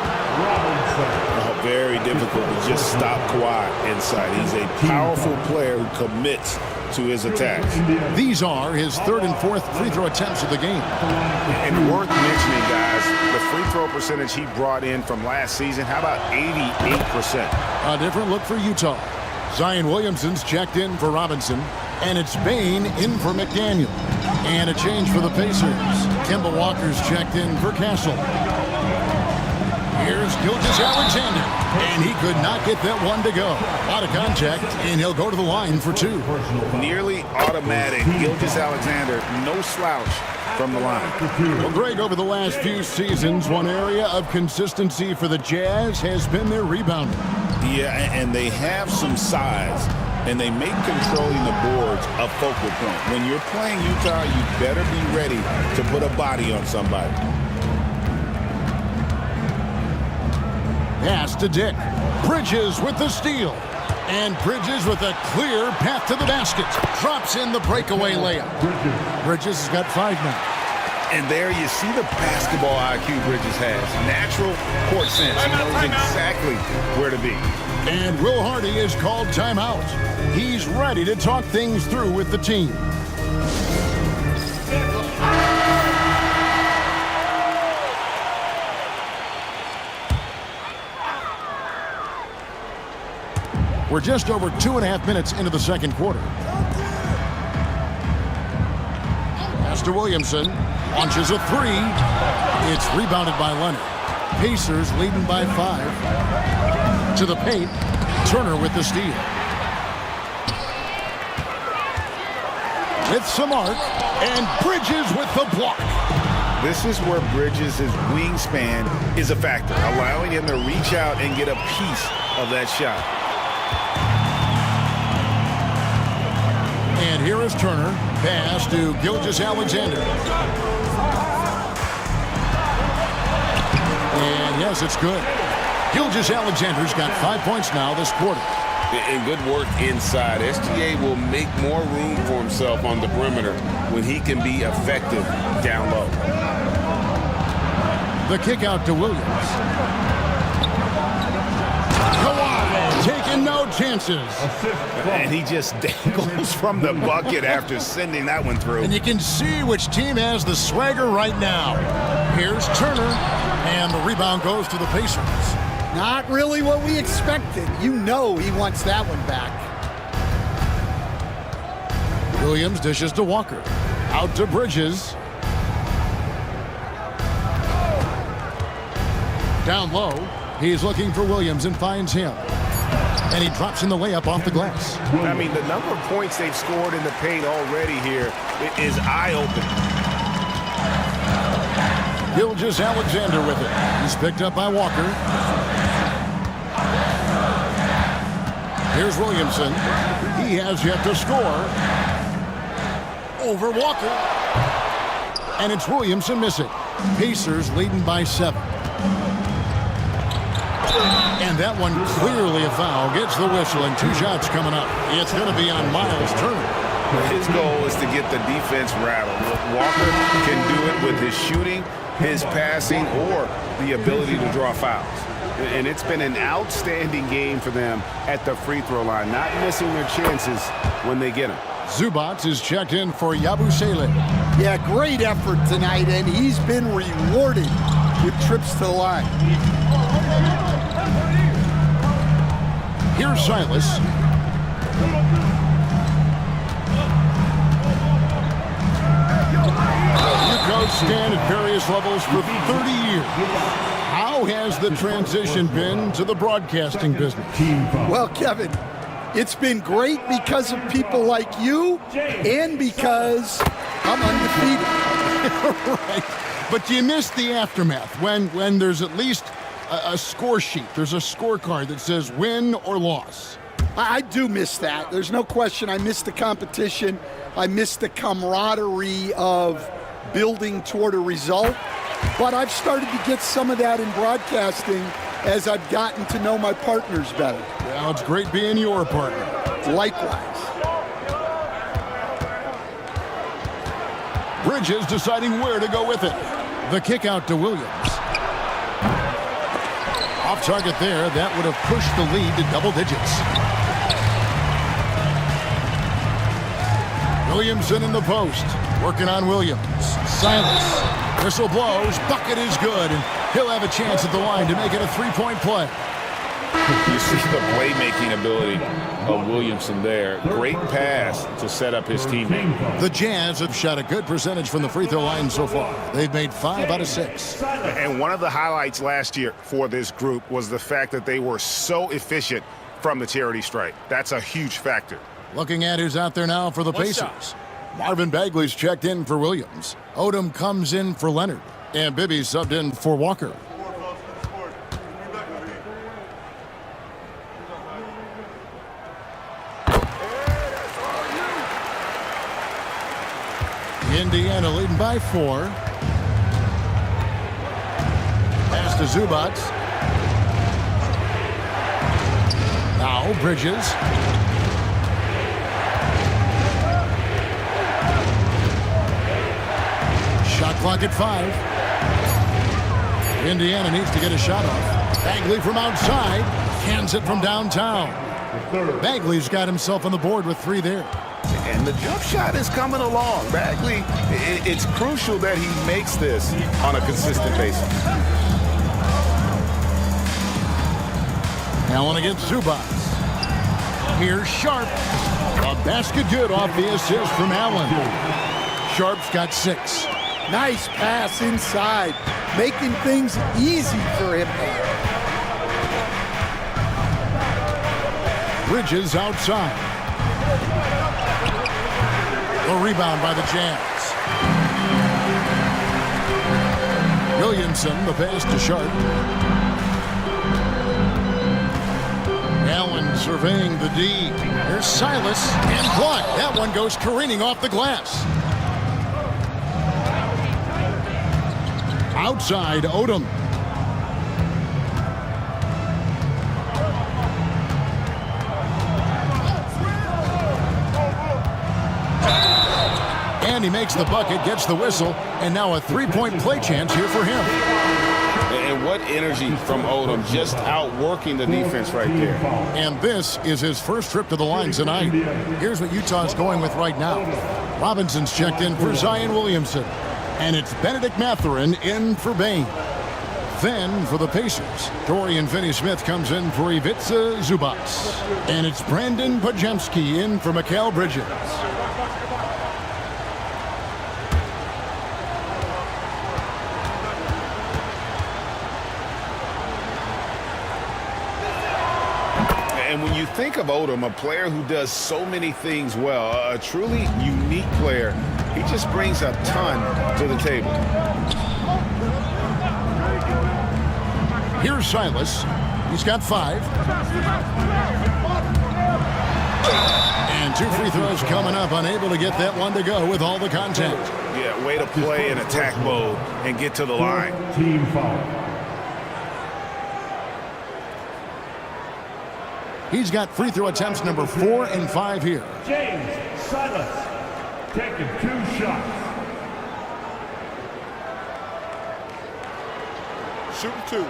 Very difficult to just stop Kawhi inside. He's a powerful player who commits to his attacks. These are his 3rd and 4th free throw attempts of the game. And worth mentioning, guys, the free throw percentage he brought in from last season, how about 88%? A different look for Utah. Zion Williamson's checked in for Robinson, and it's Bain in for McDaniel. And a change for the Pacers. Kemba Walker's checked in for Castle. Here's Gilgeous-Alexander, and he could not get that one to go. Out of contact, and he'll go to the line for 2. Nearly automatic. Gilgeous-Alexander, no slouch from the line. Well, Greg, over the last few seasons, one area of consistency for the Jazz has been their rebounding. Yeah, and they have some size, and they make controlling the boards a focal point. When you're playing Utah, you better be ready to put a body on somebody. Pass to Dick. Bridges with the steal. And Bridges with a clear path to the basket. Drops in the breakaway layup. Bridges has got 5 now. And there you see the basketball IQ Bridges has. Natural court sense. He knows exactly where to be. And Will Hardy is called timeout. He's ready to talk things through with the team. We're just over 2.5 minutes into the second quarter. Pass to Williamson. Launches a 3. It's rebounded by Leonard. Pacers leading by 5. To the paint. Turner with the steal. With some arc. And Bridges with the block. This is where Bridges' wingspan is a factor, allowing him to reach out and get a piece of that shot. And here is Turner. Pass to Gilgeous-Alexander. And yes, it's good. Gilgeous-Alexander's got 5 points now this quarter. And good work inside. SGA will make more room for himself on the perimeter when he can be effective down low. The kick out to Williams. Kawhi taking no chances. And he just dangles from the bucket after sending that one through. And you can see which team has the swagger right now. Here's Turner, and the rebound goes to the Pacers. Not really what we expected. You know he wants that one back. Williams dishes to Walker. Out to Bridges. Down low, he's looking for Williams and finds him. And he drops in the layup off the glass. I mean, the number of points they've scored in the paint already here is eye-opening. Gilgeous-Alexander with it. He's picked up by Walker. Here's Williamson. He has yet to score. Over Walker. And it's Williamson missing. Pacers leading by 7. And that one clearly a foul. Gets the whistle and 2 shots coming up. It's going to be on Miles Turner. His goal is to get the defense rattled. Walker can do it with his shooting, his passing, or the ability to draw fouls. And it's been an outstanding game for them at the free throw line, not missing their chances when they get them. Zubac is checked in for Yabusele. Yeah, great effort tonight, and he's been rewarded with trips to the line. Here's Silas. You coach stand at various levels for 30 years. How How has the transition been to the broadcasting business? Well, Kevin, it's been great because of people like you and because I'm undefeated. Right. But you miss the aftermath when there's at least a score sheet. There's a scorecard that says win or loss. I do miss that. There's no question. I miss the competition. I miss the camaraderie of building toward a result. But I've started to get some of that in broadcasting as I've gotten to know my partners better. Well, it's great being your partner. Likewise. Bridges deciding where to go with it. The kick out to Williams. Off target there. That would have pushed the lead to double digits. Williamson in the post. Working on Williams. Silas. Whistle blows. Bucket is good. And he'll have a chance at the line to make it a three-point play. You see the playmaking ability of Williamson there. Great pass to set up his teammate. The Jazz have shot a good percentage from the free throw line so far. They've made 5 out of 6. And one of the highlights last year for this group was the fact that they were so efficient from the charity stripe. That's a huge factor. Looking at who's out there now for the Pacers. Marvin Bagley's checked in for Williams. Odom comes in for Leonard. And Bibby subbed in for Walker. Indiana leading by 4. Pass to Zubac. Now Bridges. Shot clock at 5. Indiana needs to get a shot off. Bagley from outside. Cans it from downtown. Bagley's got himself on the board with 3 there. And the jump shot is coming along. Bagley, it's crucial that he makes this on a consistent basis. Allen against Zubac. Here's Sharp. A basket good off the assist from Allen. Sharp's got 6. Nice pass inside, making things easy for him. Bridges outside. The rebound by the Jazz. Williamson, the pass to Sharp. Allen surveying the D. Here's Silas and blocked. That one goes careening off the glass. Outside, Odom. And he makes the bucket, gets the whistle, and now a three-point play chance here for him. And what energy from Odom, just outworking the defense right there. And this is his first trip to the line tonight. Here's what Utah's going with right now. Robinson's checked in for Zion Williamson. And it's Benedict Mathurin in for Bane. Then for the Pacers, Dorian Finney-Smith comes in for Ivica Zubac. And it's Brandon Podziemski in for Mikal Bridges. And when you think of Odom, a player who does so many things well, a truly unique player, he just brings a ton to the table. Here's Silas. He's got 5. And 2 free throws coming up. Unable to get that one to go with all the contact. Yeah, way to play in attack mode and get to the line. Team foul. He's got free throw attempts number 4 and 5 here. James Silas taking 2 shots. Shooting 2.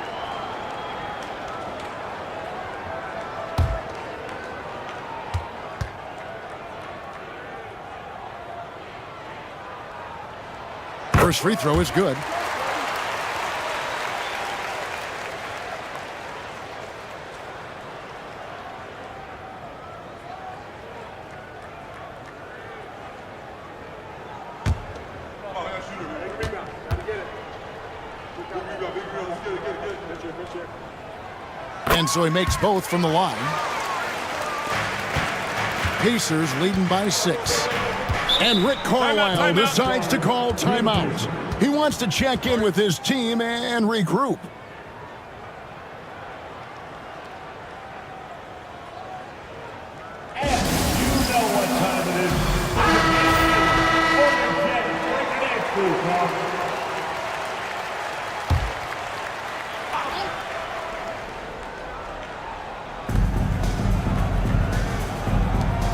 First free throw is good. And so he makes both from the line. Pacers leading by 6. And Rick Carlisle decides to call timeout. He wants to check in with his team and regroup.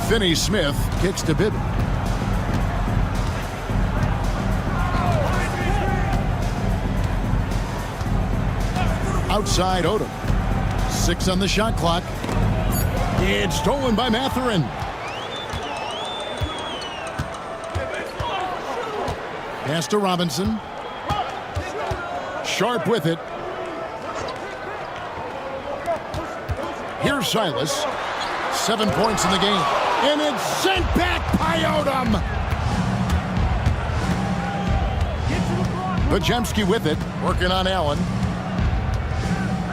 Finney Smith kicks to Bibby. Outside Odom. 6 on the shot clock. It's stolen by Mathurin. Pass to Robinson. Sharp with it. Here's Silas. 7 points in the game. And it's sent back by Odom. Podziemski with it. Working on Allen.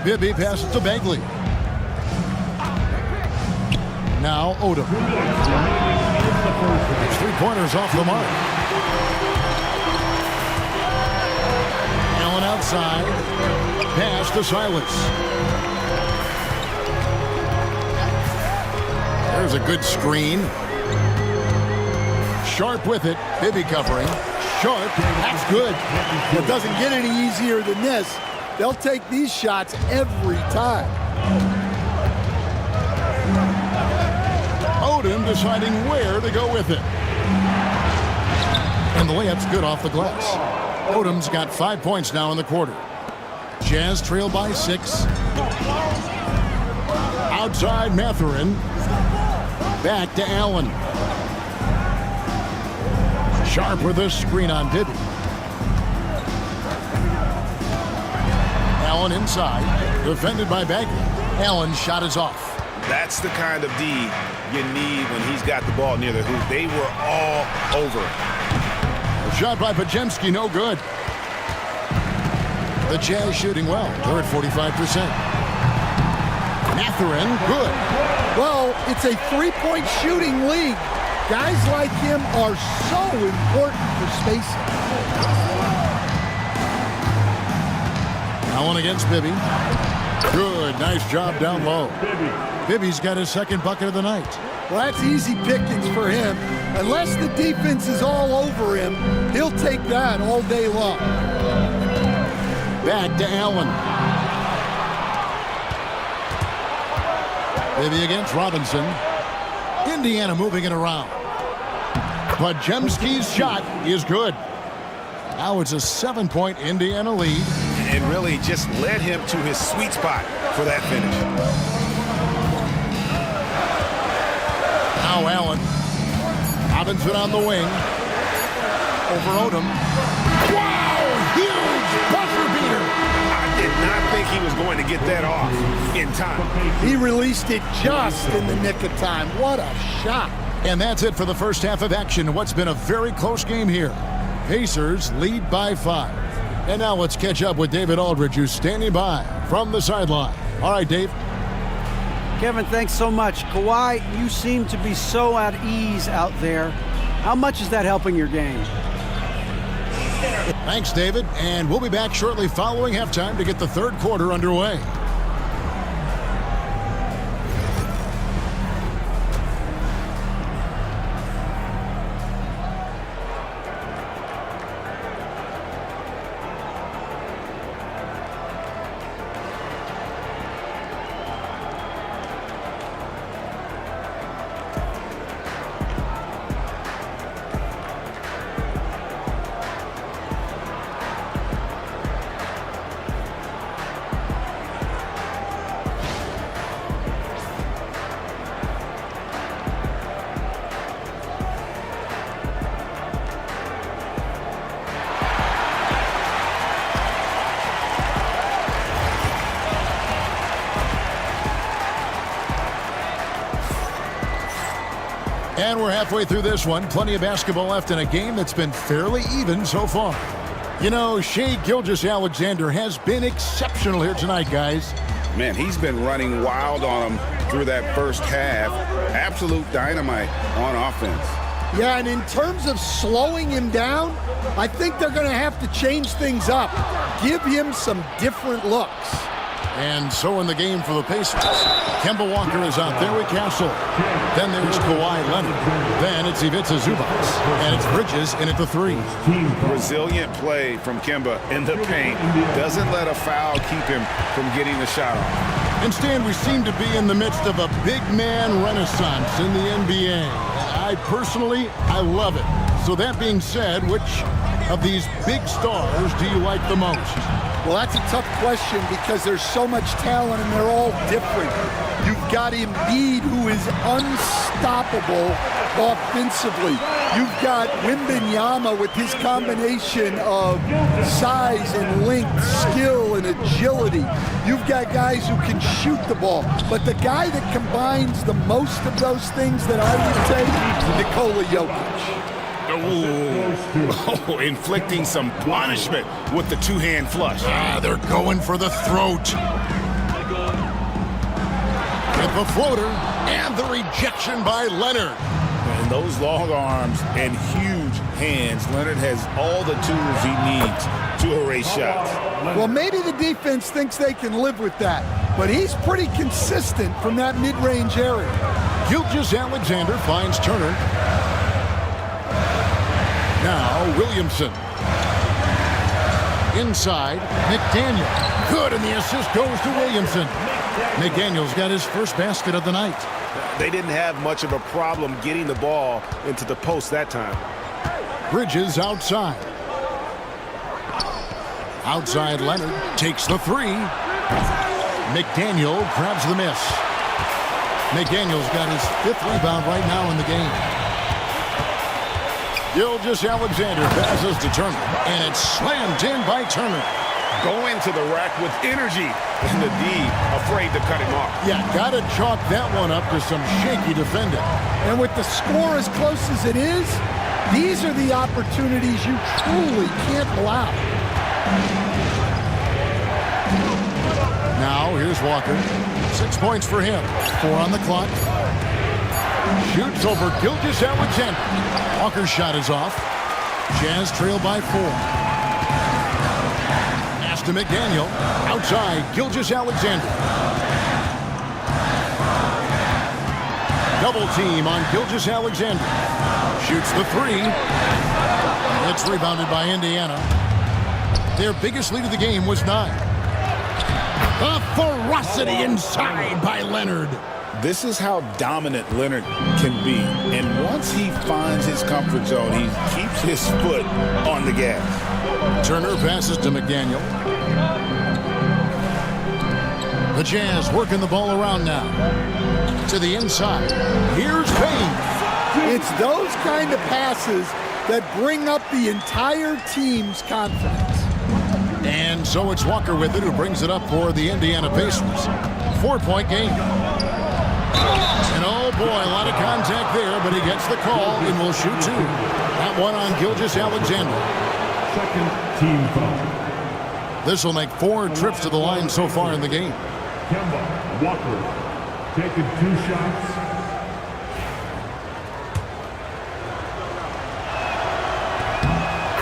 Bibby passes to Bagley. Now Odom. 3-pointers off the mark. Allen outside. Pass to Silas. There's a good screen. Sharp with it. Bibby covering. Sharp. That's good. It doesn't get any easier than this. They'll take these shots every time. Odom deciding where to go with it. And the layup's good off the glass. Odom's got 5 points now in the quarter. Jazz trail by 6. Outside Mathurin. Back to Allen. Sharp with a screen on Bibby. Allen inside. Defended by Bagley. Allen's shot is off. That's the kind of D you need when he's got the ball near the hoop. They were all over it. A shot by Podziemski, no good. The Jazz shooting well. They're at 45%. Mathurin, good. Well, it's a 3-point shooting league. Guys like him are so important for spacing. Allen against Bibby. Good, nice job down low. Bibby's got his second bucket of the night. Well, that's easy pickings for him. Unless the defense is all over him, he'll take that all day long. Back to Allen. Bibby against Robinson. Indiana moving it around. Podziemski's shot is good. Now it's a 7-point Indiana lead. And really just led him to his sweet spot for that finish. Now Allen. Robinson on the wing. Over Odom. Wow! Huge buzzer beater! I did not think he was going to get that off in time. He released it just in the nick of time. What a shot. And that's it for the first half of action. What's been a very close game here. Pacers lead by 5. And now let's catch up with David Aldridge, who's standing by from the sideline. All right, Dave. Kevin, thanks so much. Kawhi, you seem to be so at ease out there. How much is that helping your game? Thanks, David. And we'll be back shortly following halftime to get the third quarter underway. And we're halfway through this one. Plenty of basketball left in a game that's been fairly even so far. You know, Shai Gilgeous-Alexander has been exceptional here tonight, guys. Man, he's been running wild on him through that first half. Absolute dynamite on offense. Yeah, and in terms of slowing him down, I think they're going to have to change things up. Give him some different looks. And so in the game for the Pacers, Kemba Walker is out there with Castle. Then there's Kawhi Leonard. Then it's Ivica Zubac. And it's Bridges in at the 3. Resilient play from Kemba in the paint. Doesn't let a foul keep him from getting the shot off. And Stan, we seem to be in the midst of a big man renaissance in the NBA. I personally love it. So that being said, which of these big stars do you like the most? Well, that's a tough question because there's so much talent and they're all different. You've got Embiid, who is unstoppable offensively. You've got Wembanyama with his combination of size and length, skill and agility. You've got guys who can shoot the ball. But the guy that combines the most of those things that I would take, Nikola Jokic. Oh, inflicting some punishment with the two-hand flush. They're going for the throat. With the floater and the rejection by Leonard. And those long arms and huge hands, Leonard has all the tools he needs to erase shots. Well, maybe the defense thinks they can live with that, but he's pretty consistent from that mid-range area. Gilgeous-Alexander finds Turner. Now Williamson. Inside, McDaniel. Good, and the assist goes to Williamson. McDaniel's got his first basket of the night. They didn't have much of a problem getting the ball into the post that time. Bridges outside. Outside Leonard takes the 3. McDaniel grabs the miss. McDaniel's got his 5th rebound right now in the game. Gilgeous-Alexander passes to Turner, and it's slammed in by Turner. Going to the rack with energy, and the D afraid to cut him off. Yeah, got to chalk that one up to some shaky defending. And with the score as close as it is, these are the opportunities you truly can't allow. Now, here's Walker. 6 points for him. 4 on the clock. Shoots over Gilgeous-Alexander. Walker's shot is off. Jazz trail by 4. Pass to McDaniel. Outside, Gilgeous-Alexander. Double team on Gilgeous-Alexander. Shoots the 3. It's rebounded by Indiana. Their biggest lead of the game was 9. The ferocity inside by Leonard. This is how dominant Leonard can be. And once he finds his comfort zone, he keeps his foot on the gas. Turner passes to McDaniel. The Jazz working the ball around now. To the inside. Here's Payne. It's those kind of passes that bring up the entire team's confidence. And so it's Walker with it, who brings it up for the Indiana Pacers. 4-point game. And oh boy, a lot of contact there, but he gets the call and will shoot 2. That one on Gilgeous-Alexander. Second team foul. This will make 4 trips to the line so far in the game. Kemba Walker taking 2 shots.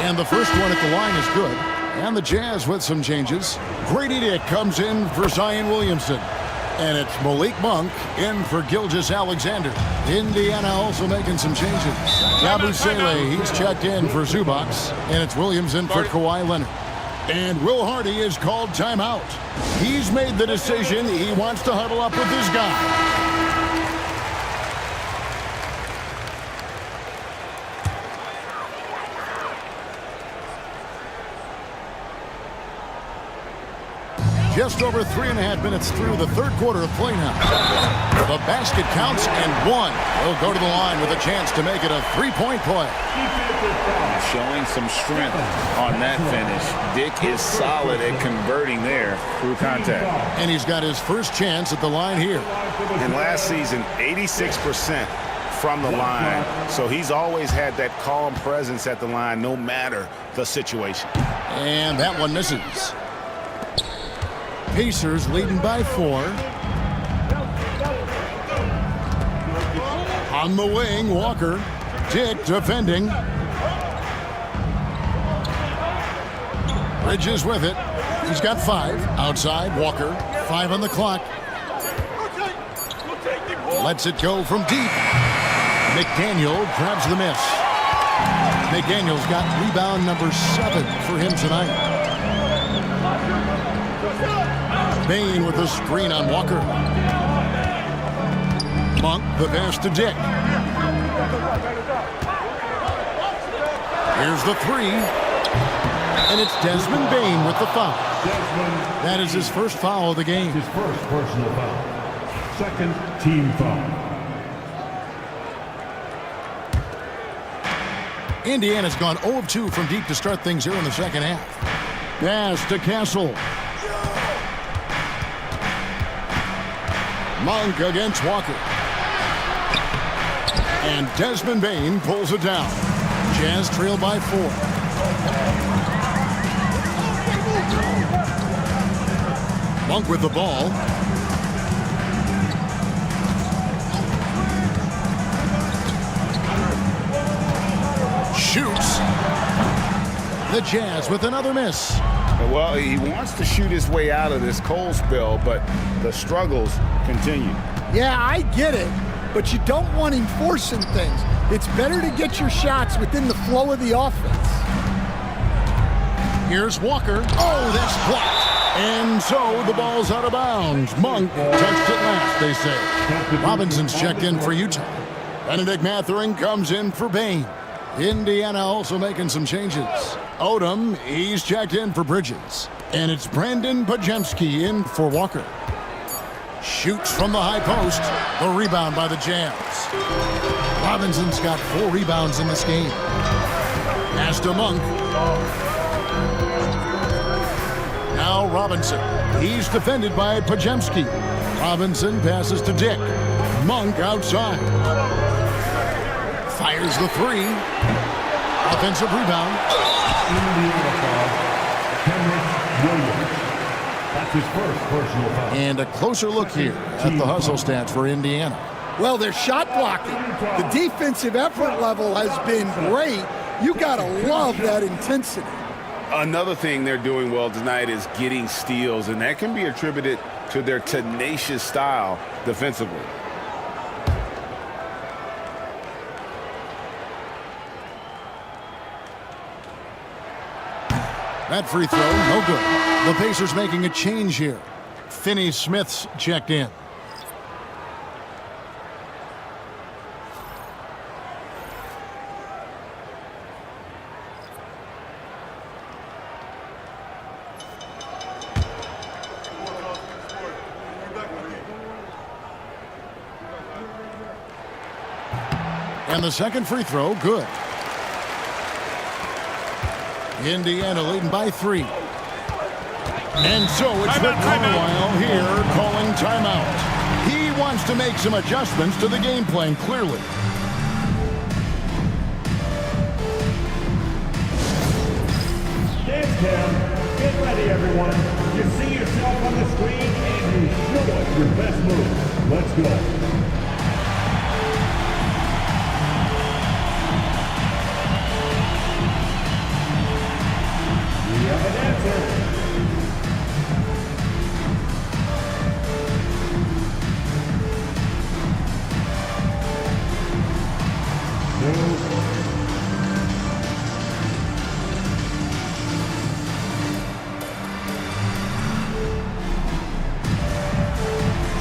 And the first one at the line is good. And the Jazz with some changes. Grady Dick comes in for Zion Williamson. And it's Malik Monk in for Gilgeous-Alexander. Indiana also making some changes. Yabusele, he's checked in for Zubac. And it's Williamson for Kawhi Leonard. And Will Hardy is called timeout. He's made the decision he wants to huddle up with his guy. Just over 3.5 minutes through the third quarter of play now. The basket counts and 1. He'll go to the line with a chance to make it a 3-point play. Showing some strength on that finish. Dick is solid at converting there through contact. And he's got his first chance at the line here. And last season, 86% from the line. So he's always had that calm presence at the line no matter the situation. And that one misses. Pacers leading by 4. On the wing, Walker. Dick defending. Bridges with it. He's got 5. Outside, Walker. 5 on the clock. Lets it go from deep. McDaniel grabs the miss. McDaniel's got rebound number 7 for him tonight. Bane with a screen on Walker. Monk, the pass to Dick. Here's the 3. And it's Desmond Bane with the foul. That is his first foul of the game. His first personal foul. Second team foul. Indiana's gone 0 of 2 from deep to start things here in the second half. Pass to Castle. Monk against Walker. And Desmond Bane pulls it down. Jazz trail by 4. Monk with the ball. Shoots. The Jazz with another miss. Well, he wants to shoot his way out of this cold spell, but the struggles continue. Yeah, I get it, but you don't want him forcing things. It's better to get your shots within the flow of the offense. Here's Walker. Oh, that's blocked. And so the ball's out of bounds. Monk touched it last, they say. Robinson's checked in for Utah. Benedict Mathurin comes in for Bane. Indiana also making some changes. Odom, he's checked in for Bridges. And it's Brandon Podziemski in for Walker. Shoots from the high post. The rebound by the Jazz. Robinson's got 4 rebounds in this game. Pass to Monk. Now Robinson. He's defended by Podziemski. Robinson passes to Dick. Monk outside. Fires the 3. Offensive rebound. Indiana foul. Kenrich Williams. That's his first personal foul. And a closer look here at the hustle stats for Indiana. Well, they're shot blocking. The defensive effort level has been great. You got to love that intensity. Another thing they're doing well tonight is getting steals, and that can be attributed to their tenacious style defensively. That free throw, no good. The Pacers making a change here. Finney Smith's checked in. And the second free throw, good. Indiana leading by 3. And so it's Rick Carlisle here calling timeout. He wants to make some adjustments to the game plan, clearly. Dance cam, get ready everyone. You see yourself on the screen and you show us your best move. Let's go. We have an answer.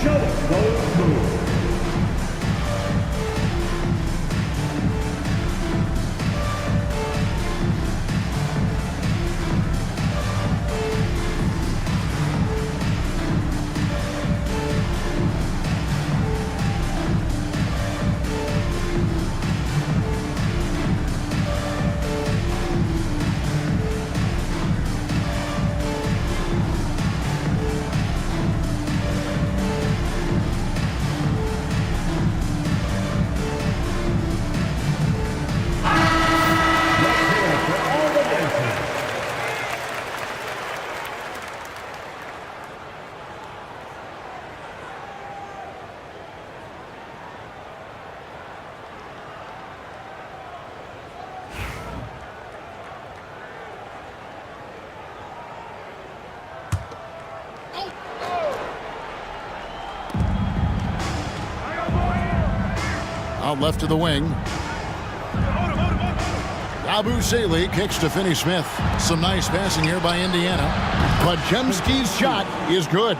Show us those moves. Out left to the wing. Yabusele kicks to Finney Smith. Some nice passing here by Indiana. Podziemski's shot is good.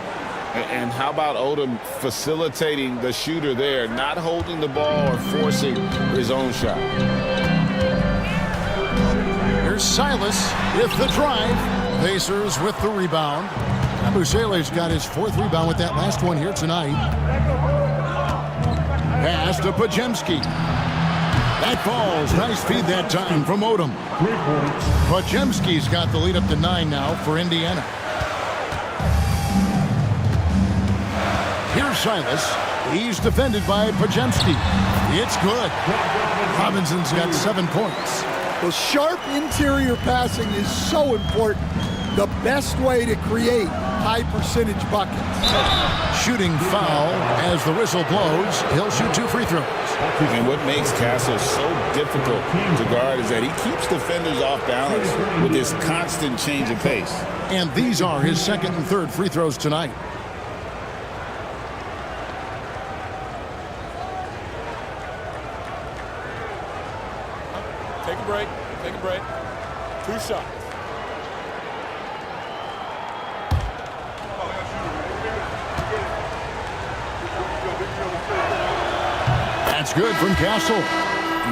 And how about Odom facilitating the shooter there, not holding the ball or forcing his own shot. Here's Silas with the drive. Pacers with the rebound. Yabusele's got his 4th rebound with that last one here tonight. Pass to Podziemski. That falls. Nice feed that time from Odom. Podziemski's got the lead up to 9 now for Indiana. Here's Silas. He's defended by Podziemski. It's good. Robinson's got 7 points. Well, sharp interior passing is so important. The best way to create high-percentage buckets. Shooting foul as the whistle blows. He'll shoot 2 free throws. And what makes Castle so difficult to guard is that he keeps defenders off balance with this constant change of pace. And these are his 2nd and 3rd free throws tonight. Take a break. Take a break. 2 shots. That's good from Castle.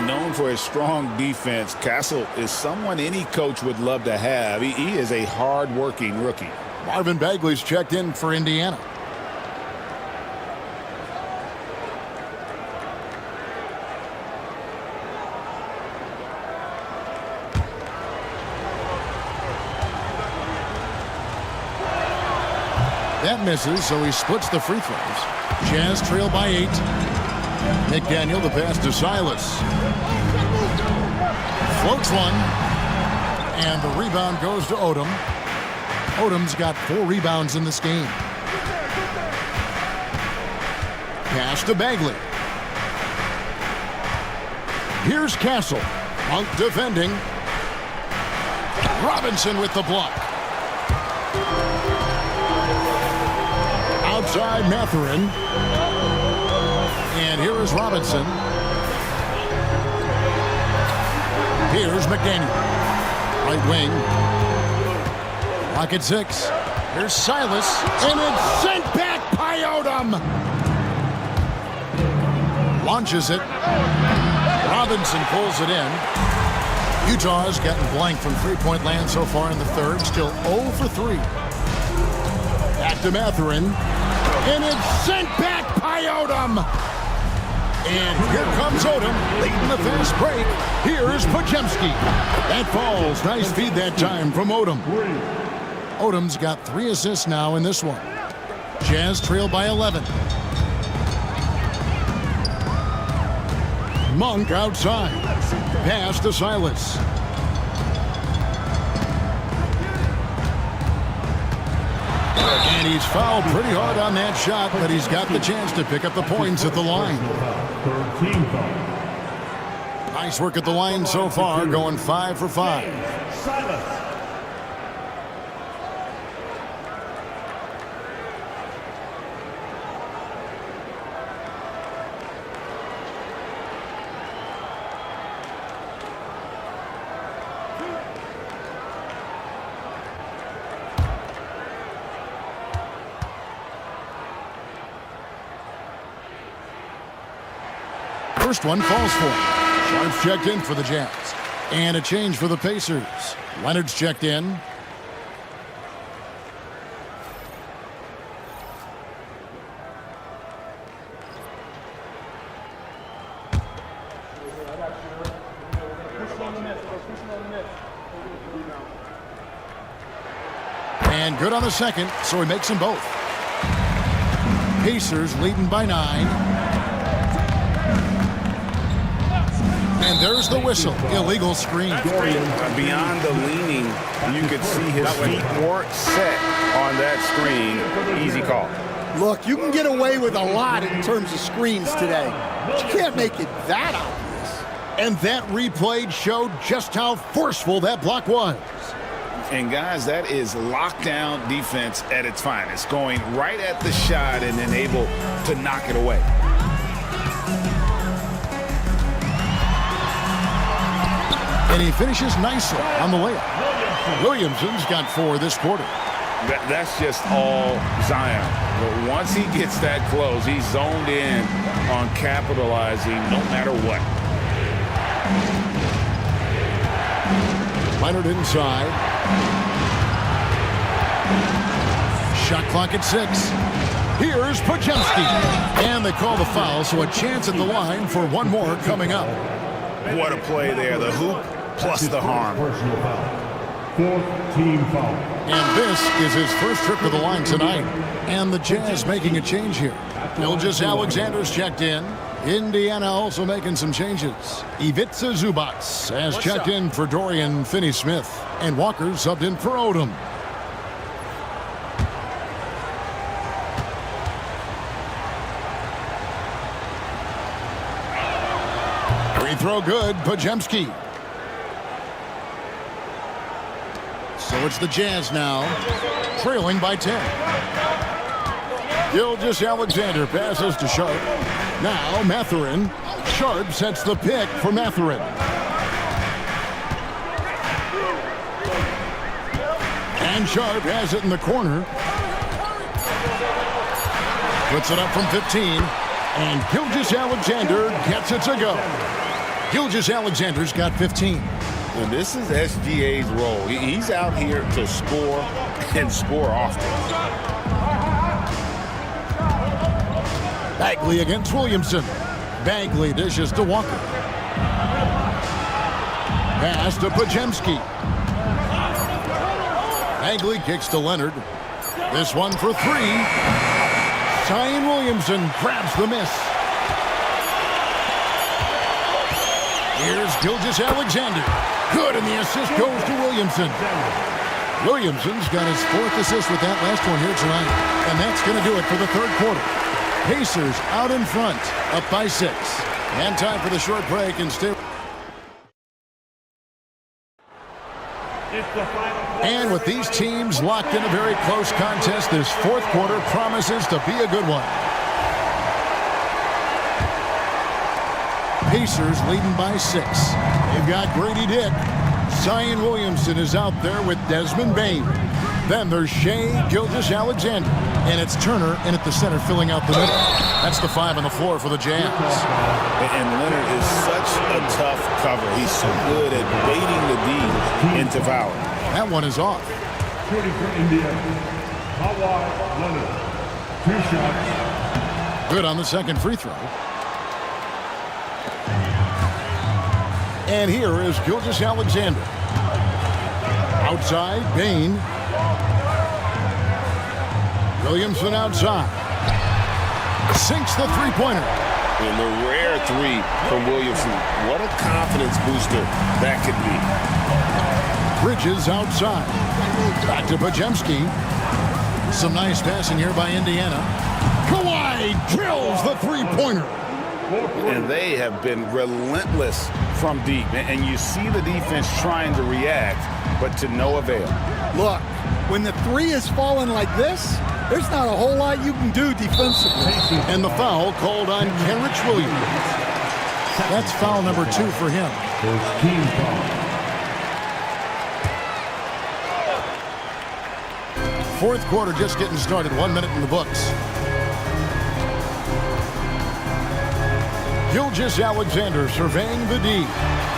Known for his strong defense, Castle is someone any coach would love to have. He is a hard-working rookie. Marvin Bagley's checked in for Indiana. That misses, so he splits the free throws. Jazz trail by 8. McDaniel, the pass to Silas. Floats one. And the rebound goes to Odom. Odom's got 4 rebounds in this game. Pass to Bagley. Here's Castle. Monk defending. Robinson with the block. Outside Mathurin. And here is Robinson. Here's McDaniel. Right wing. Rocket 6. Here's Silas. And it's sent back by Odom. Launches it. Robinson pulls it in. Utah's gotten blank from three-point land so far in the 3rd. Still 0 for 3. Back to Mathurin. And it's sent back by Odom. And here comes Odom, late in the fast break. Here's Podziemski. That falls. Nice feed that time from Odom. Odom's got 3 assists now in this one. Jazz trail by 11. Monk outside. Pass to Silas. And he's fouled pretty hard on that shot, but he's got the chance to pick up the points at the line. Nice work at the line so far, going 5 for 5. First one falls for him. Sharp's checked in for the Jazz. And a change for the Pacers. Leonard's checked in. And good on the second, so he makes them both. Pacers leading by 9. And there's the whistle. Illegal screen. Beyond the leaning, you could see his feet weren't set on that screen. Easy call. Look, you can get away with a lot in terms of screens today, but you can't make it that obvious. And that replay showed just how forceful that block was. And guys, that is lockdown defense at its finest. Going right at the shot and then able to knock it away. And he finishes nicely on the layup. Williamson's got 4 this quarter. That's just all Zion. But once he gets that close, he's zoned in on capitalizing no matter what. Leonard inside. Shot clock at 6. Here's Podziemski. And they call the foul, so a chance at the line for one more coming up. What a play there. The hoop plus the harm. 4th team foul. And this is his first trip to the line tonight. And the Jazz making a change here. Gilgeous-Alexander's checked in. Indiana also making some changes. Ivica Zubac has checked in for Dorian Finney-Smith. And Walker subbed in for Odom. Free throw good, Podziemski. So it's the Jazz now, trailing by 10. Gilgeous-Alexander passes to Sharp. Now Mathurin. Sharp sets the pick for Mathurin. And Sharp has it in the corner. Puts it up from 15. And Gilgeous-Alexander gets it to go. Gilgeous-Alexander's got 15. And this is SGA's role. He's out here to score and score often. Bagley against Williamson. Bagley dishes to Walker. Pass to Podziemski. Bagley kicks to Leonard. This one for 3. Zion Williamson grabs the miss. Here's Gilgeous-Alexander. Good, and the assist goes to Williamson. Williamson's got his 4th assist with that last one here tonight. And that's going to do it for the 3rd quarter. Pacers out in front, up by 6. And time for the short break and stay. And with these teams locked in a very close contest, this 4th quarter promises to be a good one. Pacers leading by 6. They've got Grady Dick. Zion Williamson is out there with Desmond Bane. Then there's Shai Gilgeous-Alexander. And it's Turner in at the center filling out the middle. That's the 5 on the floor for the Jazz. And Leonard is such a tough cover. He's so good at baiting the D into foul. That one is off. Shooting for India, Kawhi Leonard. 2 shots. Good on the second free throw. And here is Gilgeous-Alexander. Outside, Bane. Williamson outside. Sinks the three-pointer. And the rare 3 from Williamson. What a confidence booster that could be. Bridges outside. Back to Podziemski. Some nice passing here by Indiana. Kawhi drills the three-pointer. And they have been relentless from deep. And you see the defense trying to react, but to no avail. Look, when the 3 is falling like this, there's not a whole lot you can do defensively. And the foul called on Kenrich Williams. That's foul number 2 for him. Team foul. 4th quarter just getting started. 1 minute in the books. Gilgeous-Alexander surveying the D.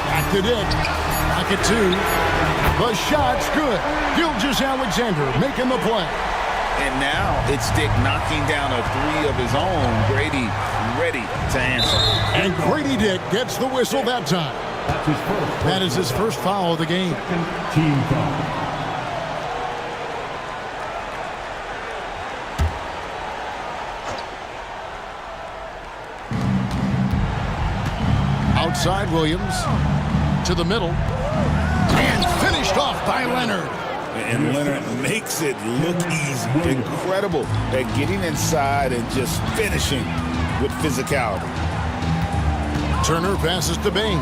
Back to Dick. Back at 2. The shot's good. Gilgeous-Alexander making the play. And now it's Dick knocking down a 3 of his own. Grady ready to answer. And Grady Dick gets the whistle that time. That's his first. That is his first foul of the game. Team foul. Outside Williams to the middle. And finished off by Leonard. And Leonard makes it look easy. Incredible at getting inside and just finishing with physicality. Turner passes to Bane.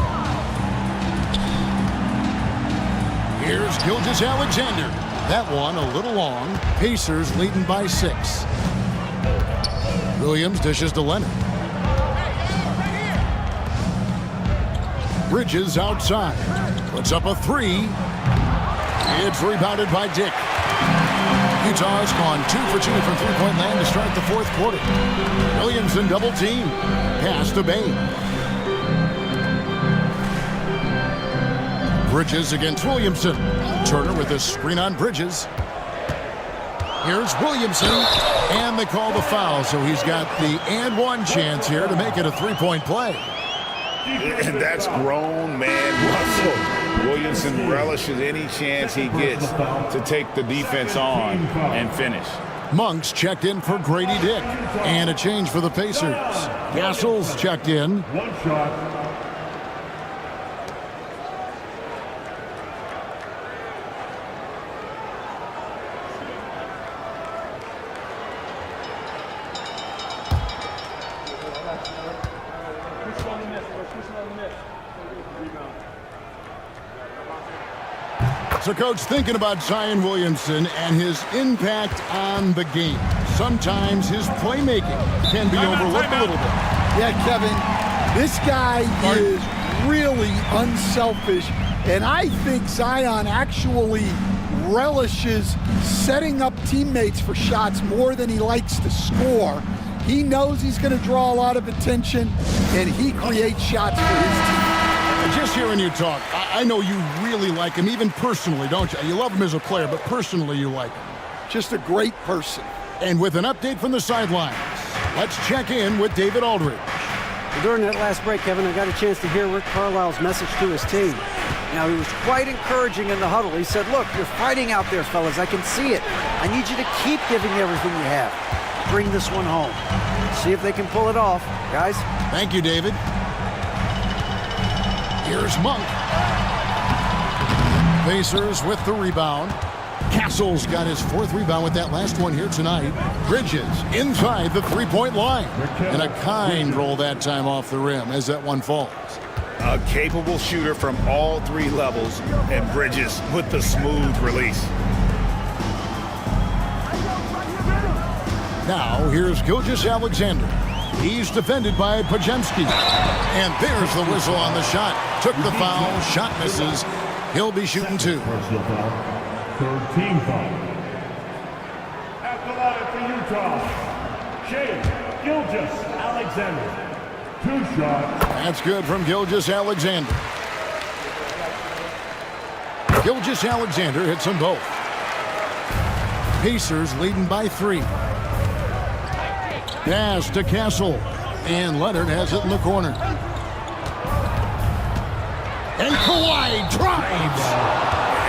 Here's Gilgeous-Alexander. That one a little long. Pacers leading by 6. Williams dishes to Leonard. Bridges outside. Puts up a three. It's rebounded by Dick. Utah's gone 2 for 2 from three-point land to start the fourth quarter. Williamson double team. Pass to Bain. Bridges against Williamson. Turner with a screen on Bridges. Here's Williamson, and they call the foul, so he's got the and one chance here to make it a three-point play. And that's grown man muscle. Williamson relishes any chance he gets to take the defense on and finish. Monks checked in for Grady Dick, and a change for the Pacers. Castles checked in. One shot. So, Coach, thinking about Zion Williamson and his impact on the game, sometimes his playmaking can be overlooked a little bit. Yeah, Kevin, this guy is really unselfish, and I think Zion actually relishes setting up teammates for shots more than he likes to score. He knows he's going to draw a lot of attention, and he creates shots for his team. Just hearing you talk, I know you really like him, even personally, don't you? You love him as a player, but personally you like him. Just a great person. And with an update from the sidelines, let's check in with David Aldridge. During that last break, Kevin, I got a chance to hear Rick Carlisle's message to his team. Now, he was quite encouraging in the huddle. He said, look, you're fighting out there, fellas. I can see it. I need you to keep giving everything you have. Bring this one home. See if they can pull it off, guys. Thank you, David. Here's Monk. Pacers with the rebound. Castles got his fourth rebound with that last one here tonight. Bridges inside the three-point line. And a kind roll that time off the rim as that one falls. A capable shooter from all three levels, and Bridges with the smooth release. Now here's Gilgeous-Alexander. He's defended by Podziemski. And there's the whistle on the shot. Took the foul. Shot misses. He'll be shooting two. Personal foul. Third team foul. At the line for Utah, Shai Gilgeous-Alexander. 2 shots. That's good from Gilgeous-Alexander. Gilgeous-Alexander hits them both. Pacers leading by 3. Pass to Castle, and Leonard has it in the corner. And Kawhi drives.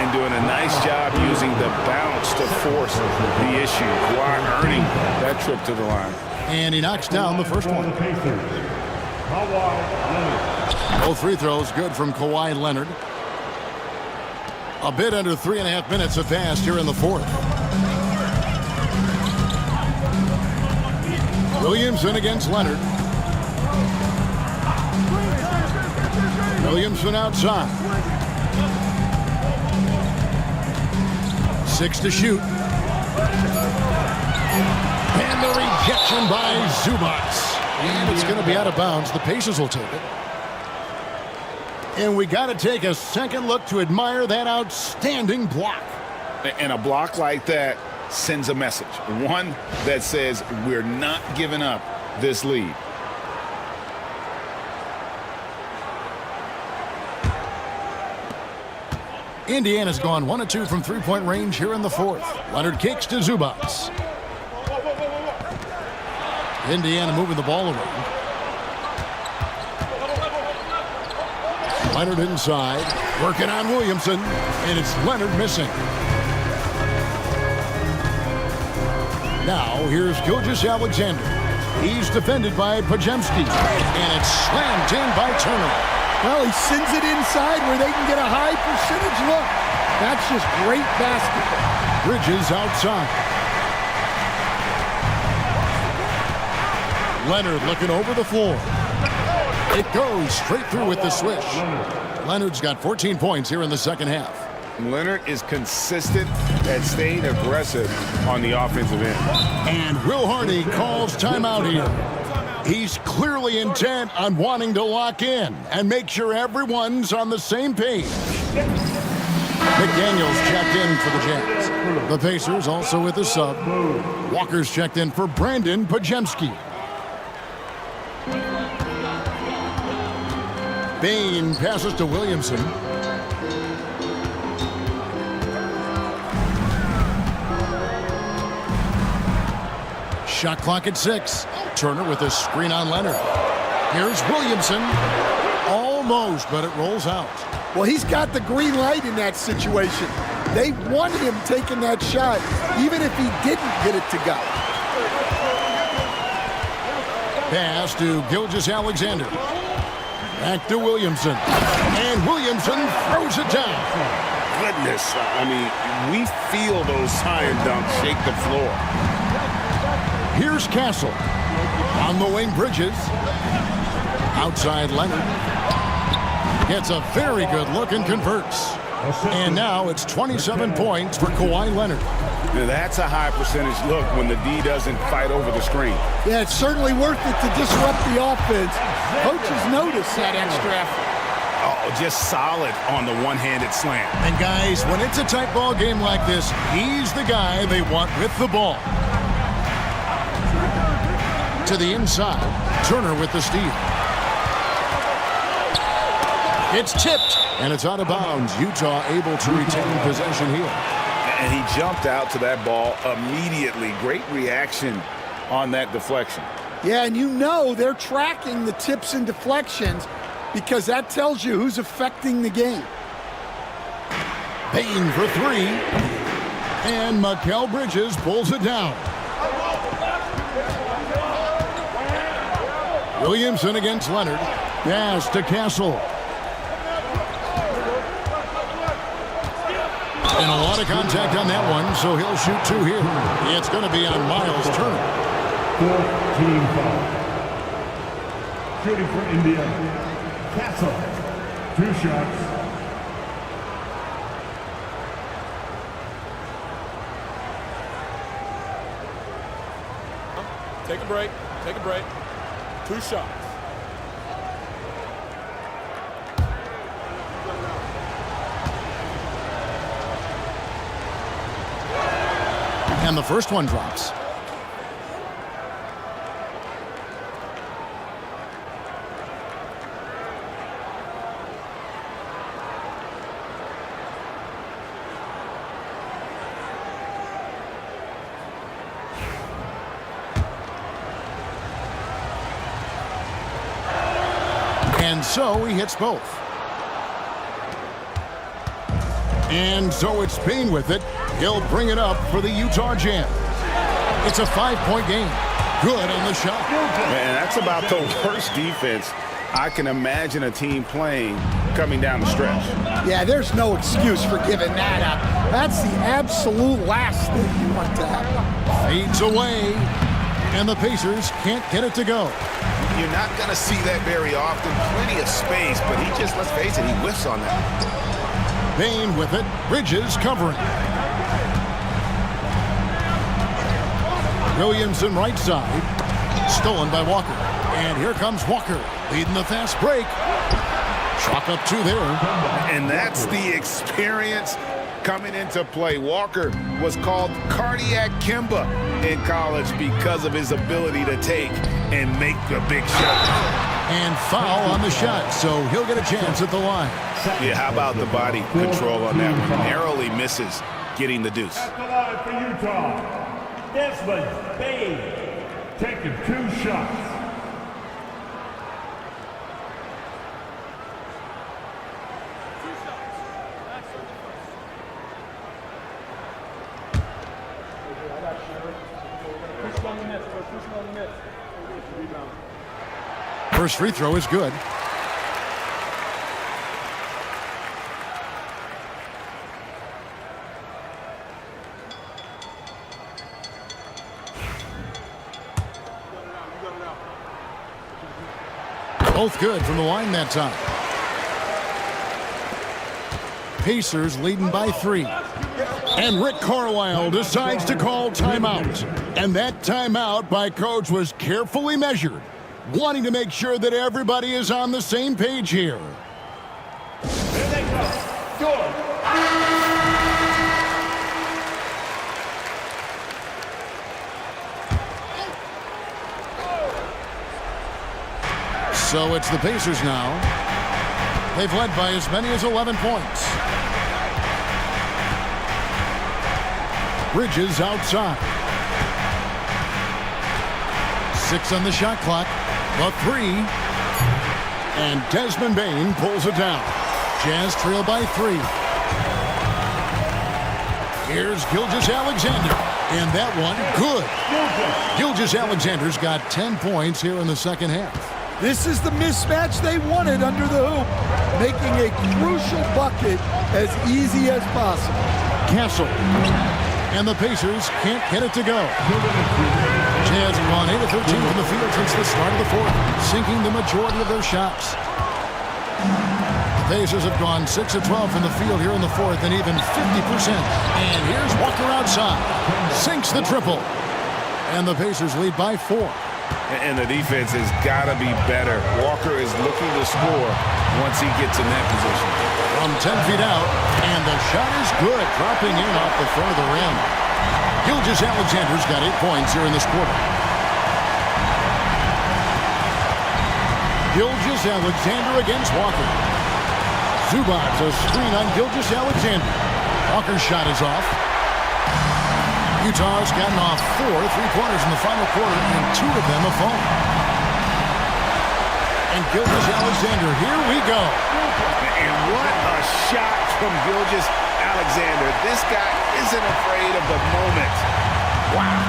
And doing a nice job using the bounce to force the issue. Kawhi earning that trip to the line. And he knocks down the first one. Both free throws good from Kawhi Leonard. A bit under 3.5 minutes have passed here in the fourth. Williamson against Leonard. Williamson outside. 6 to shoot. And the rejection by Zubac. And it's going to be out of bounds. The Pacers will take it. And we got to take a second look to admire that outstanding block. And a block like that sends a message. One that says we're not giving up this lead. Indiana's gone 1 of 2 from three-point range here in the fourth. Leonard kicks to Zubac. Indiana moving the ball around. Leonard inside, working on Williamson, and it's Leonard missing. Now, here's Gilgeous-Alexander. He's defended by Podziemski, and it's slammed in by Turner. Well, he sends it inside where they can get a high percentage look. That's just great basketball. Bridges outside. Leonard looking over the floor. It goes straight through with the swish. Leonard's got 14 points here in the second half. Leonard is consistent at staying aggressive on the offensive end. And Will Hardy calls timeout here. He's clearly intent on wanting to lock in and make sure everyone's on the same page. McDaniels checked in for the Jazz. The Pacers also with a sub. Walker's checked in for Brandon Pajemski. Bane passes to Williamson. Shot clock at 6. Turner with a screen on Leonard. Here's Williamson. Almost, but it rolls out. Well, he's got the green light in that situation. They want him taking that shot, even if he didn't get it to go. Pass to Gilgeous-Alexander. Back to Williamson. And Williamson throws it down. Goodness, I mean, we feel those iron dunks shake the floor. Here's Castle. On the wing, Bridges. Outside Leonard. Gets a very good look and converts. And now it's 27 points for Kawhi Leonard. Now that's a high percentage look when the D doesn't fight over the screen. Yeah, it's certainly worth it to disrupt the offense. Coaches notice that extra effort. Oh, just solid on the one-handed slam. And guys, when it's a tight ball game like this, he's the guy they want with the ball. To the inside, Turner with the steal. It's tipped, and it's out of bounds. Utah able to retain possession here. And he jumped out to that ball immediately. Great reaction on that deflection. Yeah, and you know they're tracking the tips and deflections because that tells you who's affecting the game. Payne for 3. And Mikal Bridges pulls it down. Williamson against Leonard. Pass to Castle. And a lot of contact on that one, so he'll shoot 2 here. It's going to be on Miles Turner. 14 foul. Shooting for India, Castle. 2 shots. Take a break. Take a break. 2 shots. And the first one drops. And so he hits both. And so it's Payne with it. He'll bring it up for the Utah Jazz. It's a 5-point game. Good on the shot. Man, that's about the worst defense I can imagine a team playing coming down the stretch. Yeah, there's no excuse for giving that up. That's the absolute last thing you want to happen. Feeds away. And the Pacers can't get it to go. You're not going to see that very often. Plenty of space, but he just, let's face it, he whiffs on that. Payne with it. Bridges covering. Williamson right side. Stolen by Walker. And here comes Walker leading the fast break. Chalk up 2 there. And that's the experience coming into play. Walker was called Cardiac Kimba in college because of his ability to take and make the big shot. And foul on the shot, so he'll get a chance at the line. Yeah, how about the body control on that one? Narrowly misses getting the deuce. At the line for Utah, Desmond Bane, taking 2 shots. First free throw is good. Both good from the line that time. Pacers leading by 3. And Rick Carlisle decides to call timeout. And that timeout by coach was carefully measured, wanting to make sure that everybody is on the same page here. So it's the Pacers now. They've led by as many as 11 points. Bridges outside. 6 on the shot clock. The 3. And Desmond Bane pulls it down. Jazz trail by 3. Here's Gilgeous-Alexander. And that one, good. Gilgeous-Alexander's got 10 points here in the second half. This is the mismatch they wanted under the hoop, making a crucial bucket as easy as possible. Castle. And the Pacers can't get it to go. Jazz have gone 8 of 13 from the field since the start of the fourth, sinking the majority of their shots. The Pacers have gone 6 of 12 from the field here in the fourth, and even 50%. And here's Walker outside. Sinks the triple. And the Pacers lead by 4. And the defense has got to be better. Walker is looking to score once he gets in that position. From 10 feet out, and the shot is good, dropping in off the front of the rim. Gilgeous-Alexander's got 8 points here in this quarter. Gilgeous-Alexander against Walker. Zubac, a screen on Gilgeous-Alexander. Walker's shot is off. Utah's gotten off 4 3-pointers in the final quarter, and 2 of them have fallen. And Gilgeous-Alexander, here we go. And what a shot from Gilgeous-Alexander. This guy isn't afraid of the moment. Wow.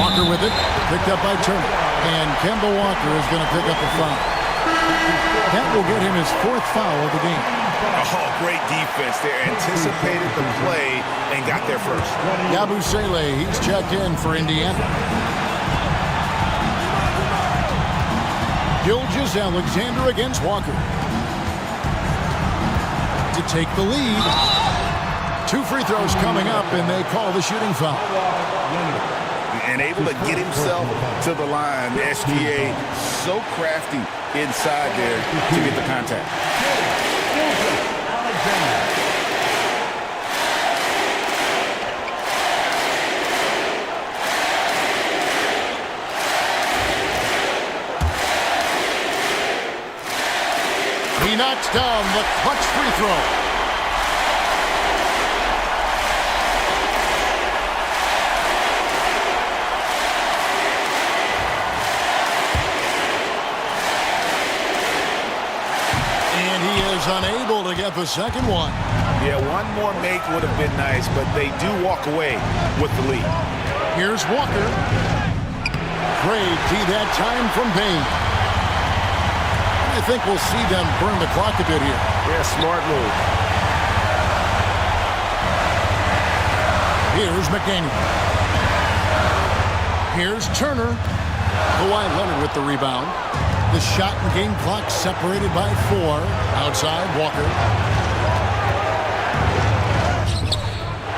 Walker with it, picked up by Turner. And Kemba Walker is going to pick up the foul. That will get him his 4th foul of the game. Oh, great defense there. Anticipated the play and got there first. Yabusele, he's checked in for Indiana. Gilgeous-Alexander against Walker. To take the lead. 2 free throws coming up, and they call the shooting foul. And able to get himself to the line. SGA so crafty inside there to get the contact. He knocks down the clutch free throw. Unable to get the second one. Yeah, one more make would have been nice, but they do walk away with the lead. Here's Walker. Great tee that time from Bane. I think we'll see them burn the clock a bit here. Yeah, smart move. Here's McDaniel. Here's Turner. Kawhi Leonard with the rebound. The shot and game clock separated by 4. Outside, Walker.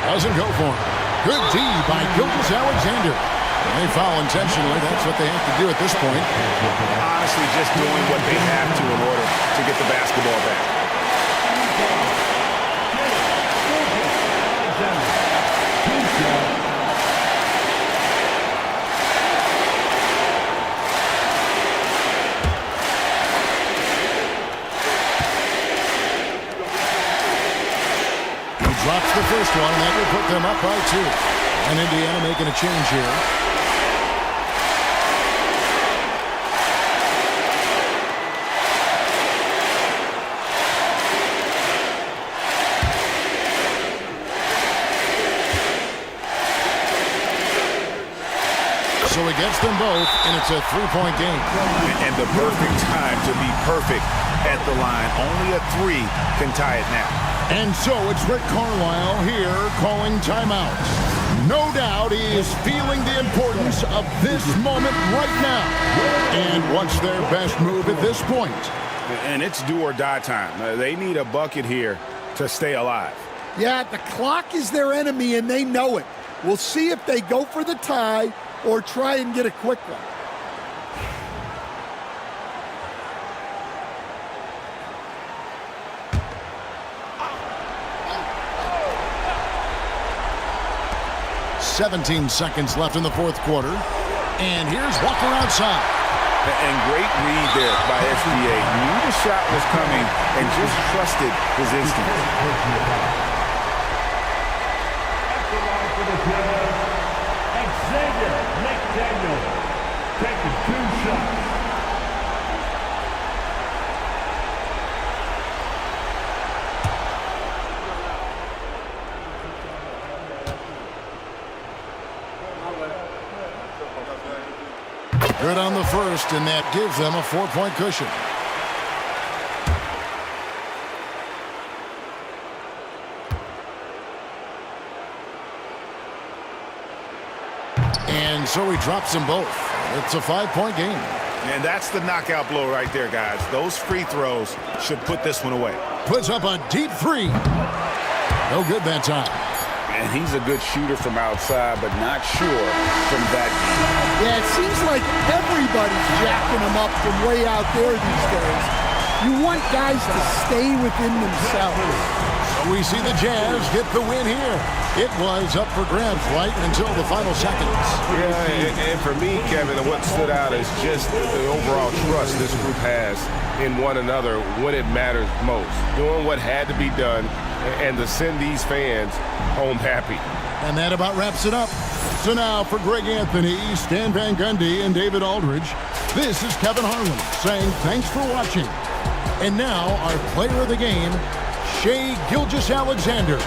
Doesn't go for him. Good D by Gilgeous-Alexander. They foul intentionally. That's what they have to do at this point. Honestly, just doing what they have to in order to get the basketball back. Drops the first one, and that will put them up by 2. And Indiana making a change here. So he gets them both, and it's a 3-point game. And the perfect time to be perfect at the line. Only a 3 can tie it now. And so it's Rick Carlisle here calling timeouts. No doubt he is feeling the importance of this moment right now. And what's their best move at this point? And it's do or die time. They need a bucket here to stay alive. Yeah, the clock is their enemy, and they know it. We'll see if they go for the tie or try and get a quick one. 17 seconds left in the fourth quarter. And here's Walker outside. And great read there by SGA. Knew the shot was coming and just trusted his instinct. Xavier McDaniel taking 2 shots. Good on the first, and that gives them a 4-point cushion. And so he drops them both. It's a 5-point game. And that's the knockout blow right there, guys. Those free throws should put this one away. Puts up a deep three. No good that time. And he's a good shooter from outside, but not sure from that deep. Yeah, it seems like everybody's jacking him up from way out there these days. You want guys to stay within themselves. So we see the Jazz get the win here. It was up for grabs right until the final seconds. Yeah, and for me, Kevin, what stood out is just the overall trust this group has in one another when it matters most. Doing what had to be done and to send these fans home happy. And that about wraps it up. So now for Greg Anthony, Stan Van Gundy, and David Aldridge, this is Kevin Harlan saying thanks for watching. And now our player of the game, Shai Gilgeous-Alexander.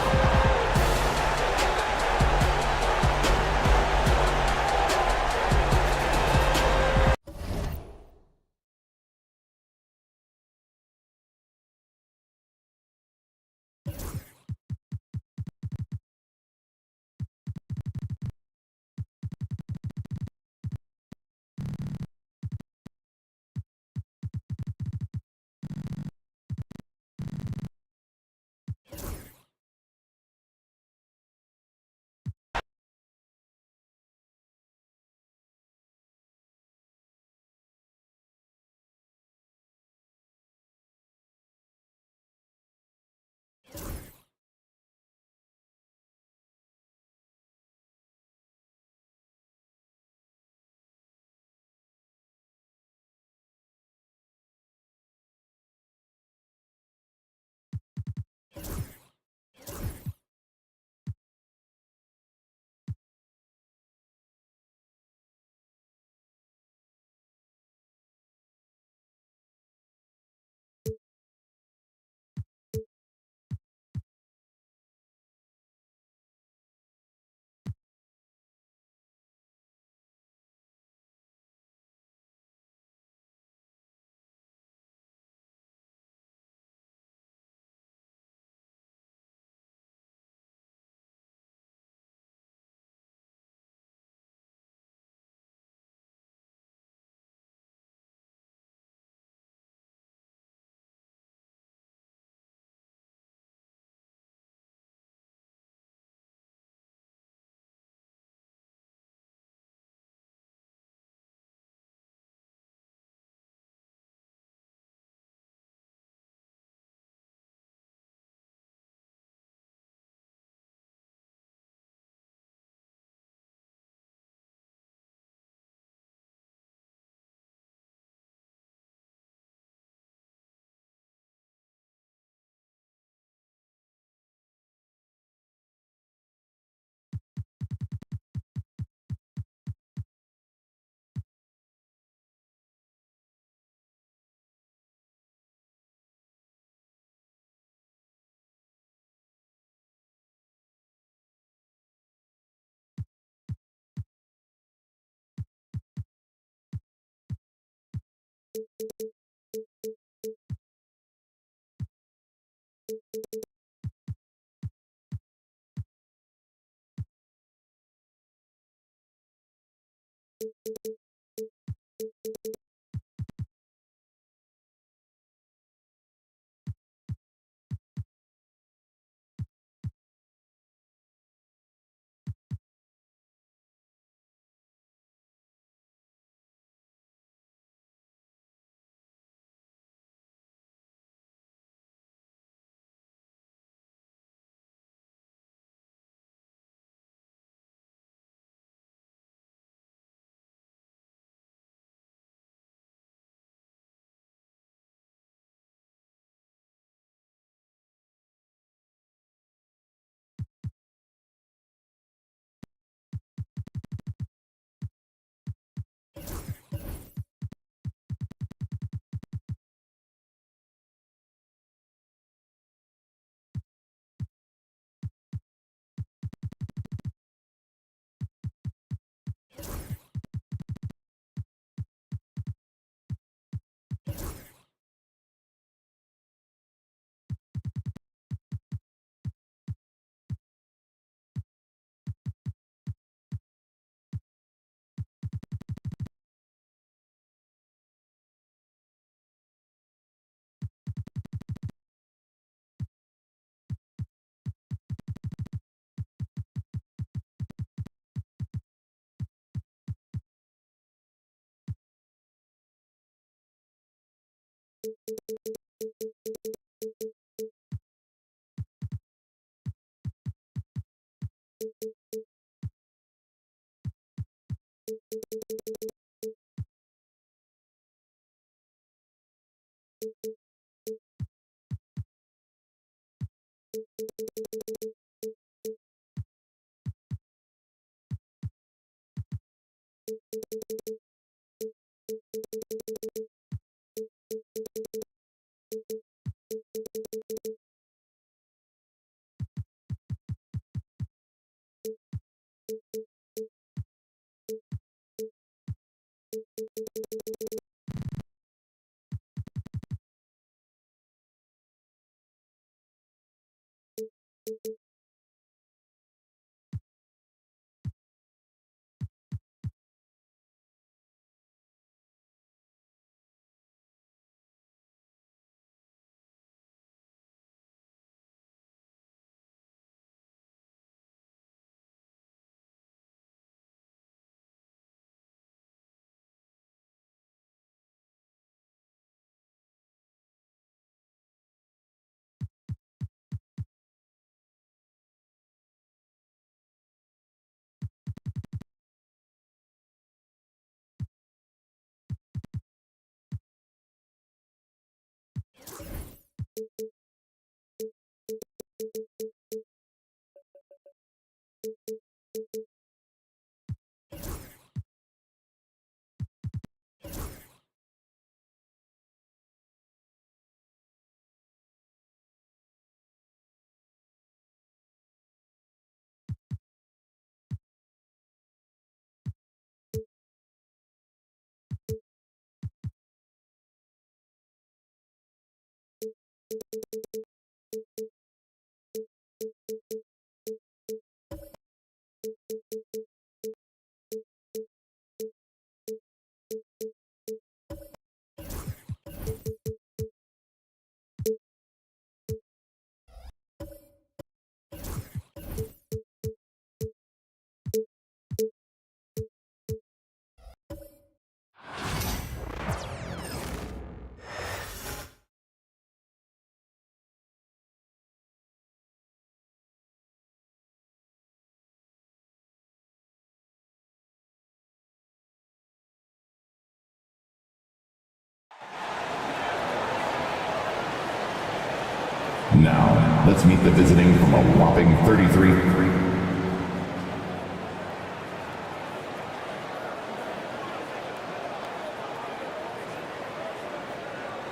Now, let's meet the visiting from a whopping 33.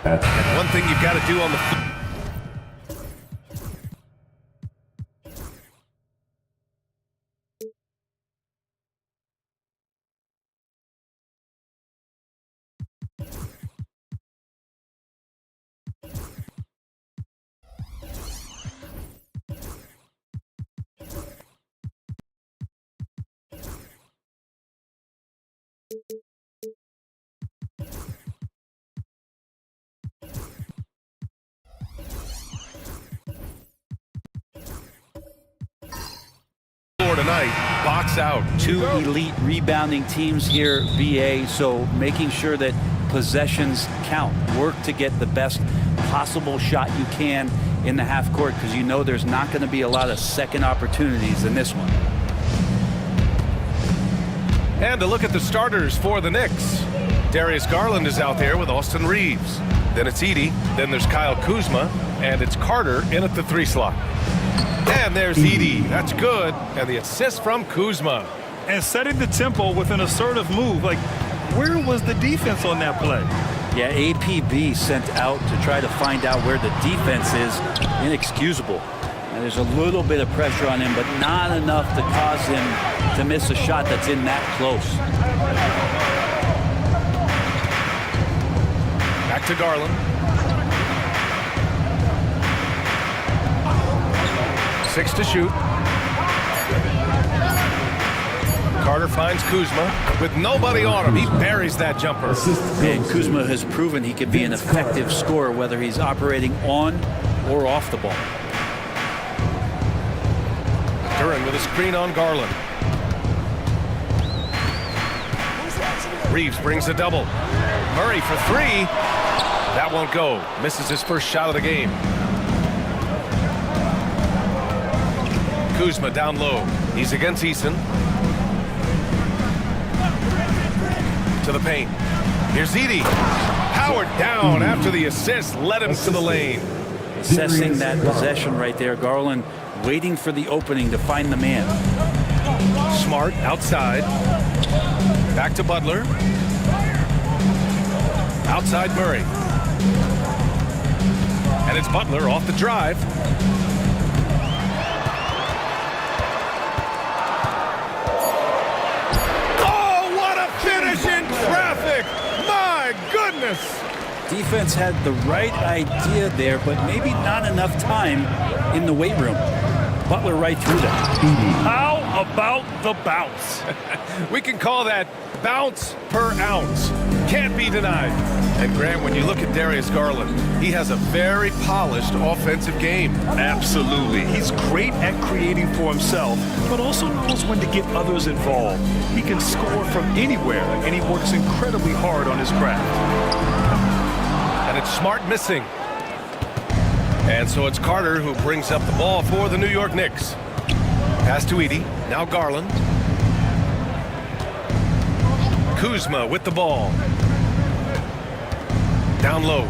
And one thing you've got to do on the tonight, box out. Two elite rebounding teams here, VA, so making sure that possessions count. Work to get the best possible shot you can in the half court, because you know there's not going to be a lot of second opportunities in this one. And to look at the starters for the Knicks. Darius Garland is out there with Austin Reeves. Then it's Edey. Then there's Kyle Kuzma. And it's Carter in at the 3 slot. And there's Edey. That's good. And the assist from Kuzma. And setting the tempo with an assertive move. Like, where was the defense on that play? Yeah, APB sent out to try to find out where the defense is. Inexcusable. And there's a little bit of pressure on him, but not enough to cause him to miss a shot that's in that close. Back to Garland. 6 to shoot. Carter finds Kuzma with nobody on him. He buries that jumper. And Kuzma has proven he can be an effective scorer, whether he's operating on or off the ball. Duran with a screen on Garland. Reeves brings a double. Murray for 3. That won't go. Misses his first shot of the game. Kuzma down low. He's against Eason. to the paint. Here's Edey. Howard down after the assist led him to the lane. Assessing that possession right there. Garland waiting for the opening to find the man. Smart outside. Back to Butler. Outside Murray. And it's Butler off the drive. Oh, what a finish in traffic! My goodness! Defense had the right idea there, but maybe not enough time in the weight room. Butler right through that. How about the bounce? We can call that bounce per ounce. Can't be denied. And Grant, when you look at Darius Garland, he has a very polished offensive game. Absolutely. He's great at creating for himself, but also knows when to get others involved. He can score from anywhere, and he works incredibly hard on his craft. And it's Smart missing. And so it's Carter who brings up the ball for the New York Knicks. Pass to Edey. Now Garland. Kuzma with the ball. Down low.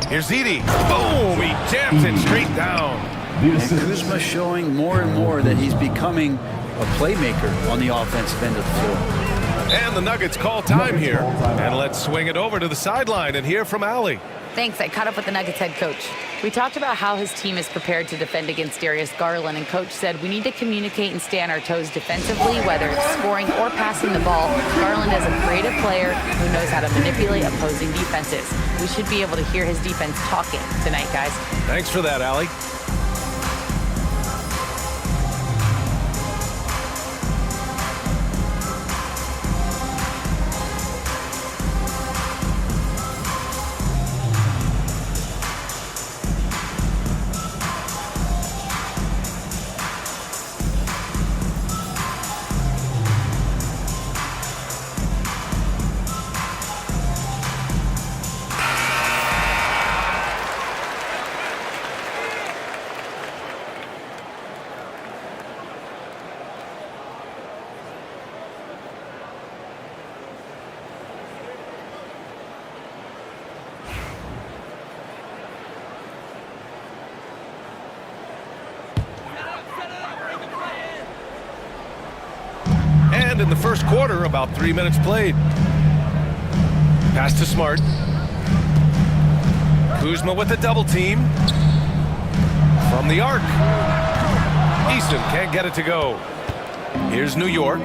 Here's Edey. Boom! He jams it straight down. And Kuzma showing more and more that he's becoming a playmaker on the offensive end of the floor. And the Nuggets call time here. And let's swing it over to the sideline and hear from Allie. Thanks. I caught up with the Nuggets head coach. We talked about how his team is prepared to defend against Darius Garland, and coach said we need to communicate and stay on our toes defensively, whether it's scoring or passing the ball. Garland is a creative player who knows how to manipulate opposing defenses. We should be able to hear his defense talking tonight, guys. Thanks for that, Allie. And in the first quarter, about 3 minutes played. Pass to Smart. Kuzma with a double team. From the arc. Easton can't get it to go. Here's New York.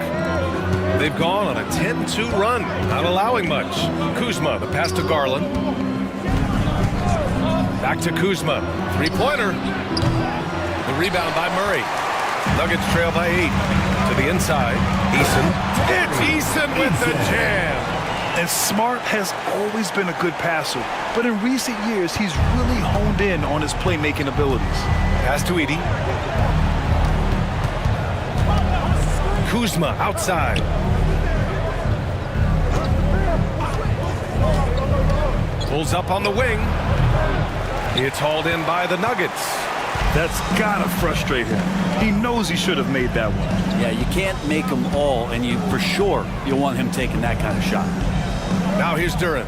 They've gone on a 10-2 run, not allowing much. Kuzma, the pass to Garland. Back to Kuzma. Three-pointer. The rebound by Murray. Nuggets trail by 8. To the inside. Eason. It's Eason with the jam. And Smart has always been a good passer, but in recent years, he's really honed in on his playmaking abilities. Pass to Edey. Kuzma outside. Pulls up on the wing. It's hauled in by the Nuggets. That's gotta frustrate him. He knows he should have made that one. Yeah, you can't make them all, and you for sure you'll want him taking that kind of shot. Now here's Duren.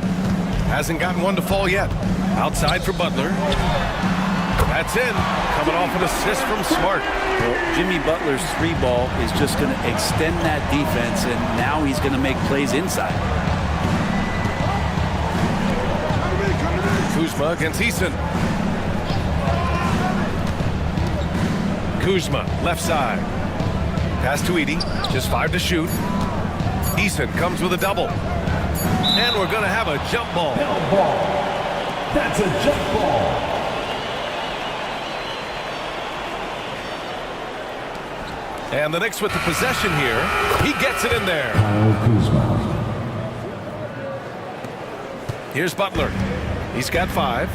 Hasn't gotten one to fall yet. Outside for Butler. That's in. Coming off an assist from Smart. Well, Jimmy Butler's three ball is just going to extend that defense, and now he's going to make plays inside. Kuzma against Eason. Kuzma, left side. Pass to Edey. Just 5 to shoot. Eason comes with a double. And we're going to have a jump ball. That's a jump ball. And the Knicks with the possession here. He gets it in there. Here's Butler. He's got 5.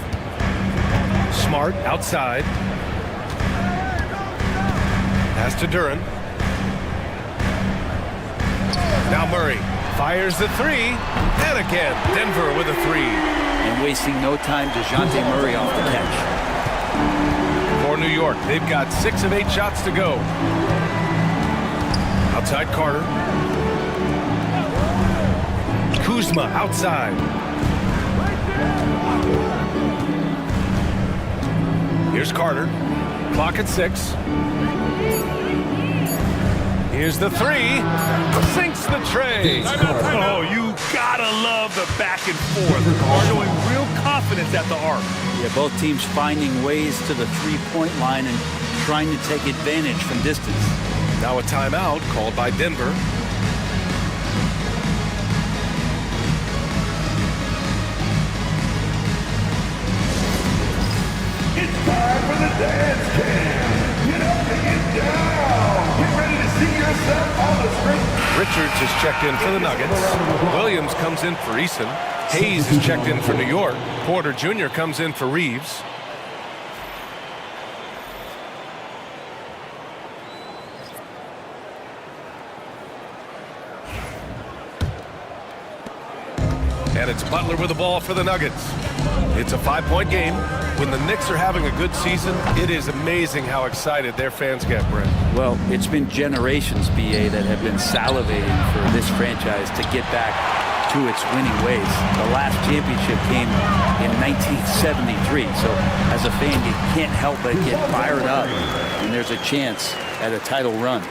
Smart outside. Pass to Duren. Now Murray fires the 3. And again, Denver with a 3. And wasting no time, DeJounte Murray off the catch. For New York, they've got 6 of 8 shots to go. Outside Carter. Kuzma outside. Here's Carter. Clock at 6. Here's the 3. Sinks the tray. Oh, you gotta love the back and forth. Showing real confidence at the arc. Yeah, both teams finding ways to the three-point line and trying to take advantage from distance. Now a timeout called by Denver. It's time for the dance cam. Get up and get down. Get ready to see yourself on the screen. Richards is checked in for the Nuggets. Williams comes in for Eason. Hayes is checked in for New York. Porter Jr. comes in for Reeves. And it's Butler with the ball for the Nuggets. It's a 5-point game. When the Knicks are having a good season, it is amazing how excited their fans get, Brent. Well, it's been generations, BA, that have been salivating for this franchise to get back to its winning ways. The last championship came in 1973. So as a fan, you can't help but get fired up when there's a chance at a title run.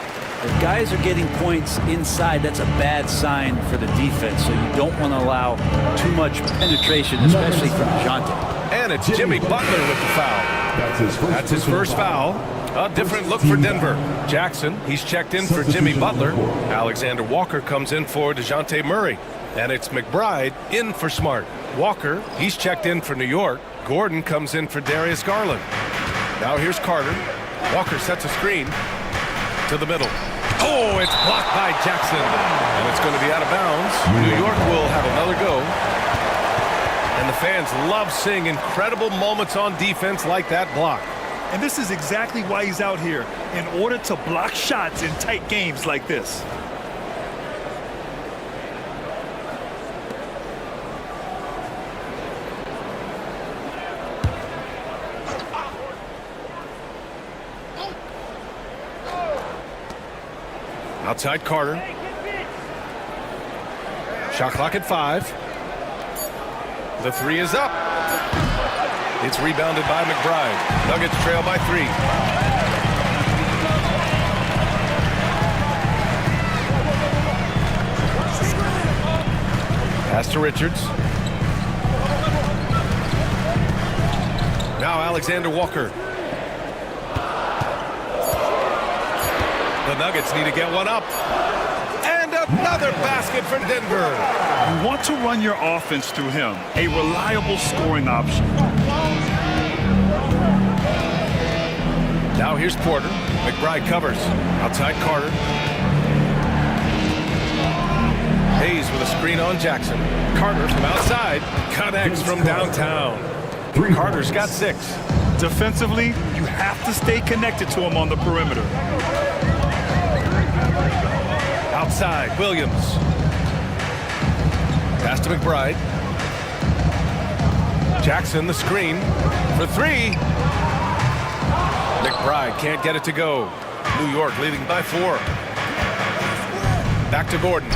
If guys are getting points inside, that's a bad sign for the defense. So you don't want to allow too much penetration, especially from DeJounte. And it's Jimmy Butler with the foul. That's his first foul. A different look for Denver. Jackson, he's checked in for Jimmy Butler. Alexander Walker comes in for DeJounte Murray. And it's McBride in for Smart. Walker, he's checked in for New York. Gordon comes in for Darius Garland. Now here's Carter. Walker sets a screen to the middle. Oh, it's blocked by Jackson. And it's going to be out of bounds. New York will have another go. And the fans love seeing incredible moments on defense like that block. And this is exactly why he's out here, in order to block shots in tight games like this. Outside Carter. Shot clock at 5. The 3 is up. It's rebounded by McBride. Nuggets trail by 3. Pass to Richards. Now Alexander Walker. The Nuggets need to get one up. And another basket for Denver. You want to run your offense through him, a reliable scoring option. Now here's Porter. McBride covers. Outside Carter. Hayes with a screen on Jackson. Carter from outside. Connects from downtown. Carter's got 6. Defensively, you have to stay connected to him on the perimeter. Outside, Williams. Pass to McBride. Jackson, the screen for 3. McBride can't get it to go. New York leading by 4. Back to Gordon.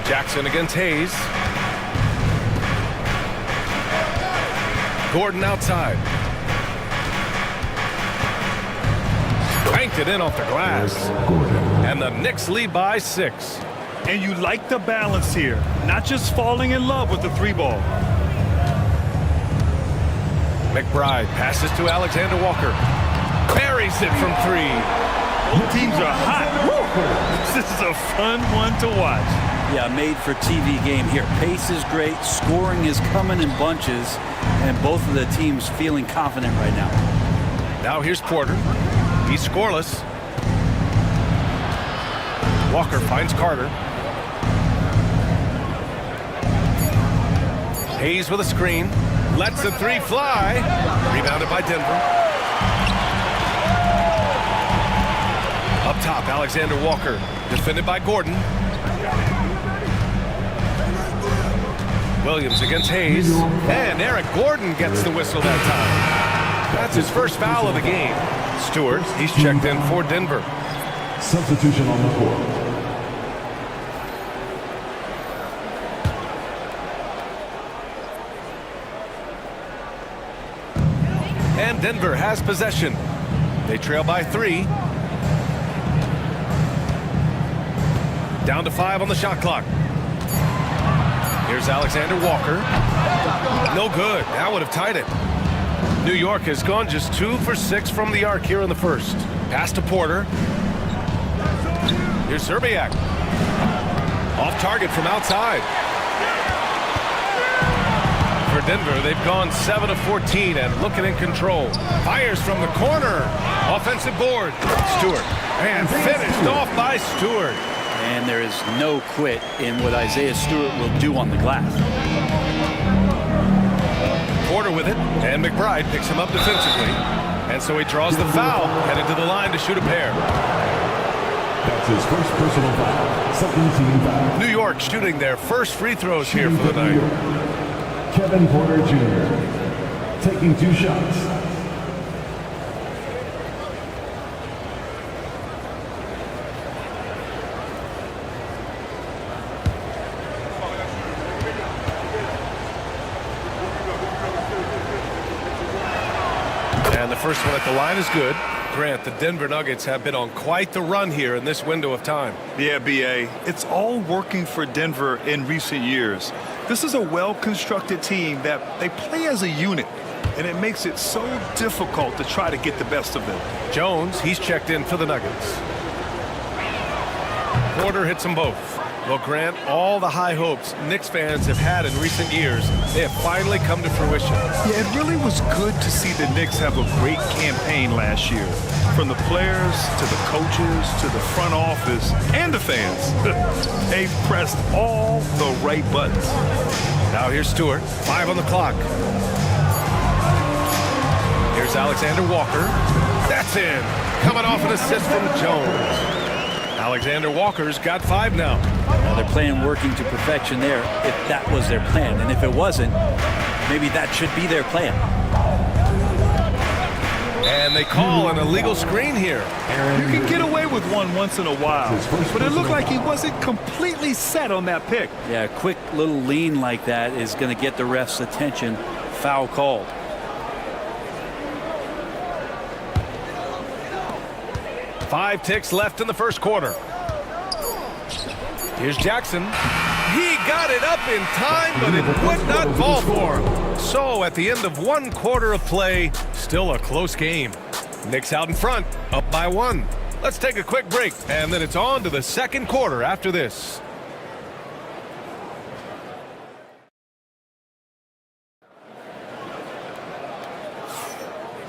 Jackson against Hayes. Gordon outside. Banked it in off the glass. And the Knicks lead by 6. And you like the balance here, not just falling in love with the 3-ball. McBride passes to Alexander Walker. Buries it from 3. Both teams are hot. Woo! This is a fun one to watch. Yeah, made for TV game here. Pace is great. Scoring is coming in bunches. And both of the teams feeling confident right now. Now here's Porter. He's scoreless. Walker finds Carter. Hayes with a screen. Lets the 3 fly. Rebounded by Denver. Up top, Alexander Walker. Defended by Gordon. Williams against Hayes. And Eric Gordon gets the whistle that time. That's his first foul of the game. Stewart, he's checked in for Denver. Substitution on the court. And Denver has possession. They trail by 3. Down to 5 on the shot clock. Here's Alexander Walker. No good. That would have tied it. New York has gone just 2 for 6 from the arc here in the first. Pass to Porter. Here's Zerbiak. Off target from outside. For Denver, they've gone 7 of 14 and looking in control. Fires from the corner. Offensive board. Stewart. And finished off by Stewart. And there is no quit in what Isaiah Stewart will do on the glass. Porter with it, and McBride picks him up defensively. And so he draws the foul, headed to the line to shoot a pair. That's his first personal foul. Second team foul. New York shooting their first free throws here for the night. Kevin Porter Jr. taking 2 shots. And the first one at the line is good. Grant, the Denver Nuggets have been on quite the run here in this window of time. Yeah, B.A., it's all working for Denver in recent years. This is a well-constructed team that they play as a unit, and it makes it so difficult to try to get the best of them. Jones, he's checked in for the Nuggets. Porter hits them both. Well, Grant, all the high hopes Knicks fans have had in recent years, they have finally come to fruition. Yeah, it really was good to see the Knicks have a great campaign last year. From the players to the coaches to the front office and the fans. They've pressed all the right buttons. Now here's Stewart, 5 on the clock. Here's Alexander Walker. That's in. Coming off an assist from Jones. Alexander Walker's got 5 now. Now they're playing working to perfection there if that was their plan. And if it wasn't, maybe that should be their plan. And they call an illegal screen here. You can get away with one once in a while, but it looked like he wasn't completely set on that pick. Yeah, a quick little lean like that is going to get the ref's attention. Foul called. Five ticks left in the first quarter. Here's Jackson. He got it up in time, but it would not fall for him. So at the end of 1 quarter of play, still a close game. Knicks out in front, up by 1. Let's take a quick break, and then it's on to the second quarter after this.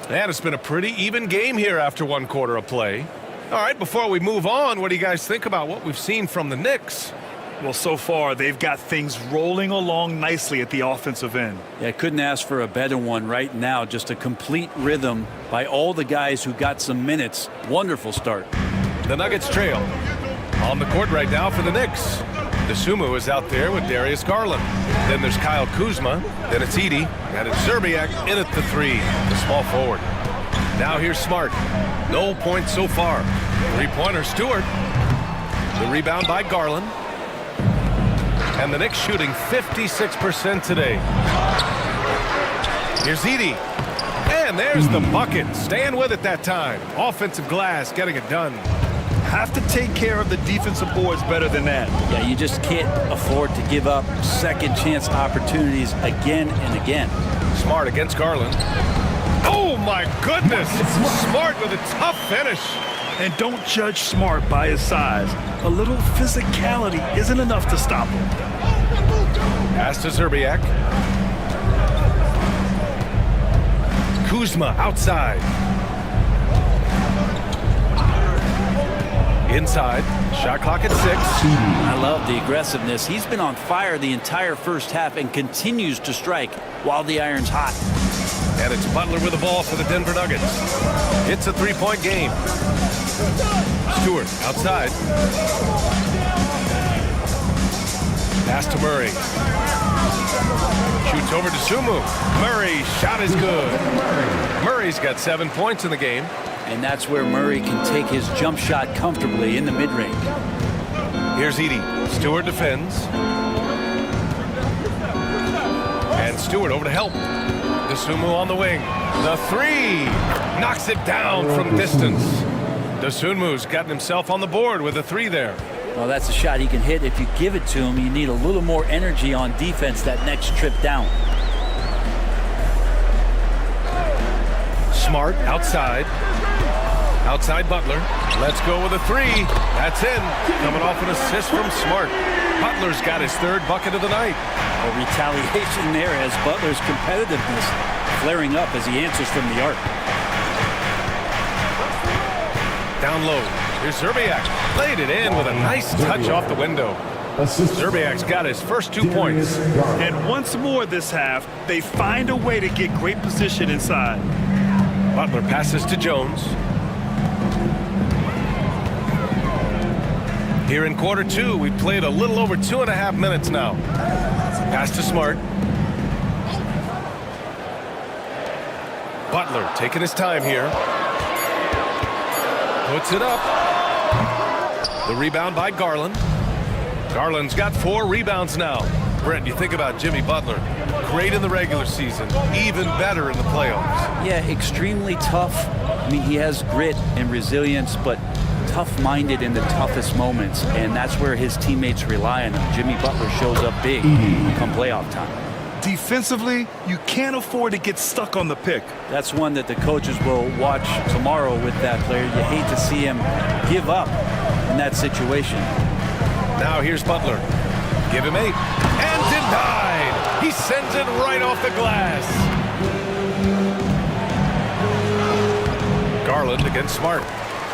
And it's been a pretty even game here after 1 quarter of play. All right, before we move on, what do you guys think about what we've seen from the Knicks? Well, so far, they've got things rolling along nicely at the offensive end. Yeah, couldn't ask for a better one right now. Just a complete rhythm by all the guys who got some minutes. Wonderful start. The Nuggets trail. On the court right now for the Knicks. Dosunmu is out there with Darius Garland. Then there's Kyle Kuzma. Then it's Edey. And it's Zerbiak in at the 3, the small forward. Now here's Smart. No points so far. 3-pointer Stewart. The rebound by Garland. And the Knicks shooting 56% today. Here's Edey. And there's the bucket. Staying with it that time. Offensive glass getting it done. Have to take care of the defensive boards better than that. Yeah, you just can't afford to give up second chance opportunities again and again. Smart against Garland. Oh my goodness! Smart with a tough finish. And don't judge Smart by his size. A little physicality isn't enough to stop him. Pass to Zerbiak. Kuzma outside. Inside. Shot clock at 6. I love the aggressiveness. He's been on fire the entire first half and continues to strike while the iron's hot. And it's Butler with the ball for the Denver Nuggets. It's a 3-point game. Stewart outside. Pass to Murray. Shoots over to Sumu. Murray's shot is good. Murray's got 7 points in the game. And that's where Murray can take his jump shot comfortably in the mid-range. Here's Edey. Stewart defends. And Stewart over to help. Dosunmu on the wing. The three. Knocks it down from distance. Dosunmu's gotten himself on the board with a three there. Well, that's a shot he can hit. If you give it to him, you need a little more energy on defense that next trip down. Smart outside. Outside Butler. Let's go with a three. That's in. Coming off an assist from Smart. Butler's got his third bucket of the night. A retaliation there as Butler's competitiveness flaring up as he answers from the arc. Down low. Here's Szczerbiak. Laid it in with a nice touch off the window. Szczerbiak's got his first 2 points. And once more this half, they find a way to get great position inside. Butler passes to Jones. Here in quarter two, we've played a little over 2.5 minutes now. Pass to Smart. Butler taking his time here. Puts it up. The rebound by Garland. Garland's got 4 rebounds now. Brent, you think about Jimmy Butler. Great in the regular season, even better in the playoffs. Yeah, extremely tough. I mean, he has grit and resilience, but tough-minded in the toughest moments, and that's where his teammates rely on him. Jimmy Butler shows up big come playoff time. Defensively, you can't afford to get stuck on the pick. That's one that the coaches will watch tomorrow with that player. You hate to see him give up in that situation. Now here's Butler. Give him 8. And denied! He sends it right off the glass. Garland against Smart.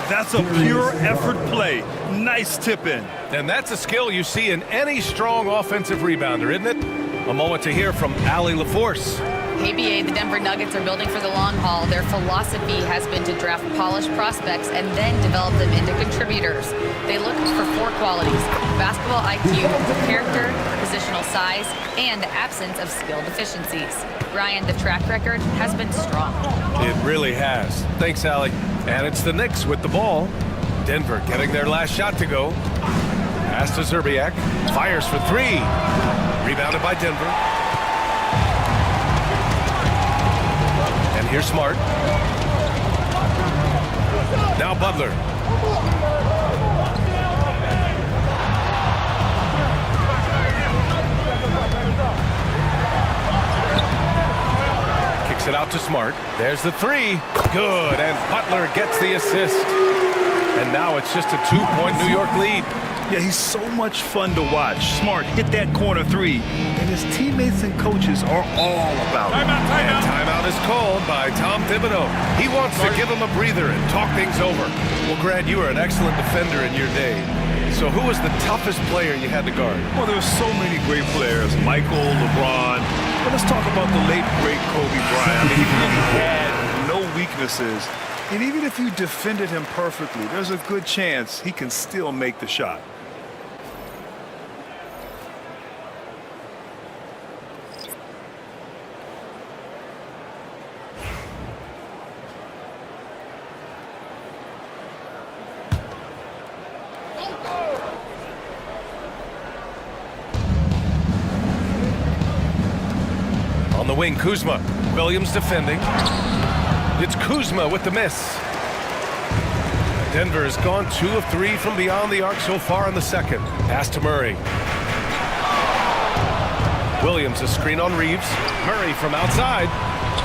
That's a pure effort play. Nice tip in. And that's a skill you see in any strong offensive rebounder, isn't it? A moment to hear from Allie LaForce. ABA, the Denver Nuggets are building for the long haul. Their philosophy has been to draft polished prospects and then develop them into contributors. They look for 4 qualities: basketball IQ, character, positional size, and the absence of skill deficiencies. Ryan, the track record has been strong. It really has. Thanks, Allie. And it's the Knicks with the ball. Denver getting their last shot to go. Pass to Szczerbiak. Fires for 3. Rebounded by Denver. And here's Smart. Now Butler. Kicks it out to Smart. There's the 3. Good. And Butler gets the assist. And now it's just a 2-point New York lead. Yeah, he's so much fun to watch. Smart hit that corner 3, and his teammates and coaches are all about it. And timeout is called by Tom Thibodeau. He wants to give him a breather and talk things over. Well, Grant, you were an excellent defender in your day. So who was the toughest player you had to guard? Well, there were so many great players. Michael, LeBron. But let's talk about the late, great Kobe Bryant. I mean, he really had no weaknesses. And even if you defended him perfectly, there's a good chance he can still make the shot. On the wing, Kuzma. Williams defending. It's Kuzma with the miss. Denver has gone 2 of 3 from beyond the arc so far in the second. Pass to Murray. Williams a screen on Reeves. Murray from outside.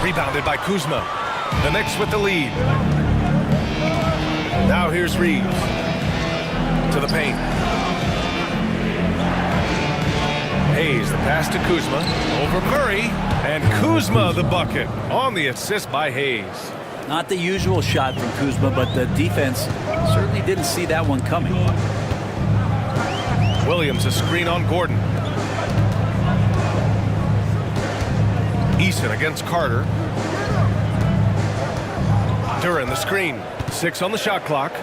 Rebounded by Kuzma. The Knicks with the lead. Now here's Reeves. To the paint. Hayes, the pass to Kuzma. Over Murray. And Kuzma the bucket on the assist by Hayes. Not the usual shot from Kuzma, but the defense certainly didn't see that one coming. Williams a screen on Gordon. Eason against Carter. Duran the screen. 6 on the shot clock.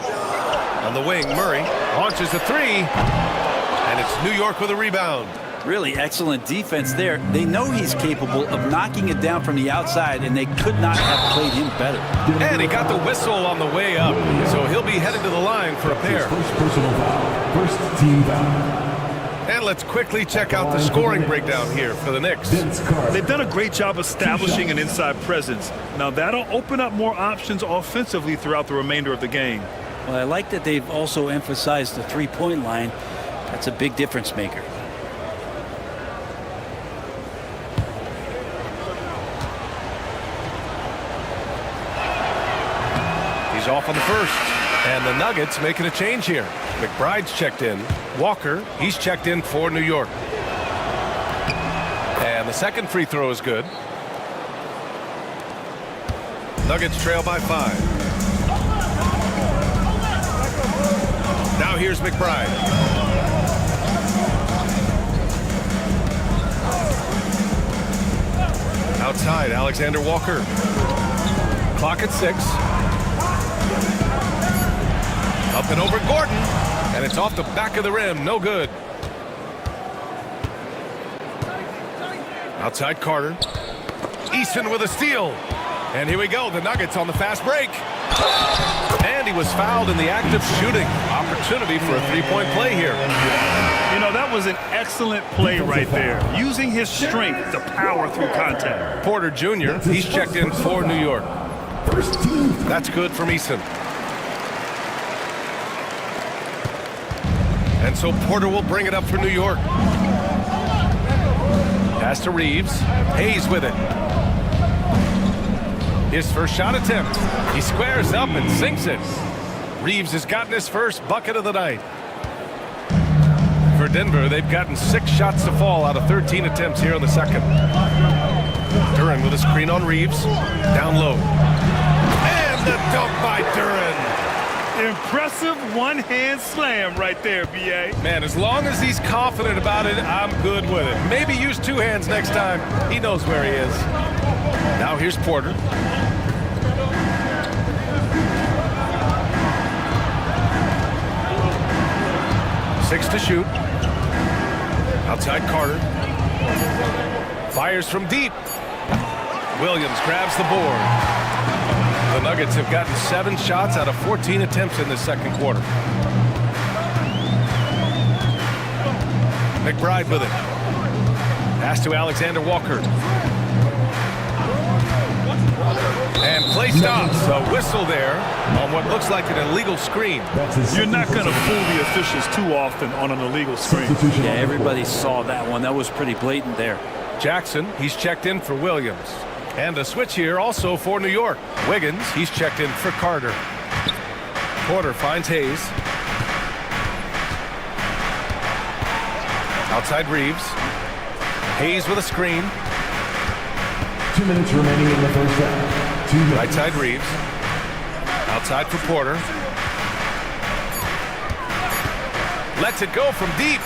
On the wing, Murray launches a 3. And it's New York with a rebound. Really excellent defense there. They know he's capable of knocking it down from the outside, and they could not have played him better. And he got the whistle on the way up, so he'll be headed to the line for a pair. First personal foul. First team foul. And let's quickly check out the scoring breakdown here for the Knicks. They've done a great job establishing an inside presence. Now that'll open up more options offensively throughout the remainder of the game. Well, I like that they've also emphasized the three-point line. That's a big difference maker. He's off on the first. And the Nuggets making a change here. McBride's checked in. Walker, he's checked in for New York. And the second free throw is good. Nuggets trail by 5. Now here's McBride. Outside, Alexander Walker. Clock at 6. Up and over Gordon, and it's off the back of the rim. No good. Outside Carter. Easton with a steal. And here we go. The Nuggets on the fast break. And he was fouled in the act of shooting. Opportunity for a three-point play here. You know, that was an excellent play right there. Using his strength to power through contact. Porter Jr., he's checked in for New York. That's good from Easton. And so Porter will bring it up for New York. Pass to Reeves. Hayes with it. His first shot attempt. He squares up and sinks it. Reeves has gotten his first bucket of the night. For Denver, they've gotten 6 shots to fall out of 13 attempts here in the second. Duren with a screen on Reeves. Down low. And the dunk by Duren. Impressive one-hand slam right there, B.A. Man, as long as he's confident about it, I'm good with it. Maybe use 2 hands next time. He knows where he is. Now here's Porter. Six to shoot. Outside Carter. Fires from deep. Williams grabs the board. The Nuggets have gotten 7 shots out of 14 attempts in the second quarter. McBride with it. Pass to Alexander Walker. And play stops. A whistle there on what looks like an illegal screen. You're not going to fool the officials too often on an illegal screen. Yeah, everybody saw that one. That was pretty blatant there. Jackson, he's checked in for Williams. And a switch here also for New York. Wiggins, he's checked in for Carter. Porter finds Hayes. Outside Reeves. Hayes with a screen. 2 minutes remaining in the first half. 2 minutes. Right side Reeves. Outside for Porter. Lets it go from deep.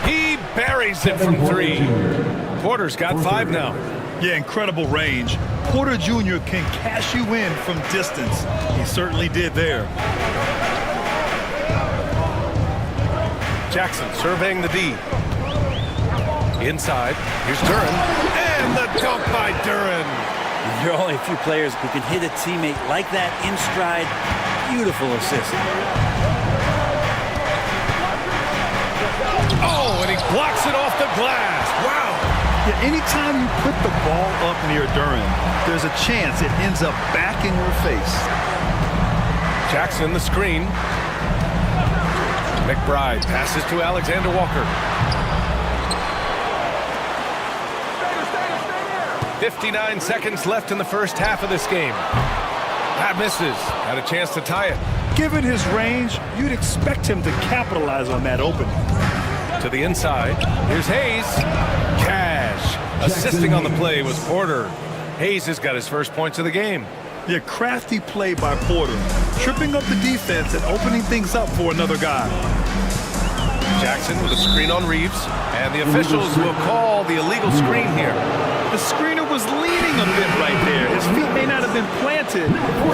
He buries it from 3. Porter's got 5 now. Yeah, incredible range. Porter Jr. can cash you in from distance. He certainly did there. Jackson surveying the D. Inside. Here's Duren. And the dunk by Duren. There are only a few players who can hit a teammate like that in stride. Beautiful assist. Oh, and he blocks it off the glass. Wow. Yeah, anytime you put the ball up near Duren, there's a chance it ends up back in your face. Jackson the screen. McBride passes to Alexander Walker. 59 seconds left in the first half of this game. That misses. Had a chance to tie it. Given his range, you'd expect him to capitalize on that opening. To the inside. Here's Hayes. Cash. Assisting on the play was Porter. Hayes has got his first points of the game. Yeah, crafty play by Porter. Tripping up the defense and opening things up for another guy. Jackson with a screen on Reeves. And the officials will call the illegal screen here. The screener was leaning a bit right there. His feet may not have been planted.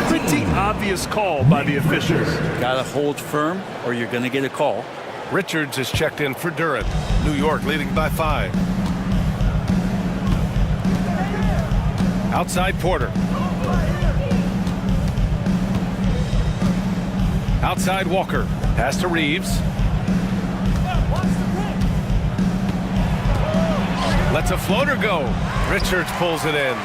Pretty obvious call by the officials. Got to hold firm or you're going to get a call. Richards is checked in for Duren. New York leading by 5. Outside Porter. Outside Walker. Pass to Reeves. Lets a floater go. Richards pulls it in.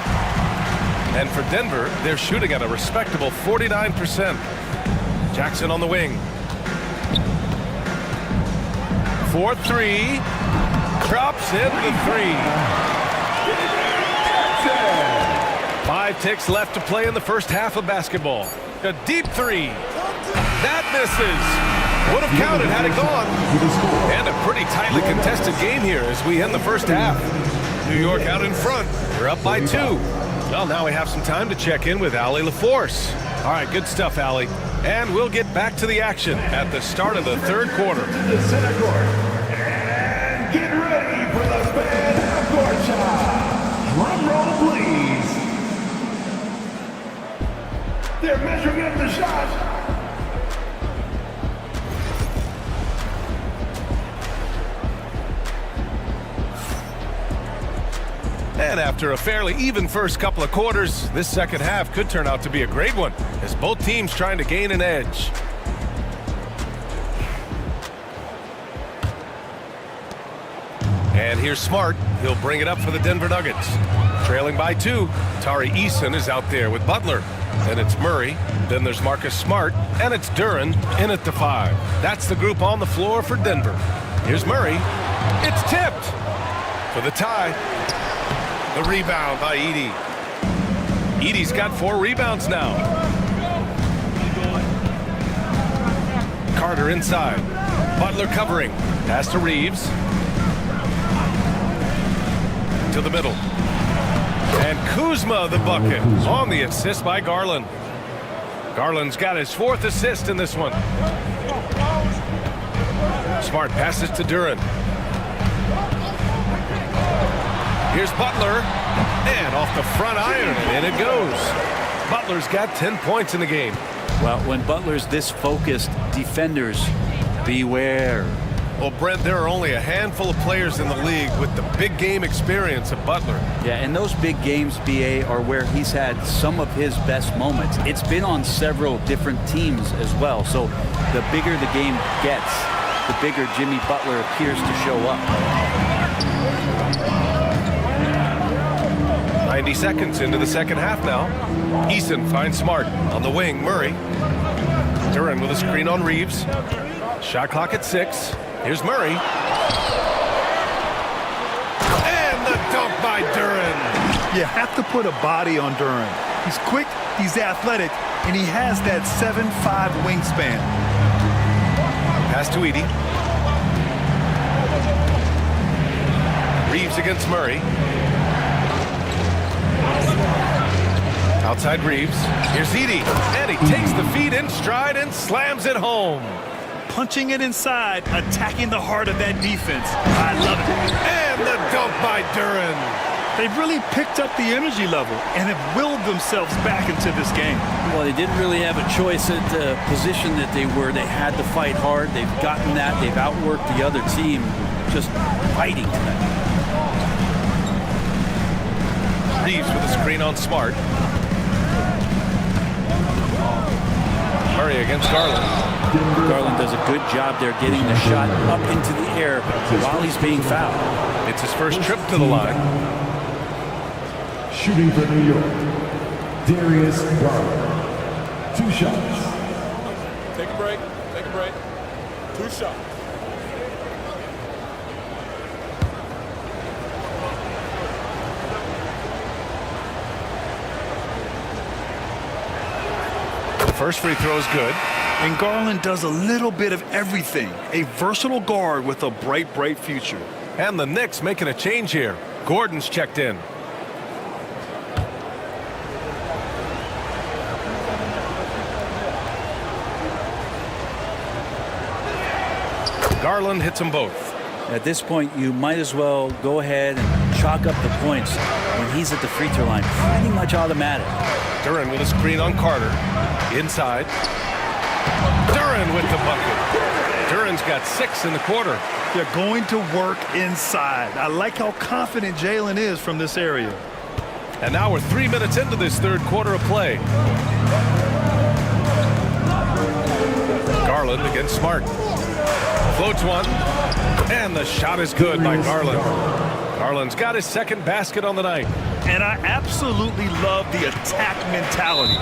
And for Denver, they're shooting at a respectable 49%. Jackson on the wing. 4-3. Drops in the 3. 5 ticks left to play in the first half of basketball. A deep 3. That misses. Would have counted had it gone. And a pretty tightly contested game here as we end the first half. New York out in front. They're up by 2. Well, now we have some time to check in with Allie LaForce. All right, good stuff, Allie. And we'll get back to the action at the start of the third quarter. The center court. And get ready for the fan half-court shot. Drum roll, please. They're measuring up the shot. And after a fairly even first couple of quarters, this second half could turn out to be a great one as both teams trying to gain an edge. And here's Smart. He'll bring it up for the Denver Nuggets. Trailing by 2, Tari Eason is out there with Butler. Then it's Murray. Then there's Marcus Smart. And it's Duren in at the 5. That's the group on the floor for Denver. Here's Murray. It's tipped for the tie. The rebound by Edey. Edey's got 4 rebounds now. Carter inside. Butler covering. Pass to Reeves. To the middle. And Kuzma the bucket on the assist by Garland. Garland's got his 4th assist in this one. Smart passes to Duren. Here's Butler, and off the front iron, and in it goes. Butler's got 10 points in the game. Well, when Butler's this focused, defenders, beware. Well, Brent, there are only a handful of players in the league with the big game experience of Butler. Yeah, and those big games, BA, are where he's had some of his best moments. It's been on several different teams as well, so the bigger the game gets, the bigger Jimmy Butler appears to show up. 90 seconds into the second half now. Eason finds Smart on the wing. Murray. Duren with a screen on Reeves. Shot clock at 6. Here's Murray. And the dunk by Duren. You have to put a body on Duren. He's quick, he's athletic, and he has that 7'5" wingspan. Pass to Edey. Reeves against Murray. Outside Reeves. Here's Edey. And he takes the feed in stride and slams it home. Punching it inside, attacking the heart of that defense. I love it. And the dunk by Duren. They've really picked up the energy level and have willed themselves back into this game. Well, they didn't really have a choice at the position that they were. They had to fight hard. They've gotten that. They've outworked the other team just fighting tonight. Reeves with a screen on Smart. Murray against Garland. Garland does a good job there getting the shot up into the air while he's being fouled. It's his first trip to the line. Shooting for New York, Darius Garland. 2 shots. Take a break. Take a break. 2 shots. First free throw is good. And Garland does a little bit of everything. A versatile guard with a bright, bright future. And the Knicks making a change here. Gordon's checked in. Garland hits them both. At this point, you might as well go ahead and chalk up the points when he's at the free throw line. Pretty much automatic. Duren with a screen on Carter. Inside. Duren with the bucket. Duren's got 6 in the quarter. They're going to work inside. I like how confident Jalen is from this area. And now we're 3 minutes into this third quarter of play. Garland against Smart. Floats one. And the shot is good by Garland. Garland's got his second basket on the night. And I absolutely love the attack mentality,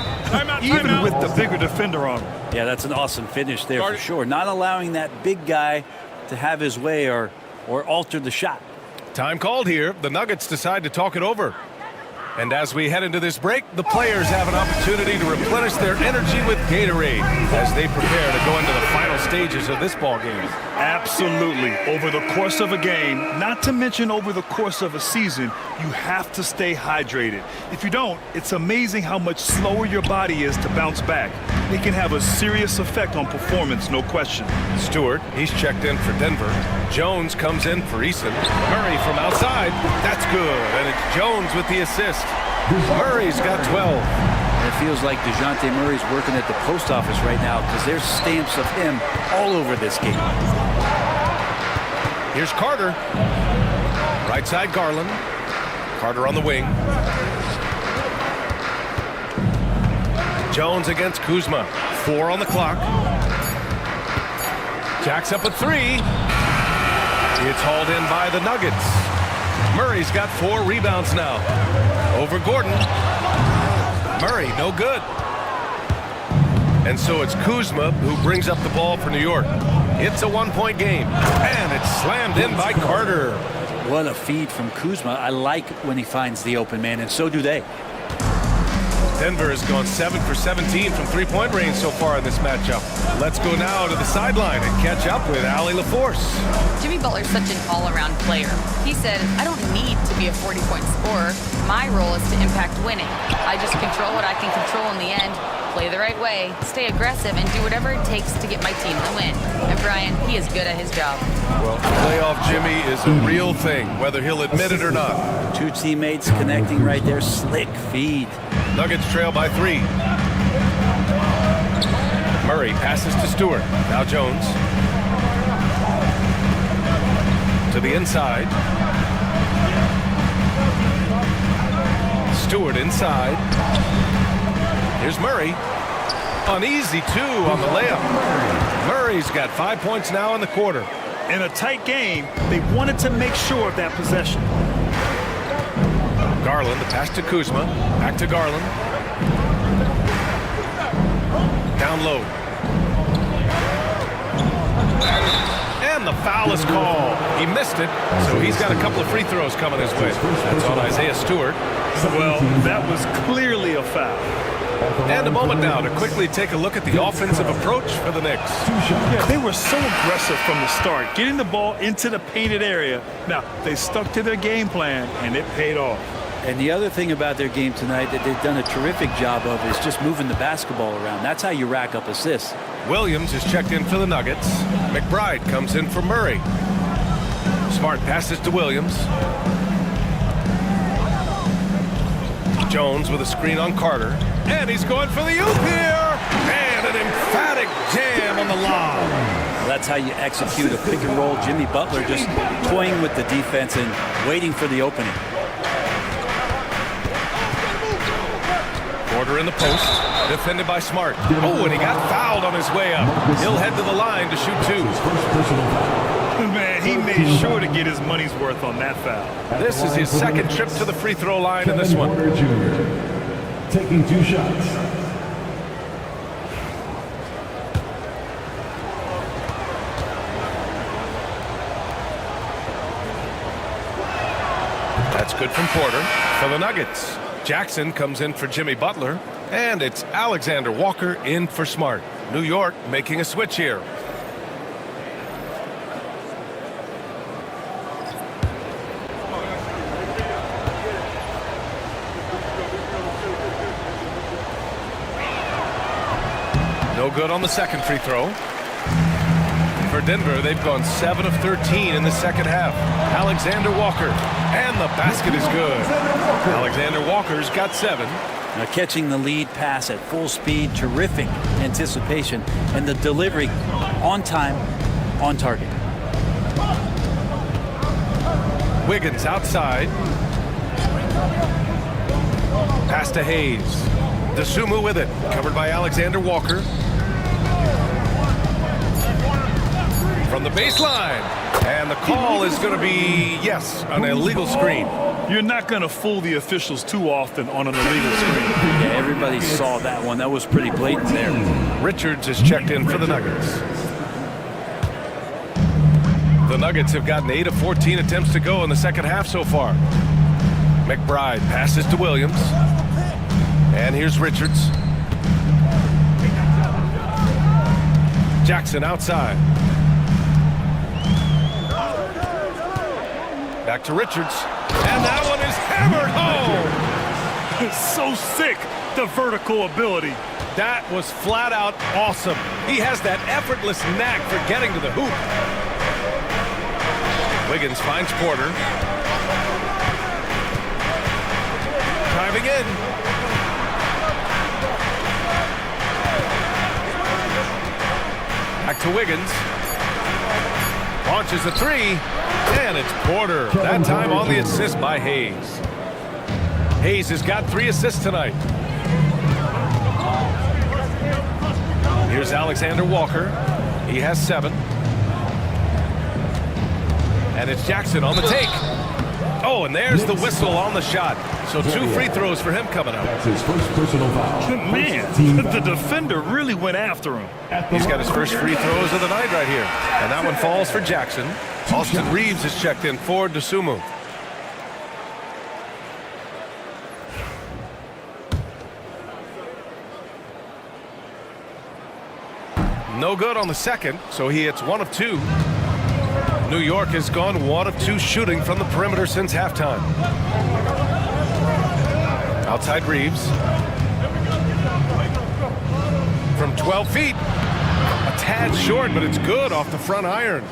even timeout. with the bigger defender on him. Yeah, that's an awesome finish there for sure. Not allowing that big guy to have his way or alter the shot. Time called here. The Nuggets decide to talk it over. And as we head into this break, the players have an opportunity to replenish their energy with Gatorade as they prepare to go into the final stages of this ball game. Absolutely. Over the course of a game, not to mention over the course of a season, you have to stay hydrated. If you don't, it's amazing how much slower your body is to bounce back. It can have a serious effect on performance, no question. Stewart, he's checked in for Denver. Jones comes in for Eason. Murray from outside. That's good. And it's Jones with the assist. Murray's got 12. And it feels like DeJounte Murray's working at the post office right now because there's stamps of him all over this game. Here's Carter. Right side Garland. Carter on the wing. Jones against Kuzma. 4 on the clock. Jacks up a 3. It's hauled in by the Nuggets. Murray's got 4 rebounds now. Over Gordon. Murray, no good. And so it's Kuzma who brings up the ball for New York. It's a 1-point game. And it's slammed in by Carter. What a feed from Kuzma. I like when he finds the open man, and so do they. Denver has gone 7 for 17 from three-point range so far in this matchup. Let's go now to the sideline and catch up with Allie LaForce. Jimmy Butler's such an all-around player. He said, I don't need to be a 40-point scorer. My role is to impact winning. I just control what I can control in the end, play the right way, stay aggressive, and do whatever it takes to get my team the win. And Brian, he is good at his job. Well, playoff Jimmy is a real thing, whether he'll admit it or not. 2 teammates connecting right there. Slick feed. Nuggets trail by 3. Murray passes to Stewart. Now Jones. To the inside. Stewart inside. Here's Murray. An easy 2 on the layup. Murray's got 5 points now in the quarter. In a tight game, they wanted to make sure of that possession. Garland, the pass to Kuzma. Back to Garland. Down low. And the foul is called. He missed it, so he's got a couple of free throws coming his way. That's on Isaiah Stewart. Well, that was clearly a foul. And a moment now to quickly take a look at the offensive approach for the Knicks. Yeah, they were so aggressive from the start, getting the ball into the painted area. Now, they stuck to their game plan, and it paid off. And the other thing about their game tonight that they've done a terrific job of is just moving the basketball around. That's how you rack up assists. Williams is checked in for the Nuggets. McBride comes in for Murray. Smart passes to Williams. Jones with a screen on Carter. And he's going for the oop here. And an emphatic jam on the lob. That's how you execute a pick and roll. Jimmy Butler just toying with the defense and waiting for the opening. Porter in the post, defended by Smart. Oh, and he got fouled on his way up. He'll head to the line to shoot 2. Man, he made sure to get his money's worth on that foul. This is his second trip to the free throw line in this one. Taking 2 shots. That's good from Porter for the Nuggets. Jackson comes in for Jimmy Butler, and it's Alexander Walker in for Smart. New York making a switch here. No good on the second free throw. For Denver, they've gone 7 of 13 in the second half. Alexander Walker, and the basket is good. Alexander Walker's got 7. Now catching the lead pass at full speed, terrific anticipation, and the delivery on time, on target. Wiggins outside. Pass to Hayes. DeSumo with it, covered by Alexander Walker. From the baseline, And the call is going to be, yes, an illegal screen. You're not going to fool the officials too often on an illegal screen. Yeah, everybody saw that one. That was pretty blatant there. Richards is checked in for the Nuggets. The Nuggets have gotten 8 of 14 attempts to go in the second half so far. McBride passes to Williams. And here's Richards. Jackson outside. Back to Richards. And that one is hammered home. It's so sick, the vertical ability. That was flat out awesome. He has that effortless knack for getting to the hoop. Wiggins finds Porter. Driving in. Back to Wiggins. Launches a three. And it's Porter. That time on the assist by Hayes. Hayes has got 3 assists tonight. Here's Alexander Walker. He has 7. And it's Jackson on the take. Oh, and there's the whistle on the shot. So 2 free throws for him coming up. That's his first personal foul. Man, the defender really went after him. He's got his first free throws of the night right here. And that one falls for Jackson. Austin Reeves is checked in for Dosunmu. No good on the second, so he hits 1 of 2. New York has gone 1 of 2 shooting from the perimeter since halftime. Outside Reeves. From 12 feet. A tad short, but it's good off the front iron.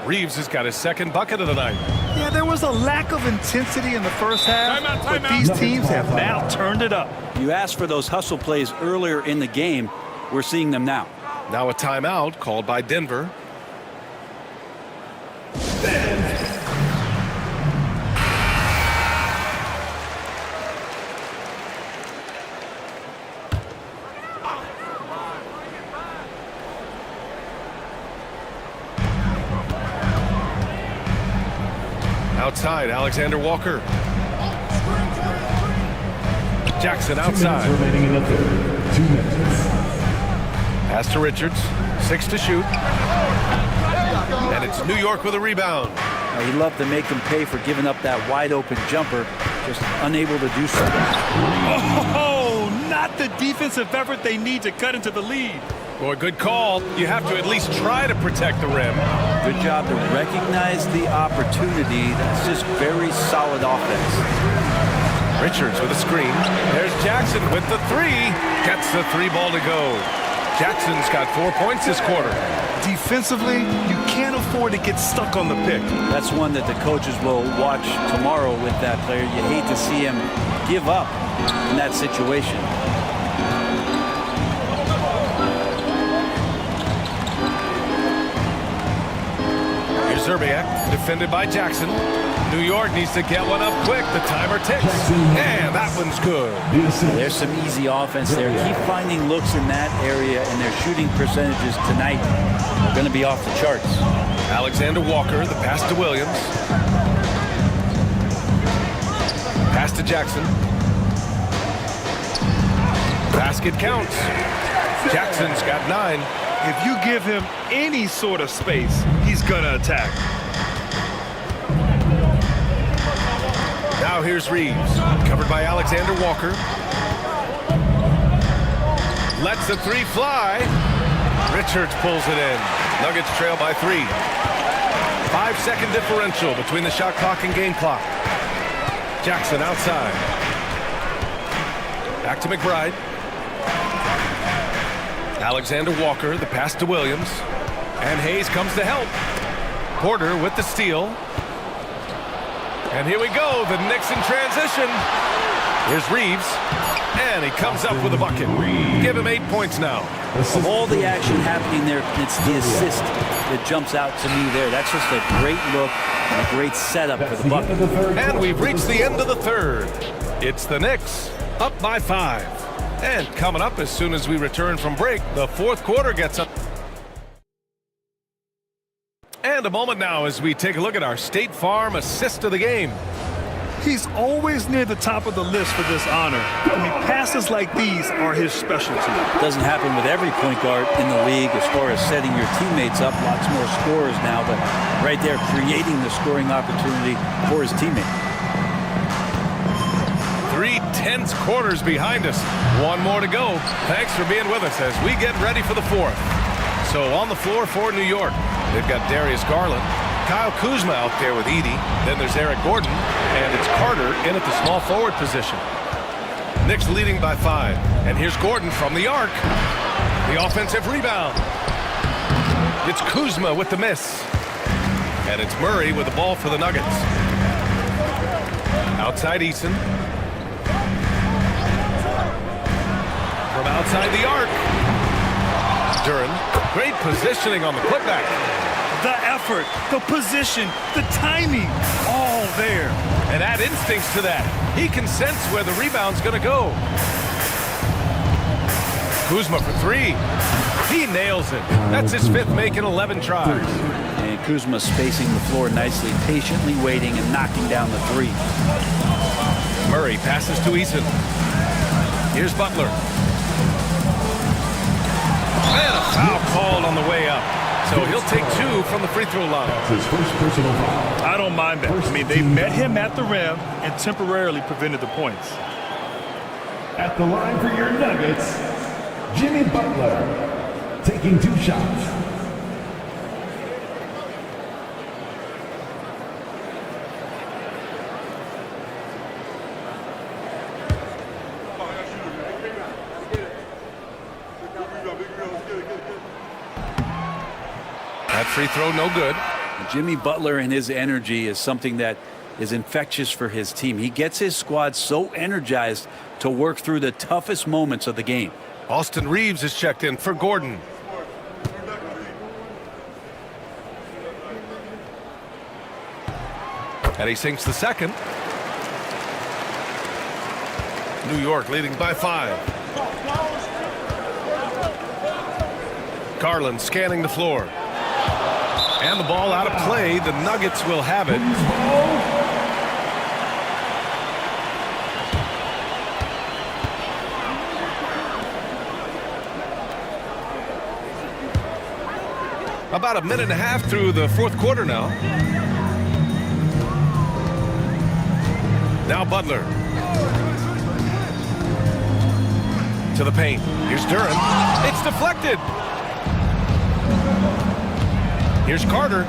Reeves has got his second bucket of the night. Yeah, there was a lack of intensity in the first half, but these teams have now turned it up. You asked for those hustle plays earlier in the game. We're seeing them now. Now a timeout called by Denver. Outside, Alexander Walker. Jackson outside. 2 minutes remaining in the third. 2 minutes. Pass to Richards. 6 to shoot. And it's New York with a rebound. He'd love to make them pay for giving up that wide open jumper. Just unable to do so. Oh, not the defensive effort they need to cut into the lead. Boy, good call. You have to at least try to protect the rim. Good job to recognize the opportunity. That's just very solid offense. Richards with a screen. There's Jackson with the 3. Gets the 3 ball to go. Jackson's got 4 points this quarter. Defensively, you can't afford to get stuck on the pick. That's one that the coaches will watch tomorrow with that player. You hate to see him give up in that situation. Zerbiak, defended by Jackson. New York needs to get one up quick. The timer ticks. And that one's good. There's some easy offense there. Keep finding looks in that area, and their shooting percentages tonight are going to be off the charts. Alexander Walker, the pass to Williams. Pass to Jackson. Basket counts. Jackson's got 9. If you give him any sort of space, he's gonna attack. Now here's Reeves, covered by Alexander Walker. Lets the 3 fly. Richards pulls it in. Nuggets trail by 3. 5-second differential between the shot clock and game clock. Jackson outside. Back to McBride. Alexander Walker, the pass to Williams. And Hayes comes to help. Porter with the steal. And here we go, the Knicks in transition. Here's Reeves. And he comes up with a bucket. Give him 8 points now. Of all the action happening there, it's the assist that jumps out to me there. That's just a great look and a great setup for the bucket. And we've reached the end of the third. It's the Knicks up by 5. And coming up as soon as we return from break, the fourth quarter gets up. And a moment now as we take a look at our State Farm assist of the game. He's always near the top of the list for this honor. I mean, passes like these are his specialty. Doesn't happen with every point guard in the league as far as setting your teammates up. Lots more scorers now, but right there creating the scoring opportunity for his teammate. 3 tense quarters behind us. One more to go. Thanks for being with us as we get ready for the fourth. So on the floor for New York, they've got Darius Garland, Kyle Kuzma out there with Edey. Then there's Eric Gordon, and it's Carter in at the small forward position. Knicks leading by 5. And here's Gordon from the arc. The offensive rebound. It's Kuzma with the miss. And it's Murray with the ball for the Nuggets. Outside Eason. From outside the arc. Duren. Great positioning on the putback. The effort, the position, the timing, all there. And add instincts to that. He can sense where the rebound's going to go. Kuzma for 3. He nails it. That's his 5th make in 11 tries. And Kuzma spacing the floor nicely, patiently waiting and knocking down the 3. Murray passes to Eason. Here's Butler. And a foul called on the way up. So he'll take 2 from the free throw line. His first personal foul. I don't mind that. I mean, they met him at the rim and temporarily prevented the points. At the line for your Nuggets, Jimmy Butler, taking 2 shots. That free throw no good. Jimmy Butler and his energy is something that is infectious for his team. He gets his squad so energized to work through the toughest moments of the game. Austin Reeves is checked in for Gordon. And he sinks the second. New York leading by 5. Garland scanning the floor. And the ball out of play. The Nuggets will have it. About a minute and a half through the fourth quarter now. Now Butler. To the paint. Here's Duren. It's deflected. Here's Carter.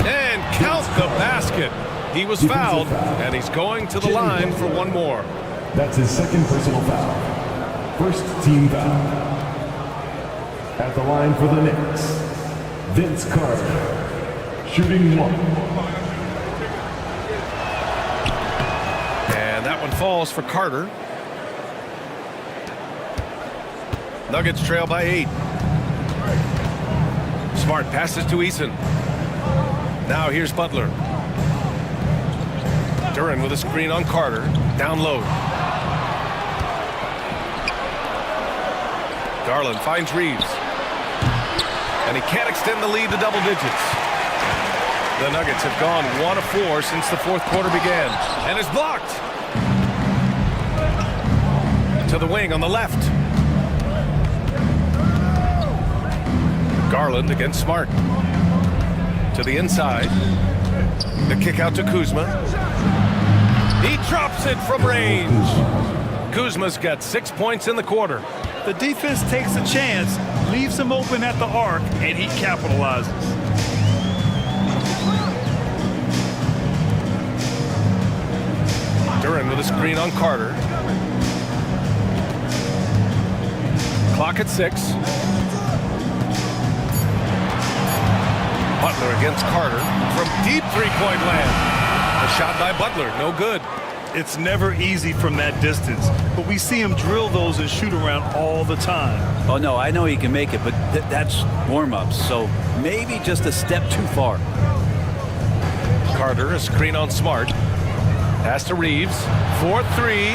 And count the basket. He was fouled, and he's going to the line for one more. That's his second personal foul. First team foul. At the line for the Knicks, Vince Carter, shooting 1. And that one falls for Carter. Nuggets trail by 8. Smart passes to Eason. Now here's Butler. Duren with a screen on Carter. Down low. Garland finds Reeves. And he can't extend the lead to double digits. The Nuggets have gone 1 of 4 since the fourth quarter began. And is blocked. To the wing on the left. Garland against Smart. To the inside. The kick out to Kuzma. He drops it from range. Kuzma's got 6 points in the quarter. The defense takes a chance, leaves him open at the arc, and he capitalizes. Duren with a screen on Carter. Clock at 6. Butler against Carter from deep three-point land. A shot by Butler, no good. It's never easy from that distance, but we see him drill those and shoot around all the time. Oh, no, I know he can make it, but that's warm-ups, so maybe just a step too far. Carter, a screen on Smart. Pass to Reeves. 4-3.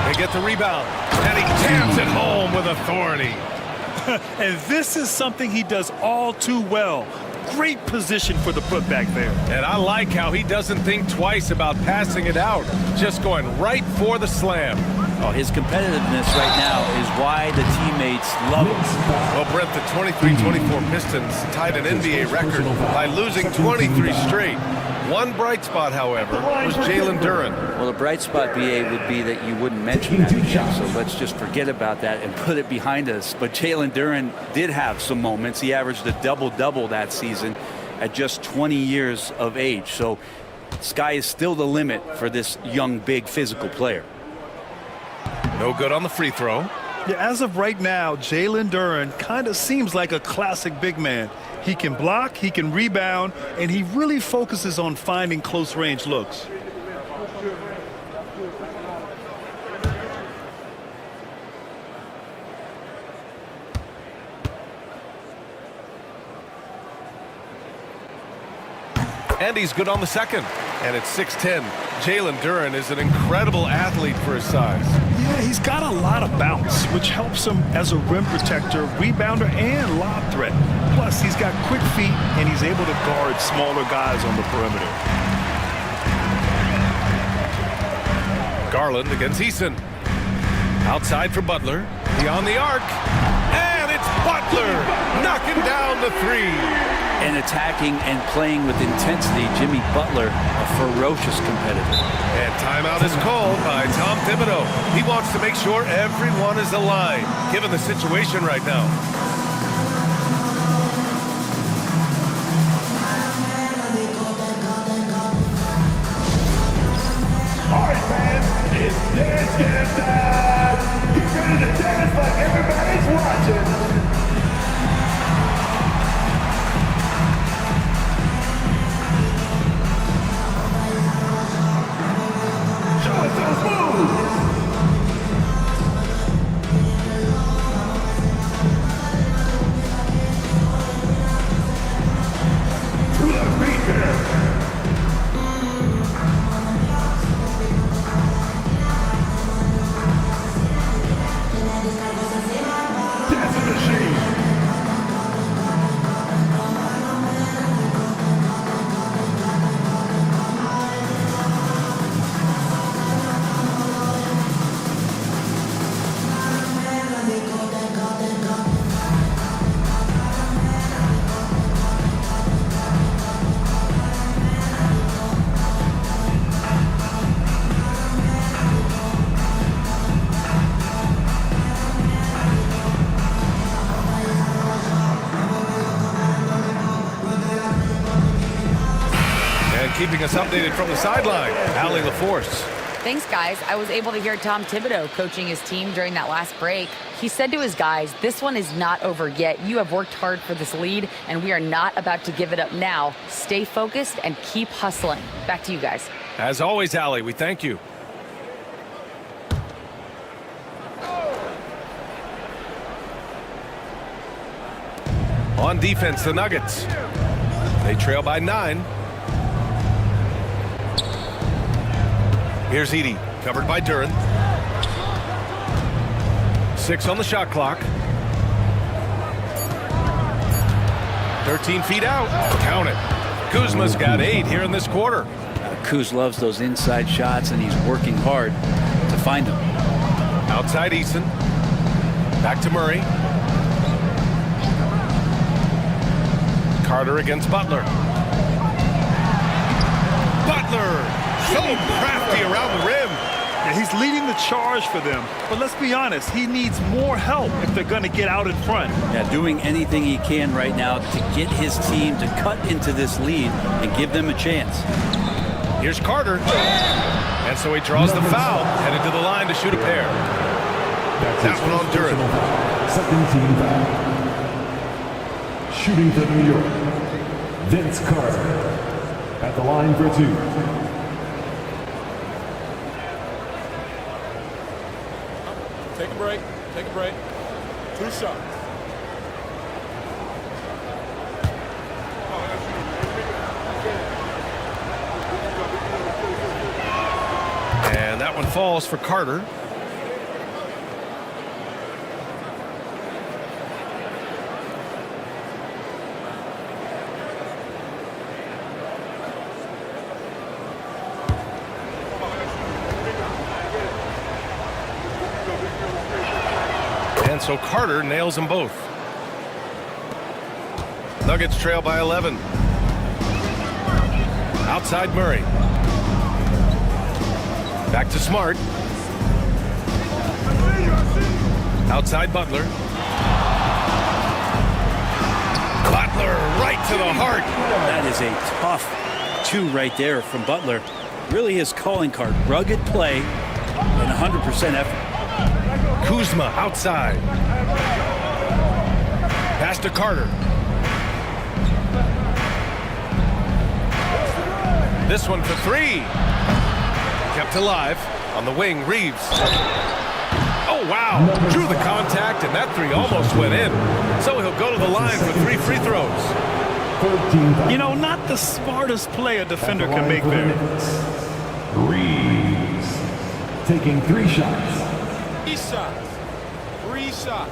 They get the rebound, and he jams it home with authority. And this is something he does all too well. Great position for the putback there. And I like how he doesn't think twice about passing it out, just going right for the slam. Oh, his competitiveness right now is why the teammates love him. Well, Brent, the 23-24 Pistons tied an NBA record by losing 23 straight. One bright spot, however, was Jalen Duren. Well, the bright spot, BA, would be that you wouldn't mention that again, so let's just forget about that and put it behind us. But Jalen Duren did have some moments. He averaged a double-double that season at just 20 years of age. So sky is still the limit for this young, big, physical player. No good on the free throw. Yeah, as of right now, Jalen Duren kind of seems like a classic big man. He can block, he can rebound, and he really focuses on finding close-range looks. And he's good on the second. And at 6'10", Jalen Duren is an incredible athlete for his size. Yeah, he's got a lot of bounce, which helps him as a rim protector, rebounder, and lob threat. Plus, he's got quick feet, and he's able to guard smaller guys on the perimeter. Garland against Eason. Outside for Butler. Beyond the arc. And it's Butler knocking down the three. And attacking and playing with intensity, Jimmy Butler, a ferocious competitor. And timeout is called by Tom Thibodeau. He wants to make sure everyone is aligned, given the situation right now. All right, fans, it's dance game time. Get ready to dance like everybody's watching. Keeping us updated from the sideline, Allie LaForce. Thanks, guys. I was able to hear Tom Thibodeau coaching his team during that last break. He said to his guys, this one is not over yet. You have worked hard for this lead, and we are not about to give it up now. Stay focused and keep hustling. Back to you guys. As always, Allie, we thank you. On defense, the Nuggets. They trail by 9. Here's Edey, covered by Duren. 6 on the shot clock. 13 feet out. Count it. Kuzma's got 8 here in this quarter. Kuz loves those inside shots, and he's working hard to find them. Outside Eason. Back to Murray. Carter against Butler. Butler! So crafty around the rim. Yeah, he's leading the charge for them. But let's be honest, he needs more help if they're going to get out in front. Yeah, doing anything he can right now to get his team to cut into this lead and give them a chance. Here's Carter. And so he draws the foul, headed to the line to shoot a pair. That one on Duren. Second team foul. Shooting for New York, Vince Carter. At the line for 2. Take a break. Take a break. 2 shots. And that one falls for Carter. so Carter nails them both. Nuggets trail by 11. Outside Murray. Back to Smart. Outside Butler. Butler right to the heart. That is a tough two right there from Butler. Really his calling card. Rugged play and 100% effort. Kuzma outside. Pass to Carter. This one for three. Kept alive. On the wing, Reeves. Oh, wow. Drew the contact, and that three almost went in. So he'll go to the line for 3 free throws. You know, not the smartest play a defender can make there. Reeves taking 3 shots. 3 shots. 3 shots.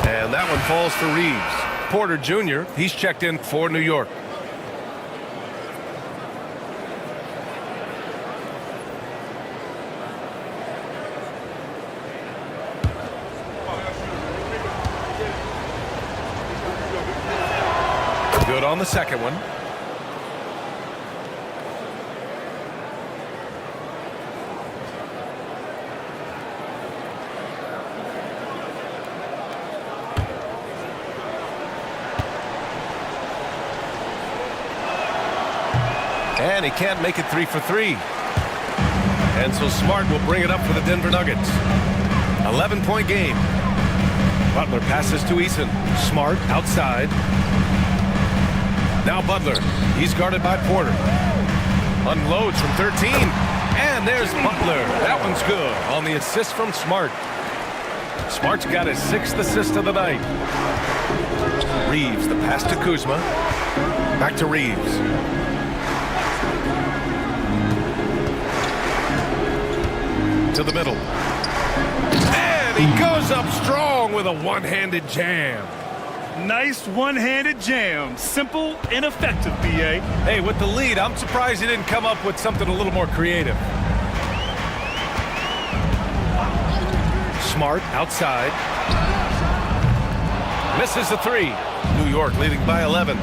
And that one falls for Reeves. Porter Jr., he's checked in for New York. Good on the second one. And he can't make it 3 for 3. And so Smart will bring it up for the Denver Nuggets. 11-point game. Butler passes to Eason. Smart outside. Now Butler. He's guarded by Porter. Unloads from 13. And there's Butler. That one's good on the assist from Smart. Smart's got his 6th assist of the night. Reeves, the pass to Kuzma. Back to Reeves. To the middle. And he goes up strong with a one-handed jam. Nice one-handed jam. Simple and effective, B.A. Hey, with the lead, I'm surprised he didn't come up with something a little more creative. Smart outside. Misses the 3. New York leading by 11.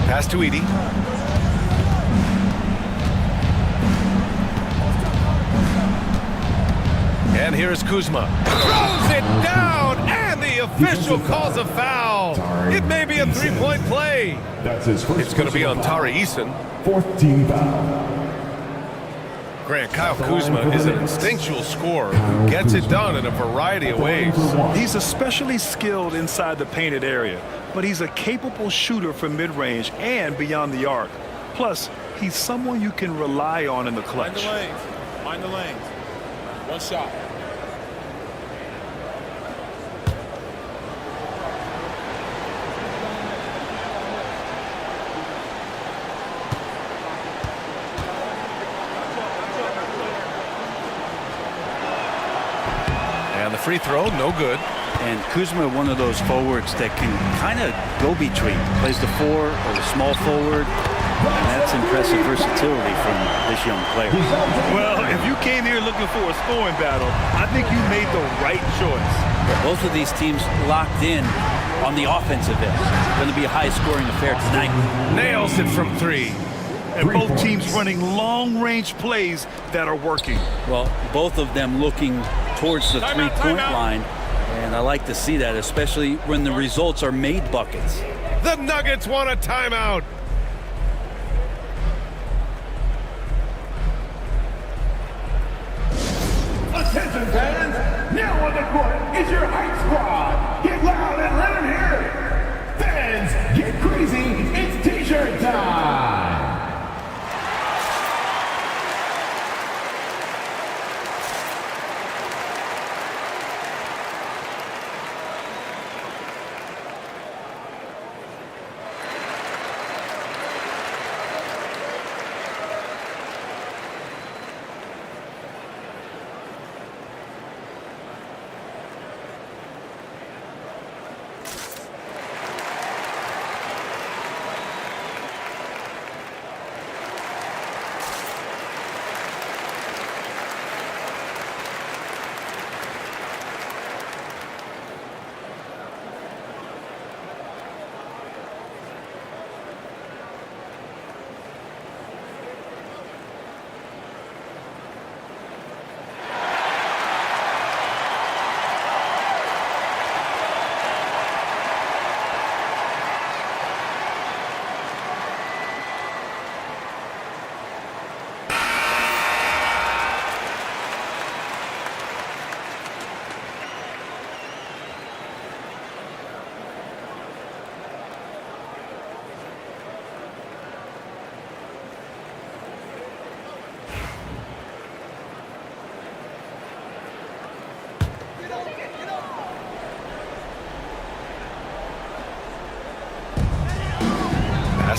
Pass to Edey. And here's Kuzma. Throws it down, and the official calls a foul. It may be a 3-point play. That's his first. It's going to be on Tari Eason. 4th team foul. Grant, Kyle Kuzma is an instinctual scorer who gets it done in a variety of ways. He's especially skilled inside the painted area, but he's a capable shooter from mid-range and beyond the arc. Plus, he's someone you can rely on in the clutch. Mind the lanes. Mind the lanes. 1 shot. And the free throw, no good. And Kuzma, one of those forwards that can kind of go between. Plays the 4 or the small forward. And that's impressive versatility from this young player. Well, if you came here looking for a scoring battle, I think you made the right choice. Both of these teams locked in on the offensive end. It's going to be a high-scoring affair tonight. Nails it from 3. And both teams running long-range plays that are working. Well, both of them looking towards the three-point line. And I like to see that, especially when the results are made buckets. The Nuggets want a timeout. Attention fans, now on the court is your hype squad. Get loud and let them hear it. Fans, get crazy, it's t-shirt time.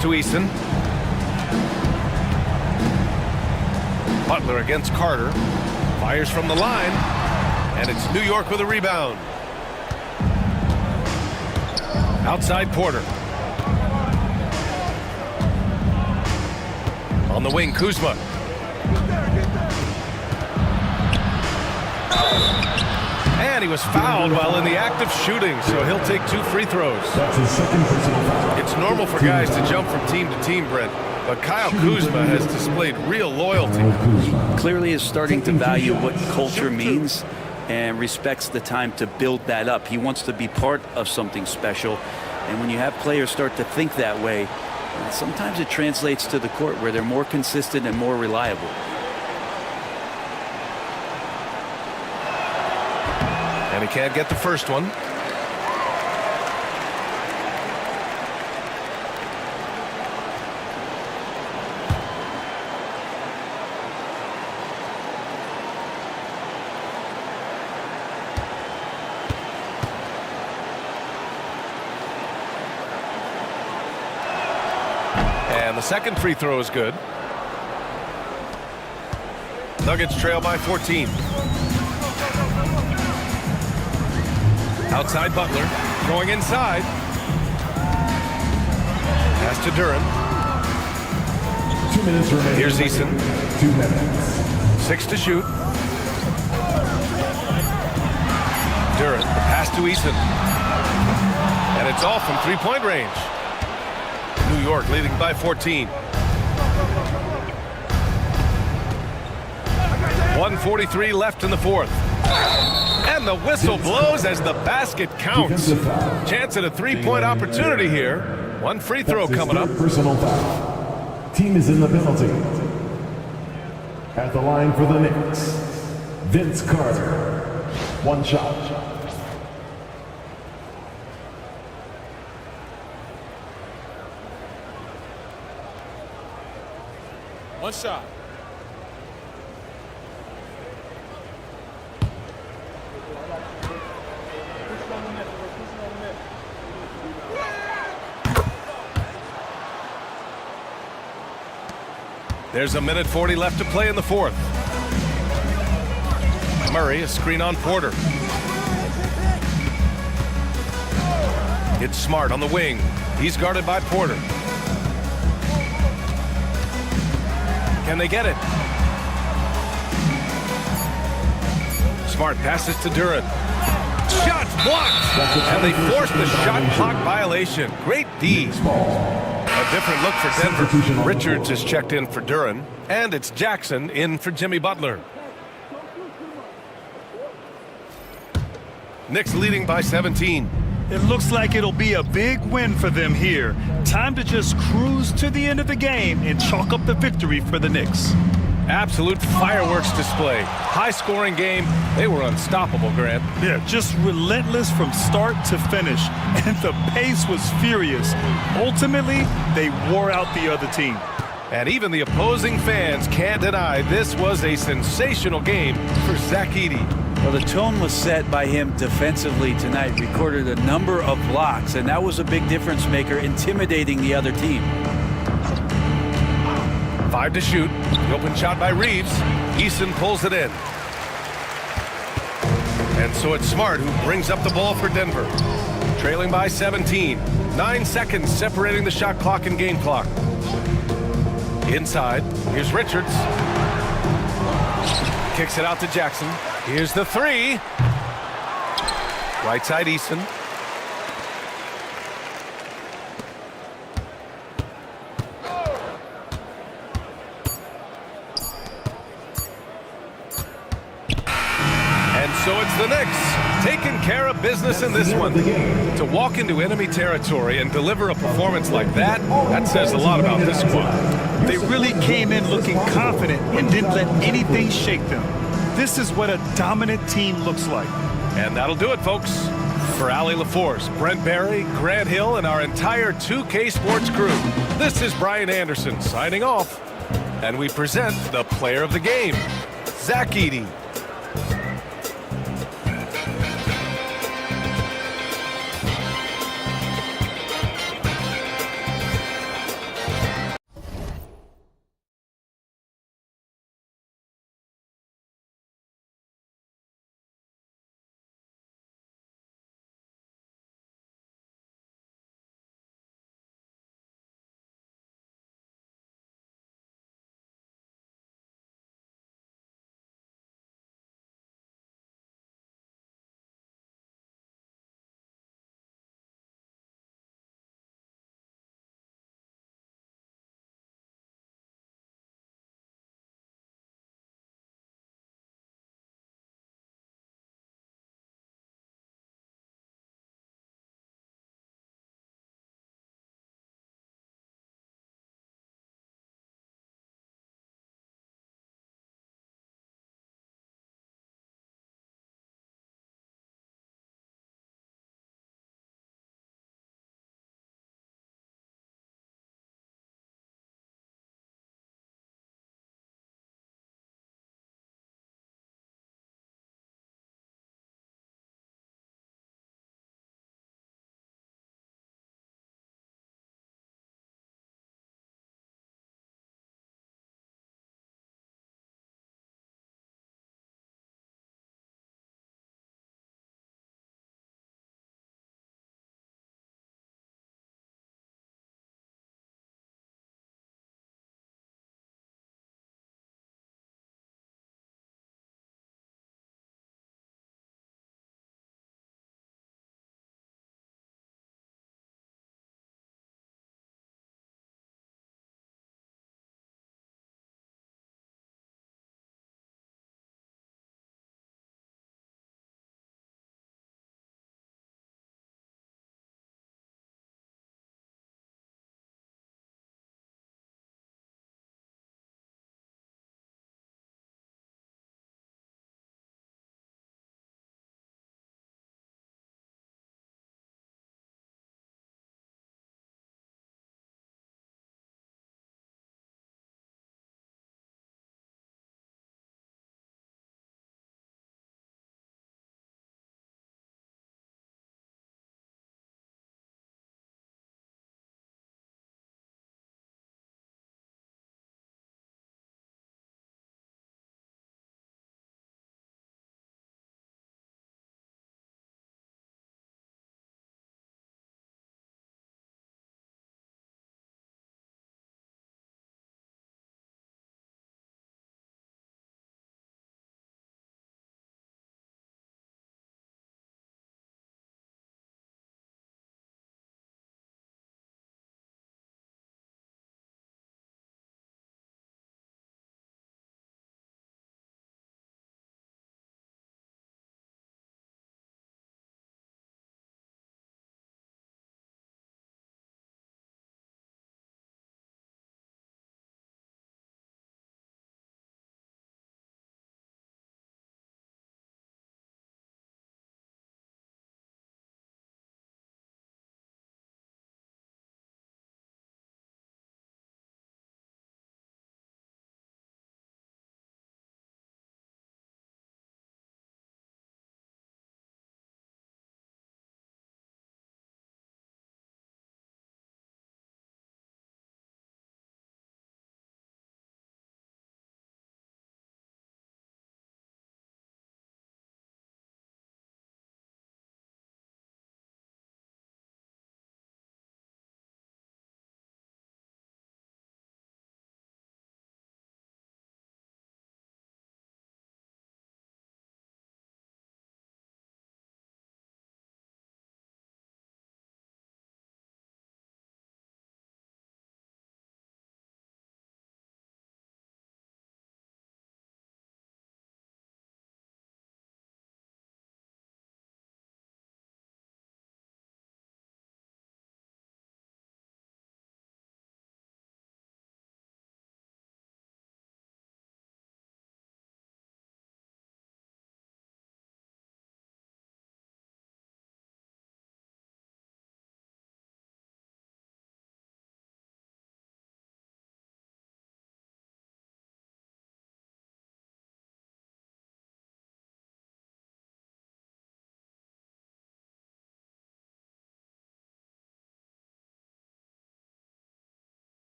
to Eason. Butler against Carter. Fires from the line. And it's New York with a rebound. Outside Porter. On the wing, Kuzma. And he was fouled while in the act of shooting, so he'll take 2 free throws. That's his second personal foul. It's normal for guys to jump from team to team, Brent, but Kyle Kuzma has displayed real loyalty. He clearly is starting to value what culture means and respects the time to build that up. He wants to be part of something special, and when you have players start to think that way, sometimes it translates to the court where they're more consistent and more reliable. And he can't get the first one. And the second free throw is good. Nuggets trail by 14. Outside Butler, going inside. Pass to Duren. 2 minutes remaining. Here's Eason. 2 minutes. 6 to shoot. Duren, the pass to Eason. And it's all from three-point range. New York leading by 14. 1:43 left in the fourth. And the whistle blows as the basket counts. Chance at a three-point opportunity here. One free throw coming up. Personal foul. Team is in the penalty. At the line for the Knicks, Vince Carter. 1 shot. One shot. There's 1:40 left to play in the fourth. Murray, a screen on Porter. It's Smart on the wing. He's guarded by Porter. Can they get it? Smart passes to Duren. Shots blocked! And they forced the shot clock violation. Great D. A different look for Denver. Richards is checked in for Duren. And it's Jackson in for Jimmy Butler. Knicks leading by 17. It looks like it'll be a big win for them here. Time to just cruise to the end of the game and chalk up the victory for the Knicks. Absolute fireworks display. High-scoring game. They were unstoppable, Grant. Yeah, just relentless from start to finish. And the pace was furious. Ultimately, they wore out the other team. And even the opposing fans can't deny this was a sensational game for Zach Edey. Well, the tone was set by him defensively tonight. Recorded a number of blocks, and that was a big difference maker, intimidating the other team. 5 to shoot. The open shot by Reeves. Eason pulls it in. And so it's Smart who brings up the ball for Denver. Trailing by 17. 9 seconds separating the shot clock and game clock. Inside. Here's Richards. Kicks it out to Jackson. Here's the three. Right side Eason. And so it's the Knicks taking care of business in this one. To walk into enemy territory and deliver a performance like that, that says a lot about this squad. They really came in looking confident and didn't let anything shake them. This is what a dominant team looks like. And that'll do it, folks. For Allie LaForce, Brent Barry, Grant Hill, and our entire 2K Sports crew, this is Brian Anderson signing off. And we present the player of the game, Zach Edey.